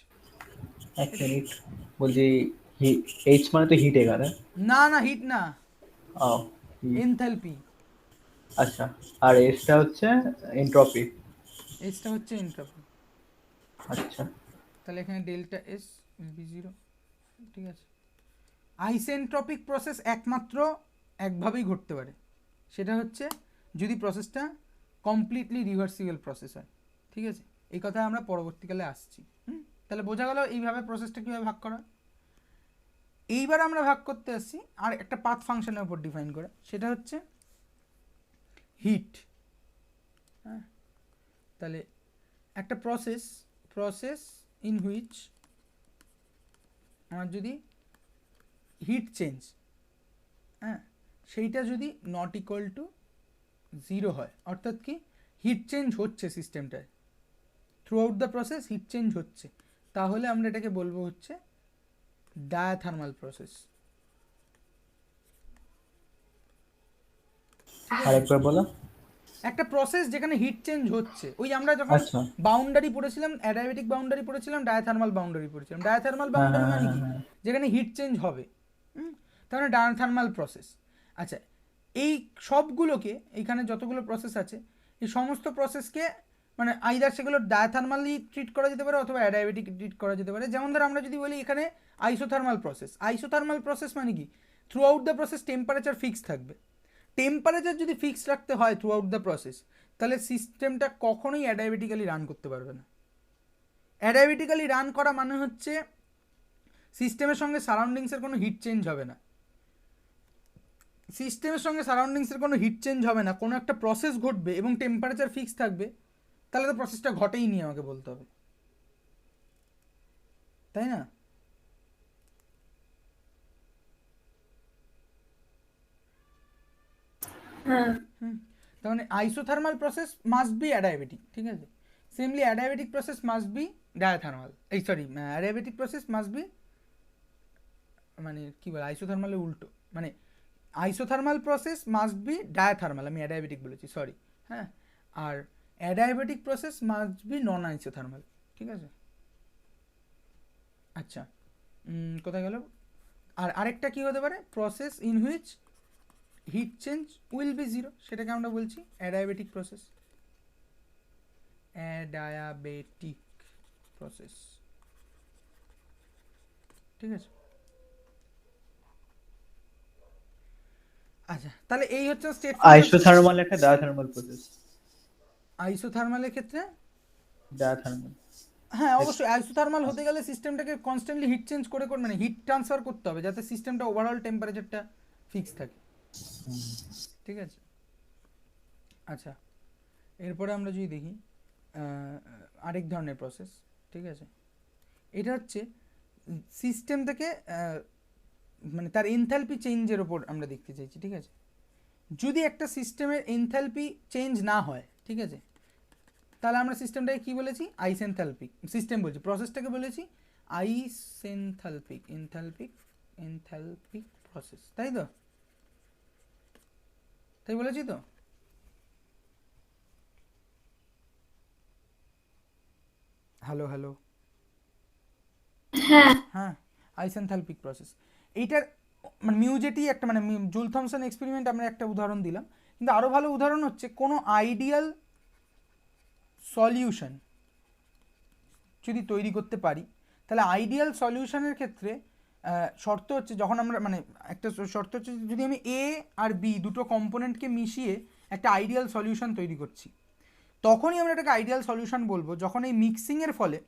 এক মিনিট, বলছি এইচ মানে তো হিট এখানে। না না, হিট না, ও, heat। এনথালপি। আচ্ছা, আর এসটা হচ্ছে এন্ট্রপি। এসটা হচ্ছে এন্ট্রপি। আচ্ছা, তাহলে এখানে ডেল্টা এস উইল বি 0, ঠিক আছে? আইসেন্ট্রপিক প্রসেস একমাত্র একভাবেই ঘটতে পারে, সেটা হচ্ছে যদি প্রসেসটা কমপ্লিটলি রিভার্সিবল প্রসেস হয়, ঠিক আছে? এই কথা আমরা পরবর্তীকালে আসছি। তাহলে বোঝা গেল এইভাবে প্রসেসটা কীভাবে ভাগ করা। এইবার আমরা ভাগ করতে আসছি আর একটা পাথ ফাংশনের উপর ডিফাইন করে, সেটা হচ্ছে হিট। হ্যাঁ, তাহলে একটা প্রসেস ইন হুইচ আমার যদি হিট চেঞ্জ, হ্যাঁ, সেইটা যদি নট ইকুয়াল টু 0 হয়, অর্থাৎ কি হিট চেঞ্জ হচ্ছে সিস্টেমটায়, throughout the process heat change হচ্ছে, তাহলে আমরা এটাকে বলবো হচ্ছে ডায়াথার্মাল প্রসেস। আরেকবার বলো। একটা প্রসেস যেখানে হিট চেঞ্জ হচ্ছে, ওই আমরা যখন আচ্ছা, বাউন্ডারি পড়েছিলাম, অ্যাডায়াবেটিক বাউন্ডারি পড়েছিলাম, ডায়াথার্মাল বাউন্ডারি পড়েছিলাম। ডায়াথার্মাল হ্যাঁ বাউন্ডারি হ্যাঁ মানে হ্যাঁ কি, হ্যাঁ। যেখানে হিট চেঞ্জ হবে, তাহলে ডায়াথার্মাল প্রসেস। আচ্ছা, এই সবগুলোকে, এইখানে যতগুলো প্রসেস আছে, এই সমস্ত প্রসেসকে মানে আইদার সেগুলো ডায়াথার্মালি ট্রিট করা যেতে পারে অথবা অ্যাডায়াবেটিক ট্রিট করা যেতে পারে। যেমন ধর আমরা যদি বলি এখানে আইসোথার্মাল প্রসেস মানে কি, through out the process temperature fix থাকবে। টেম্পারেচার যদি ফিক্স রাখতে হয় থ্রু আউট দ্য প্রসেস, তাহলে সিস্টেমটা কখনোই অ্যাডায়াবেটিক্যালি রান করতে পারবে না। অ্যাডায়াবেটিক্যালি রান করা মানে হচ্ছে সিস্টেমের সঙ্গে সারাউন্ডিংসের কোনো হিট চেঞ্জ হবে না, কোনো একটা প্রসেস ঘটবে এবং টেম্পারেচার ফিক্স থাকবে, তাহলে তো প্রসেসটা ঘটেই নি আমাকে বলতে হবে, তাই না? হ্যাঁ, তার মানে isothermal process must be adiabatic, ঠিক আছে? Similarly adiabatic process must be diathermal, adiabatic process must be, মানে কি বলে আইসোথার্মালের উল্টো, মানে isothermal process must be diathermal, আমি অ্যাডায়াবেটিক বলেছি, সরি। হ্যাঁ, আর adiabatic process must be non isothermal, ঠিক আছে? আচ্ছা, কোথায় গেল? আর আরেকটা কি হতে পারে, process in which heat change will be 0, সেটাকে আমরা বলছি অ্যাডায়াবেটিক প্রসেস। ঠিক আছে? আচ্ছা, তাহলে এই হচ্ছে স্টেট আইসোথার্মাল একটা ডায়াথার্মাল প্রসেস। আইসোথার্মালের ক্ষেত্রে ডায়াথার্মাল। হ্যাঁ, অবশ্যই আইসোথার্মাল হতে গেলে সিস্টেমটাকে কনস্ট্যান্টলি হিট চেঞ্জ করে মানে হিট ট্রান্সফার করতে হবে যাতে সিস্টেমটা ওভারঅল টেম্পারেচারটা ফিক্স থাকে, ঠিক আছে? আচ্ছা, এরপরে আমরা যদি দেখি আরেক ধরনের প্রসেস, ঠিক আছে? এটা হচ্ছে সিস্টেম থেকে মানে তার এনথালপি চেঞ্জের ওপর আমরা দেখতে চাইছি, ঠিক আছে? যদি একটা সিস্টেমের এনথালপি চেঞ্জ না হয়, ঠিক আছে, তাহলে আমরা সিস্টেমটাকে কী বলেছি, আইসেনথালপিক সিস্টেম বলছি, প্রসেসটাকে বলেছি এনথালপিক প্রসেস, তাই তো? তাই বলেছি তো? হ্যালো, হ্যাঁ হ্যাঁ, আইসেনথালপিক প্রসেস। এইটার মানে মিউজেটি একটা মানে জুল থমসন এক্সপেরিমেন্ট আমরা একটা উদাহরণ দিলাম, কিন্তু আরও ভালো উদাহরণ হচ্ছে কোনো আইডিয়াল সলিউশন যদি তৈরি করতে পারি, তাহলে আইডিয়াল সলিউশনের ক্ষেত্রে শর্ত হচ্ছে যখন আমরা মানে একটা শর্ত হচ্ছে যদি আমি এ আর বি দুটো কম্পোনেন্টকে মিশিয়ে একটা আইডিয়াল সলিউশন তৈরি করছি, তখনই আমরা এটাকে আইডিয়াল সলিউশন বলবো যখন এই মিক্সিংয়ের ফলে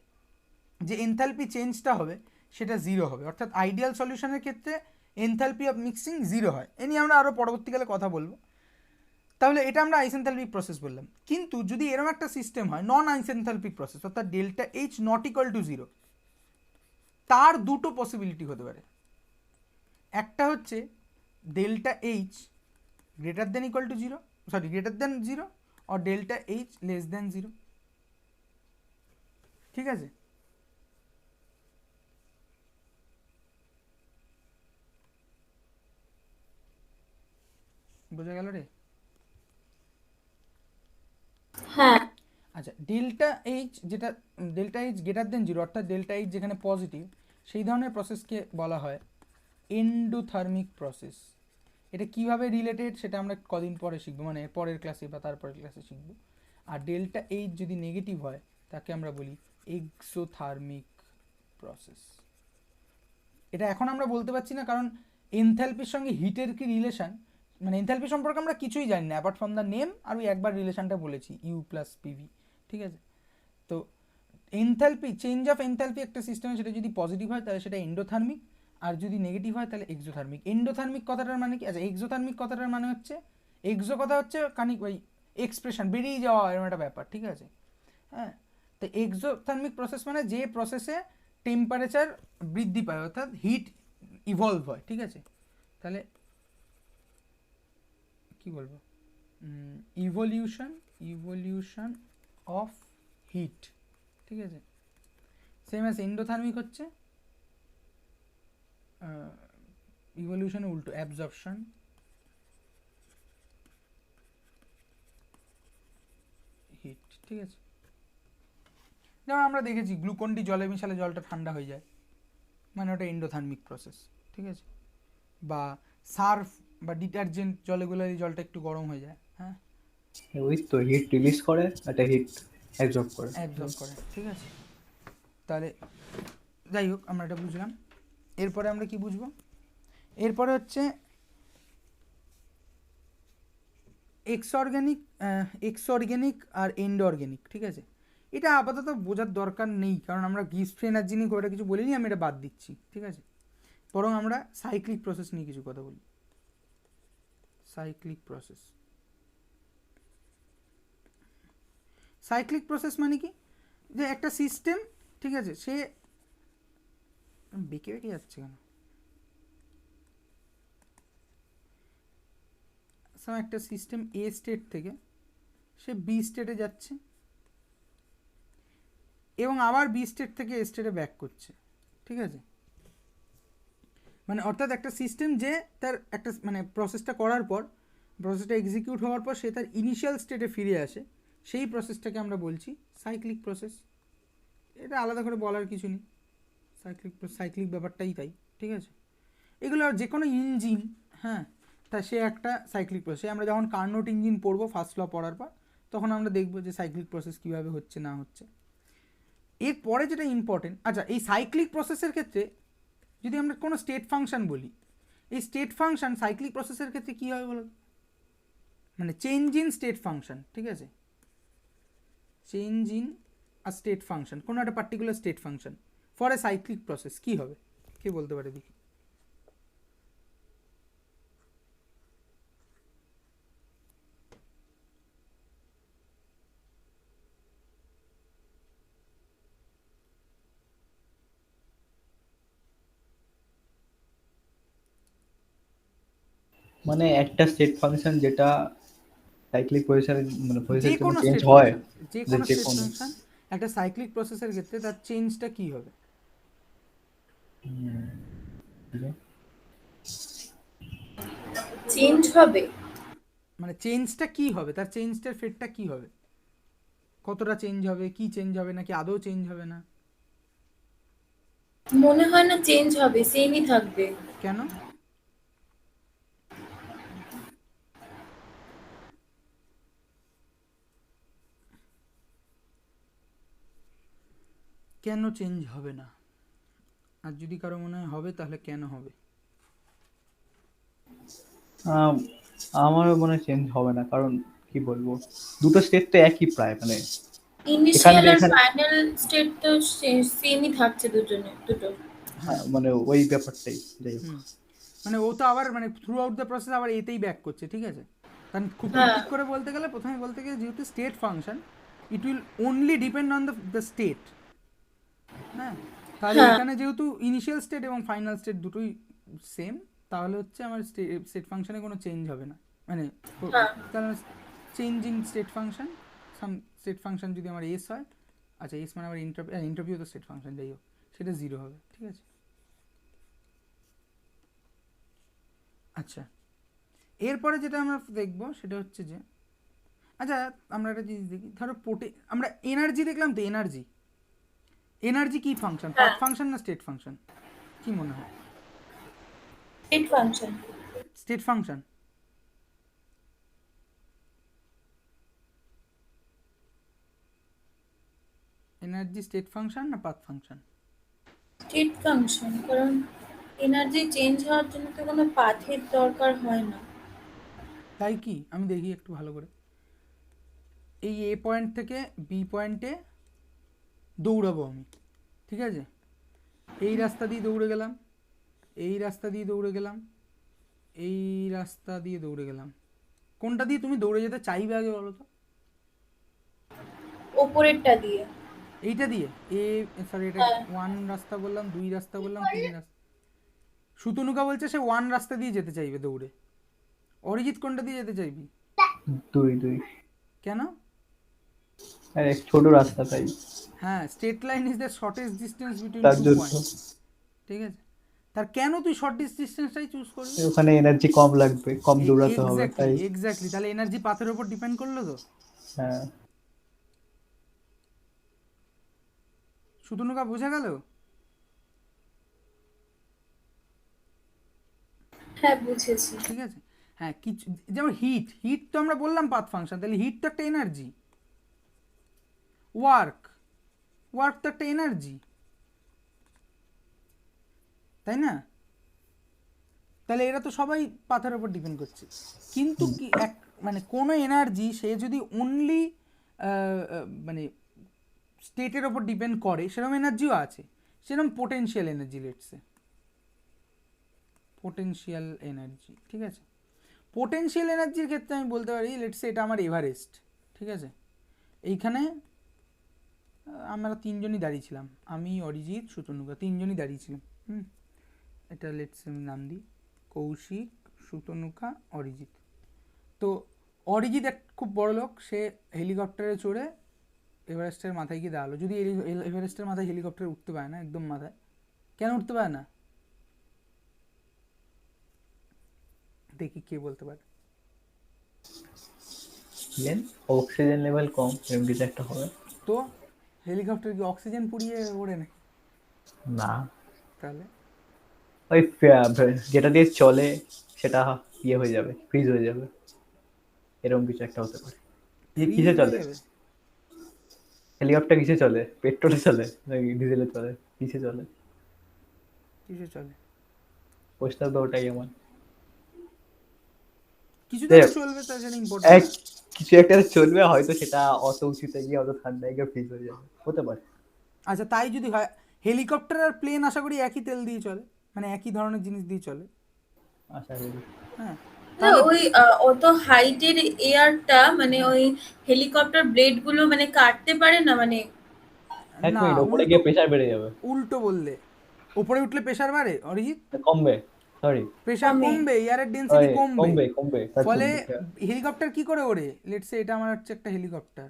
যে এনথালপি চেঞ্জটা হবে সেটা জিরো হবে। অর্থাৎ আইডিয়াল সলিউশনের ক্ষেত্রে এনথালপি অফ মিক্সিং জিরো হয়। এ নিয়ে আমরা আরও পরবর্তীকালে কথা বলবো। তাহলে এটা আমরা আইসেনথালপিক প্রসেস বললাম। কিন্তু যদি এরকম একটা সিস্টেম হয় নন আইসেনথালপিক প্রসেস, অর্থাৎ delta H not equal to zero, তার দুটো পসিবিলিটি হতে পারে। একটা হচ্ছে delta H greater than equal to zero, sorry greater than zero, আর delta H less than zero. ঠিক আছে, বোঝা গেল রে? হ্যাঁ আচ্ছা, ডেল্টা এইচ যেটা delta H greater than zero, অর্থাৎ ডেল্টা এইচ যেখানে পজিটিভ, সেই ধরনের প্রসেসকে বলা হয় এন্ডোথার্মিক প্রসেস। এটা কিভাবে রিলেটেড সেটা আমরা কদিন পরে শিখবো, মানে পরের ক্লাসে বা তারপরের ক্লাসে শিখবো। আর ডেল্টা এইচ যদি নেগেটিভ হয় তাকে আমরা বলি এক্সোথার্মিক প্রসেস। এটা এখন আমরা বলতে পারছি না, কারণ এনথালপির সঙ্গে হিটের কি রিলেশন, মানে এনথালপি সম্পর্কে আমরা কিছুই জানি না অ্যাপার্ট ফ্রম দ্য নেম, আর ওই একবার রিলেশনটা বলেছি ইউ প্লাস পিভি। ঠিক আছে, তো এনথালপি চেঞ্জ অফ এনথালপি একটা সিস্টেমে সেটা যদি পজিটিভ হয় তাহলে সেটা এন্ডোথার্মিক, আর যদি নেগেটিভ হয় তাহলে এক্সোথার্মিক। এন্ডোথার্মিক কথাটার মানে কি? আচ্ছা, এক্সোথার্মিক কথাটার মানে হচ্ছে, এক্সো কথা হচ্ছে খানিক ওই এক্সপ্রেশন বেরিয়ে যাওয়া এরকম একটা ব্যাপার। ঠিক আছে, হ্যাঁ, তো এক্সোথার্মিক প্রসেস মানে যে প্রসেসে টেম্পারেচার বৃদ্ধি পায়, অর্থাৎ হিট ইভলভ হয়। ঠিক আছে, তাহলে কি বলবো, ইভলিউশন অফ হিট। ঠিক আছে, সেম অ্যাজ এন্ডোথার্মিক হচ্ছে ইভলিউশনের উল্টো, অ্যাবজর্পশন হিট। ঠিক আছে, যেমন আমরা দেখেছি গ্লুকন ডি জলে মিশালে জলটা ঠান্ডা হয়ে যায়, মানে ওটা এন্ডোথার্মিক প্রসেস। ঠিক আছে, বা সার্ফ বা ডিটারজেন্ট জলে গুলালে জলটা একটু গরম হয়ে যায়, হ্যাঁ, ওই তো হিট রিলিজ করে, একটা হিট অ্যাবজর্ব করে। অ্যাবজর্ব করে। ঠিক আছে, তাহলে যাই হোক আমরা এটা বুঝলাম। এরপরে আমরা কি বুঝবো? এরপরে হচ্ছে এক্সঅর্গ্যানিক আর এন্ডোঅর্গ্যানিক। ঠিক আছে, এটা আপাতত বোঝার দরকার নেই, কারণ আমরা গিফট এনার্জি নিয়ে খুব একটা কিছু বলিনি, আমি এটা বাদ দিচ্ছি। ঠিক আছে, বরং আমরা সাইক্লিক প্রসেস নিয়ে কিছু কথা বলি। সাইক্লিক প্রসেস, সাইক্লিক প্রসেস মানে কি? যে একটা সিস্টেম, ঠিক আছে, সে বেঁকে বেঁকে যাচ্ছে কেন? একটা সিস্টেম এ স্টেট থেকে সে বি স্টেটে যাচ্ছে এবং আবার বি স্টেট থেকে এ স্টেটে ব্যাক করছে। ঠিক আছে, মানে অর্থাৎ একটা সিস্টেম যে তার একটা মানে প্রসেসটা করার পর, প্রসেসটা এক্সিকিউট হওয়ার পর সে তার ইনিশিয়াল স্টেটে ফিরে আসে, সেই প্রসেসটাকে আমরা বলছি সাইক্লিক প্রসেস। এটা আলাদা করে বলার কিছু নেই, সাইক্লিক ব্যাপারটাই তাই। ঠিক আছে, এগুলো যে কোনো ইঞ্জিন, হ্যাঁ, তা সে একটা সাইক্লিক প্রসেস। আমরা যখন কার্নোট ইঞ্জিন পড়বো ফার্স্ট ল পড়ার পর, তখন আমরা দেখবো যে সাইক্লিক প্রসেস কীভাবে হচ্ছে না হচ্ছে। এরপরে যেটা ইম্পর্টেন্ট, আচ্ছা, এই সাইক্লিক প্রসেসের ক্ষেত্রে যদি আমরা কোনো স্টেট ফাংশন বলি, এই স্টেট ফাংশন সাইক্লিক প্রসেসের ক্ষেত্রে কী হবে বলো? মানে চেঞ্জ ইন স্টেট ফাংশন। ঠিক আছে, change in a state function, কোনো একটা particular state function for a cyclic process কী হবে? কে বলতে পারে দেখি? মানে একটা স্টেট ফাংশন যেটা সাইক্লিক পজিশনে মানে যে পজিশন কোনো চেঞ্জ স্টেট হয়, ফাংশন, যে কোনো স্টেট ফাংশন একটা সাইক্লিক প্রসেসের ক্ষেত্রে তার চেঞ্জটা কী হবে? চেঞ্জ হবে, মানে চেঞ্জটা কী হবে, তার চেঞ্জটার ফেটটা কী হবে? কতটা চেঞ্জ হবে, কি চেঞ্জ হবে, নাকি আদৌ চেঞ্জ হবে না? মনে হয় না চেঞ্জ হবে, সেমই থাকবে। কেন? কেন চেঞ্জ হবে না? আর যদি কারো মনে হয় হবে, তাহলে কেন হবে? আম, আমারও মনে চেঞ্জ হবে না, কারণ কি বলবো, দুটো স্টেট তো একই প্রায়, মানে এখানে ইনিশিয়াল আর এখানে ফাইনাল স্টেট তো সেমই থাকছে দুটো। হ্যাঁ। মানে ওই ব্যাপারটাই, যাই হোক। হুম। মানে ও তো আবার মানে থ্রু আউট দ্য প্রসেস আবার এতেই ব্যাক করছে, ঠিক আছে? কারণ খুব হ্যাঁ ঠিক করে বলতে গেলে, প্রথমে বলতে গেলে, যেহেতু state function, it will only depend on the state. হ্যাঁ, তাহলে হ্যাঁ এখানে যেহেতু ইনিশিয়াল স্টেট এবং ফাইনাল স্টেট দুটোই সেম, তাহলে হচ্ছে আমার স্টেট ফাংশনে কোনো চেঞ্জ হবে না। মানে হ্যাঁ কারণ change in state function, some state function যদি আমার এস হয়, আচ্ছা এস মানে আমার ইন্টারভিউ তো স্টেট ফাংশন, যাই হোক, সেটা 0 হবে, ঠিক আছে? আচ্ছা, এরপরে যেটা আমরা দেখবো সেটা হচ্ছে যে, আচ্ছা আমরা একটা জিনিস দেখি, ধরো আমরা এনার্জি দেখলাম, তো এনার্জি এনার্জি কি ফাংশন, পাথ হ্যাঁ ফাংশন না স্টেট ফাংশন? কি মনে হয়? State function. State function. Energy state function না পাথ ফাংশন? স্টেট ফাংশন, কারণ এনার্জি চেঞ্জ হওয়ার জন্য তো কোনো পাথের দরকার হয় না। তাই কি? আমি দেখি একটু ভালো করে। এই এ পয়েন্ট থেকে বি পয়েন্টে দৌড়াবো আমি, ঠিক আছে? এই রাস্তা দিয়ে দৌড়ে গেলাম, এই রাস্তা দিয়ে দৌড়ে গেলাম, এই রাস্তা দিয়ে দৌড়ে গেলাম। কোনটা দিয়ে তুমি দৌড়ে যেতে চাইবে আগে বলো তো? ওপরেরটা দিয়ে। এইটা দিয়ে? সরি, এটা হ্যাঁ 1 রাস্তা বললাম, 2 রাস্তা বললাম, 3 রাস্তা। সুতনুকা বলছে সে 1 রাস্তা দিয়ে যেতে চাইবে দৌড়ে। অরিজিৎ কোনটা দিয়ে যেতে চাইবি? দুই দুই, কেন? আরে ছোট রাস্তা তাই, হ্যাঁ, straight line is the shortest distance between তার 2 জন্য। পয়েন্ট, ঠিক আছে? তার কেন তুই শর্টেস্ট ডিস্টেন্সটাই চুজ করবি? ওখানে এনার্জি কম লাগবে, কম দৌড়াতে হবে এক্স্যাক্টলি, তাই। এক্স্যাক্টলি, তাহলে এনার্জি পাথের উপর ডিপেন্ড করলো তো। হ্যাঁ, সুতনুকা বোঝা গেল? হ্যাঁ বুঝেছি। ঠিক আছে। হ্যাঁ, কিছু যেমন হিট, হিট তো আমরা বললাম পাথ ফাংশন, তাহলে হিট তো একটা এনার্জি। ওয়ার্ক, ওয়ার্ক তো একটা এনার্জি, তাই না? তাহলে এরা তো সবাই পাথের উপর ডিপেন্ড করছে। কিন্তু কি এক মানে কোনো এনার্জি সে যদি অনলি মানে স্টেটের ওপর ডিপেন্ড করে, সেরকম এনার্জিও আছে। সেরকম potential energy, let's say potential energy, ঠিক আছে? পোটেনশিয়াল এনার্জির ক্ষেত্রে আমি বলতে পারি, লেটসে এটা আমার এভারেস্ট, ঠিক আছে? এইখানে আমরা তিনজনই দাঁড়িয়েছিলাম, আমি, অরিজিৎ, সুতনুকা, তিনজনই দাঁড়িয়েছিলাম। এটা লেটসে আমি নাম দিই, কৌশিক, সুতনুকা, অরিজিৎ। তো অরিজিৎ এক খুব বড় লোক, সে হেলিকপ্টারে চড়ে এভারেস্টের মাথায় গিয়ে দাঁড়ালো। যদি এভারেস্টের মাথায় হেলিকপ্টারে উঠতে পারে না, একদম মাথায়, কেন উঠতে পারে না? দেখি কে বলতে পারে। অক্সিজেন লেভেল কম, এরকম কিছু একটা হবে। তো হেলিকপ্টার কি অক্সিজেন পুড়িয়ে ওড়ে নাকি? না, তাহলে ওই যেটা দিয়ে চলে সেটা ইয়ে হয়ে যাবে, ফ্রিজ হয়ে যাবে, এরকম কিছু একটা হতে পারে। ফ্রিজ কিসে হয়ে চলে যাবে? হেলিকপ্টার? কিসে চলে? পেট্রোলে চলে নাকি ডিজেলে চলে? কিসে চলে? কিসে চলে? প্রশ্ন তো ওটাই আমার। কিছুতে যাই তো হোক, চলবে, তার জন্য ইম্পর্টেন্ট এক কিছু একটা চলবে, হয়তো সেটা অত উঁচুতে গিয়ে অত ঠান্ডায় গিয়ে ফ্রিজ হয়ে যাবে, হতে পারে। আচ্ছা, তাই যদি হয়, হেলিকপ্টার আর প্লেন আশা করি একই তেল দিয়ে চলে, মানে একই ধরনের জিনিস দিয়ে চলে। আশা করি। হ্যাঁ, না, তাহলে ওই অত হাইটের এয়ারটা মানে ওই হেলিকপ্টার ব্লেড গুলো মানে কাটতে পারে না মানে। এক না, মিনিট, ওপরে উল্টো, গিয়ে প্রেসার বেড়ে যাবে। উল্টো বললে, ওপরে উঠলে প্রেশার বাড়ে অরিজিৎ, কমবে, সরি, প্রেশার কমে। কমবে, এয়ারের ডেন্সিটি কমবে। কমবে কমবে, তার ফলে জন্য। হেলিকপ্টার কি করে ওড়ে? লেটসে এটা আমার হচ্ছে একটা হেলিকপ্টার,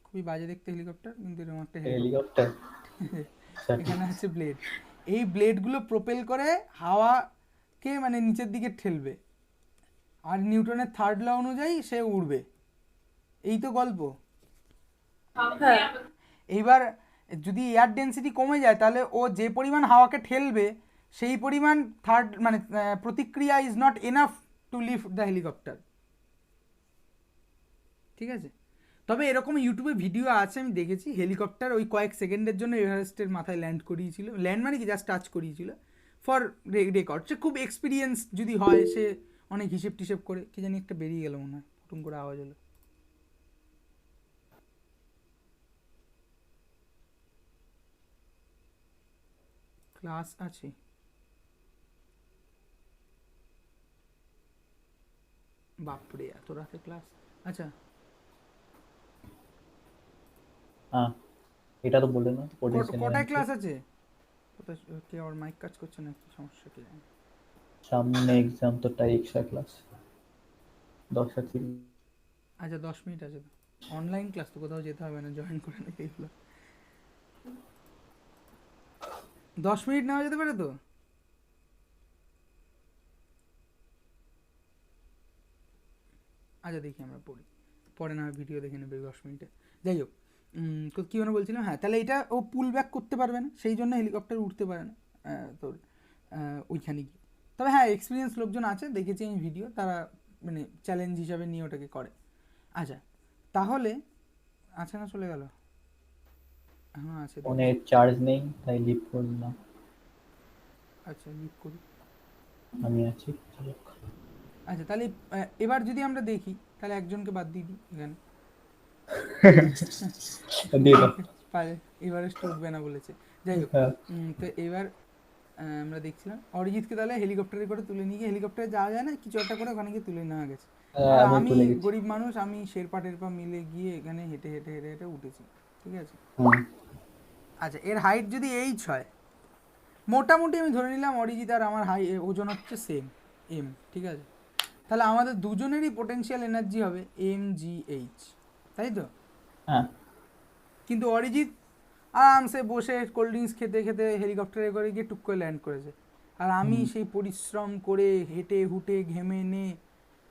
খুবই বাজে দেখতে হেলিকপ্টার, কিন্তু এরকম একটা হেলিকপ্টার। হেলিকপ্টার। এখানে আছে ব্লেড, এই ব্লেডগুলো প্রোপেল করে হাওয়াকে মানে নিচের দিকে ঠেলবে, আর নিউটনের থার্ড ল অনুযায়ী সে উড়বে। এই তো গল্প। হ্যাঁ এইবার যদি এয়ার ডেন্সিটি কমে যায় তাহলে ও যে পরিমাণ হাওয়াকে ঠেলবে সেই পরিমাণ মানে প্রতিক্রিয়া is not enough to lift the helicopter. ঠিক আছে, তবে এরকম ইউটিউবে ভিডিও আছে, আমি দেখেছি হেলিকপ্টার ওই কয়েক সেকেন্ডের জন্য এভারেস্টের মাথায় ল্যান্ড করিয়েছিল, ল্যান্ড মানে কি জাস্ট টাচ করিয়েছিল ফর রেকর্ড। সে খুব এক্সপিরিয়েন্স যদি হয়, সে অনেক হিসেব টিসেব করে, কি জানি একটা বেরিয়ে গেল মনে হয়, হুটুম করে আওয়াজ হলো। ক্লাস আছে, বাপরে এত রাতে ক্লাস, আচ্ছা হ্যাঁ, এটা তো বললে না পোটেনশিয়াল কটায় ক্লাস আছে? কোথায় কে ওর মাইক কাজ করছে না, কি সমস্যা কি জানি। সামনে এক্সাম তো, তাই এক্সট্রা ক্লাস 10টা থেকে। আচ্ছা 10 মিনিট আছে তো, অনলাইন ক্লাস তো, কোথাও যেতে হবে না, জয়েন করে নেবে এগুলো। 10 মিনিট নেওয়া যেতে পারে তো? আচ্ছা দেখি আমরা পড়ি, পরে না ভিডিও দেখে নেবে 10 মিনিটে। যাই হোক, কী মানে বলছিলাম, হ্যাঁ তাহলে এটা ও পুল ব্যাক করতে পারবে না, সেই জন্য হেলিকপ্টার উঠতে পারে না তোর ওইখানে গিয়ে। তবে হ্যাঁ এক্সপিরিয়েন্স লোকজন আছে, দেখেছি আমি ভিডিও, তারা মানে চ্যালেঞ্জ হিসাবে নিয়ে ওটাকে করে। আচ্ছা তাহলে আছে না, চলে গেল? হ্যাঁ আছে, ফোনে চার্জ নেই তাই লিভ করলাম। আচ্ছা লিভ করি। আমি আছি, চলো। আচ্ছা তাহলে এবার যদি আমরা দেখি, তাহলে একজনকে বাদ দিয়ে দিই এখানে, দিয়ে দাও। পারে এভারেস্ট উঠবে না বলেছে। যাই হোক, হ্যাঁ, তো এবার আমরা দেখছিলাম অরিজিৎকে তাহলে হেলিকপ্টারে করে তুলে নিয়ে গিয়ে, হেলিকপ্টারে যাওয়া যায় না, কিছু একটা করে ওখানে গিয়ে তুলে নেওয়া গেছে। আর আমি আমি তুলে গেছি। গরিব মানুষ, আমি শেরপা টেরপা মিলে গিয়ে এখানে হেঁটে হেঁটে হেঁটে হেঁটে উঠেছি। ঠিক আছে, হুম, আচ্ছা এর হাইট যদি এইচ হয়, মোটামুটি আমি ধরে নিলাম অরিজিৎ আর আমার ওজন হচ্ছে সেম এম, ঠিক আছে, তাহলে আমাদের দুজনেরই পোটেনশিয়াল এনার্জি হবে mgh, তাই তো? হ্যাঁ, কিন্তু অরিজিৎ আরামসে বসে কোল্ড ড্রিঙ্কস খেতে খেতে হেলিকপ্টারে করে গিয়ে টুক করে ল্যান্ড করেছে, আর আমি সেই পরিশ্রম করে হেঁটে হুটে ঘেমে নে,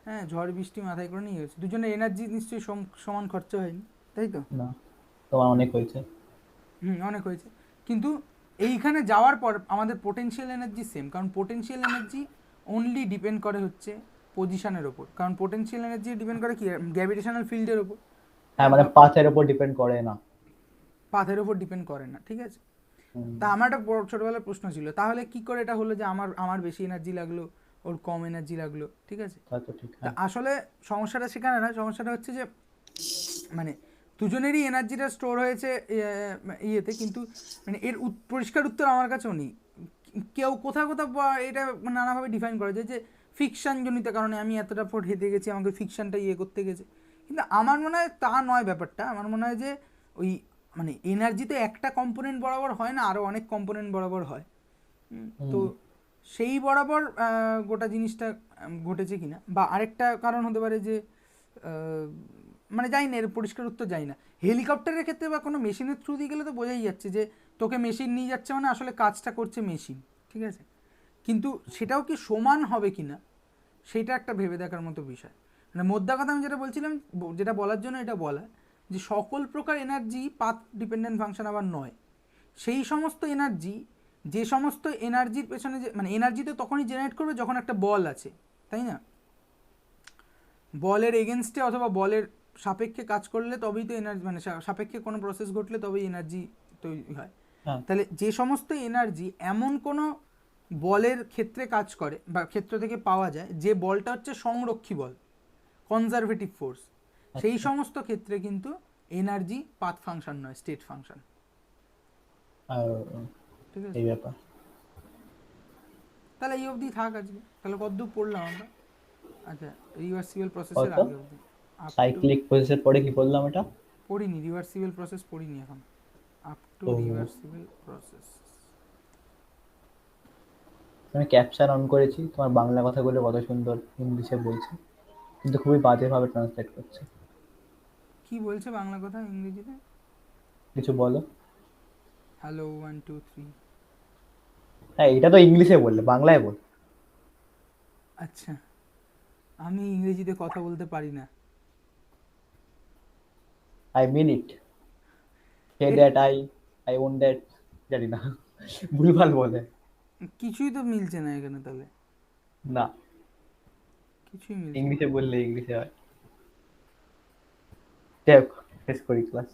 হ্যাঁ ঝড় বৃষ্টি মাথায় করে নিয়ে গেছে, দুজনের এনার্জি নিশ্চয়ই সমান খরচা হয়নি, তাই তো? না, তোমার অনেক হয়েছে। অনেক হয়েছে, কিন্তু এইখানে যাওয়ার পর আমাদের পোটেনশিয়াল এনার্জি সেম, কারণ পোটেনশিয়াল এনার্জি অনলি ডিপেন্ড করে হচ্ছে পজিশনের ওপর, কারণ পোটেনশিয়াল এনার্জি ডিপেন্ড করে কি গ্র্যাভিটেশনাল ফিল্ডের ওপর, হ্যাঁ, মানে পাথের উপর ডিপেন্ড করে না। পাথের ওপর ডিপেন্ড করে না, ঠিক আছে? হুম, তা আমার একটা ছোটোবেলার প্রশ্ন ছিল, তাহলে কি করে এটা হলো যে আমার আমার বেশি এনার্জি লাগলো, ওর কম এনার্জি লাগলো, ঠিক আছে? তা তো ঠিক। তা হ্যাঁ, আসলে সমস্যাটা সেখানে না, সমস্যাটা হচ্ছে যে মানে দুজনেরই এনার্জিটা স্টোর হয়েছে ইয়েতে, কিন্তু মানে এর পরিষ্কার উত্তর আমার কাছেও নেই। কেউ কোথাও কোথাও এটা নানাভাবে ডিফাইন করা যায় যে ফিকশন জনিত কারণে আমি এতটা ফুট হেঁটে গেছি, আমাকে ফিকশনটা ইয়ে করতে গেছে, কিন্তু আমার মনে হয় তা নয় ব্যাপারটা। আমার মনে হয় যে ওই মানে এনার্জি তো একটা কম্পোনেন্ট বরাবর হয় না, আরও অনেক কম্পোনেন্ট বরাবর হয়। তো সেই বরাবর গোটা জিনিসটা ঘটেছে কিনা, বা আরেকটা কারণ হতে পারে যে মানে জানি না, এর পরিষ্কার উত্তর জানি না। হেলিকপ্টারের ক্ষেত্রে বা কোনো মেশিনের থ্রু দিয়ে গেলে তো বোঝাই যাচ্ছে যে তোকে মেশিন নিয়ে যাচ্ছে, মানে আসলে কাজটা করছে মেশিন, ঠিক আছে? কিন্তু সেটাও কি সমান হবে কি না, সেটা একটা ভেবে দেখার মতো বিষয়। মানে মোদ্দা কথা আমি যেটা বলছিলাম, যেটা বলার জন্য এটা বলা, যে সকল প্রকার এনার্জি পাথ ডিপেন্ডেন্ট ফাংশন আবার নয়। সেই সমস্ত এনার্জি, যে সমস্ত এনার্জির পেছনে যে মানে এনার্জি তো তখনই জেনারেট করবে যখন একটা বল আছে, তাই না? বলের এগেনস্টে অথবা বলের সাপেক্ষে কাজ করলে তবেই তো এনার্জি, মানে সাপেক্ষে কোনো প্রসেস ঘটলে তবেই এনার্জি তৈরি হয়। হ্যাঁ, তাহলে যে সমস্ত এনার্জি এমন কোনো বলের ক্ষেত্রে কাজ করে বা ক্ষেত্র থেকে পাওয়া যায়, যে বলটা হচ্ছে সংরক্ষী বল, কনজারভেটিভ ফোর্স, সেই সমস্ত ক্ষেত্রে কিন্তু এনার্জি পাথ ফাংশন নয়, স্টেট ফাংশন, আর ঠিক আছে? এই ব্যাপার। তাহলে এই অবধি থাক আজকে, তাহলে কতদূর পড়লাম আমরা? আচ্ছা রিভার্সিবল প্রসেসের কত আগে অবধি আপ টু, সাইক্লিক প্রসেসের পরে কি বললাম এটা? পড়িনি রিভার্সিবল প্রসেস, পড়িনি এখন, আপ টু ও, রিভার্সিবল প্রসেস। আমি ক্যাপশন অন করেছি, তোমার বাংলা কথাগুলো কত সুন্দর ইংলিশে বলছে, কিন্তু খুবই বাজেভাবে ট্রান্সলেট করছে। কি বলছে বাংলা কথা ইংরেজিতে? কিছু বলো। হ্যালো 1 2 3। হ্যাঁ, এটা তো ইংলিশে বললে, বাংলায় বল। আচ্ছা আমি ইংরেজিতে কথা বলতে পারি না। I mean it, say a- that I I own that, জানি না, ভুলভাল বলে। কিছুই তো মিলছে না এখানে তাহলে, না, কিছুই মিলছে না। ইংলিশে বললে ইংলিশে হয়। যাই হোক, শেষ করি ক্লাস।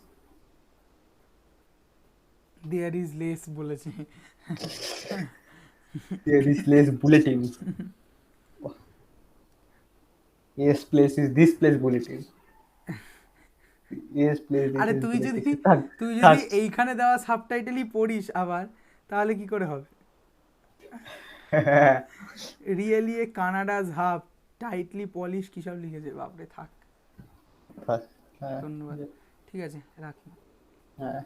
দেয়ার ইজ লেস বলেছে। There is less bulletin. Yes place is this place bulletin. Yes place this আরে is তুই যদি bulletin. থাক, তুই থাক। যদি এইখানে দেওয়া সাবটাইটেলই পড়িস আবার, তাহলে কি করে হবে? Really a Canada's hub tightly polish কি সব লিখেছে, বাপরে থাক। থাক, হ্যাঁ, ধন্যবাদ, ঠিক আছে রাখি। হ্যাঁ।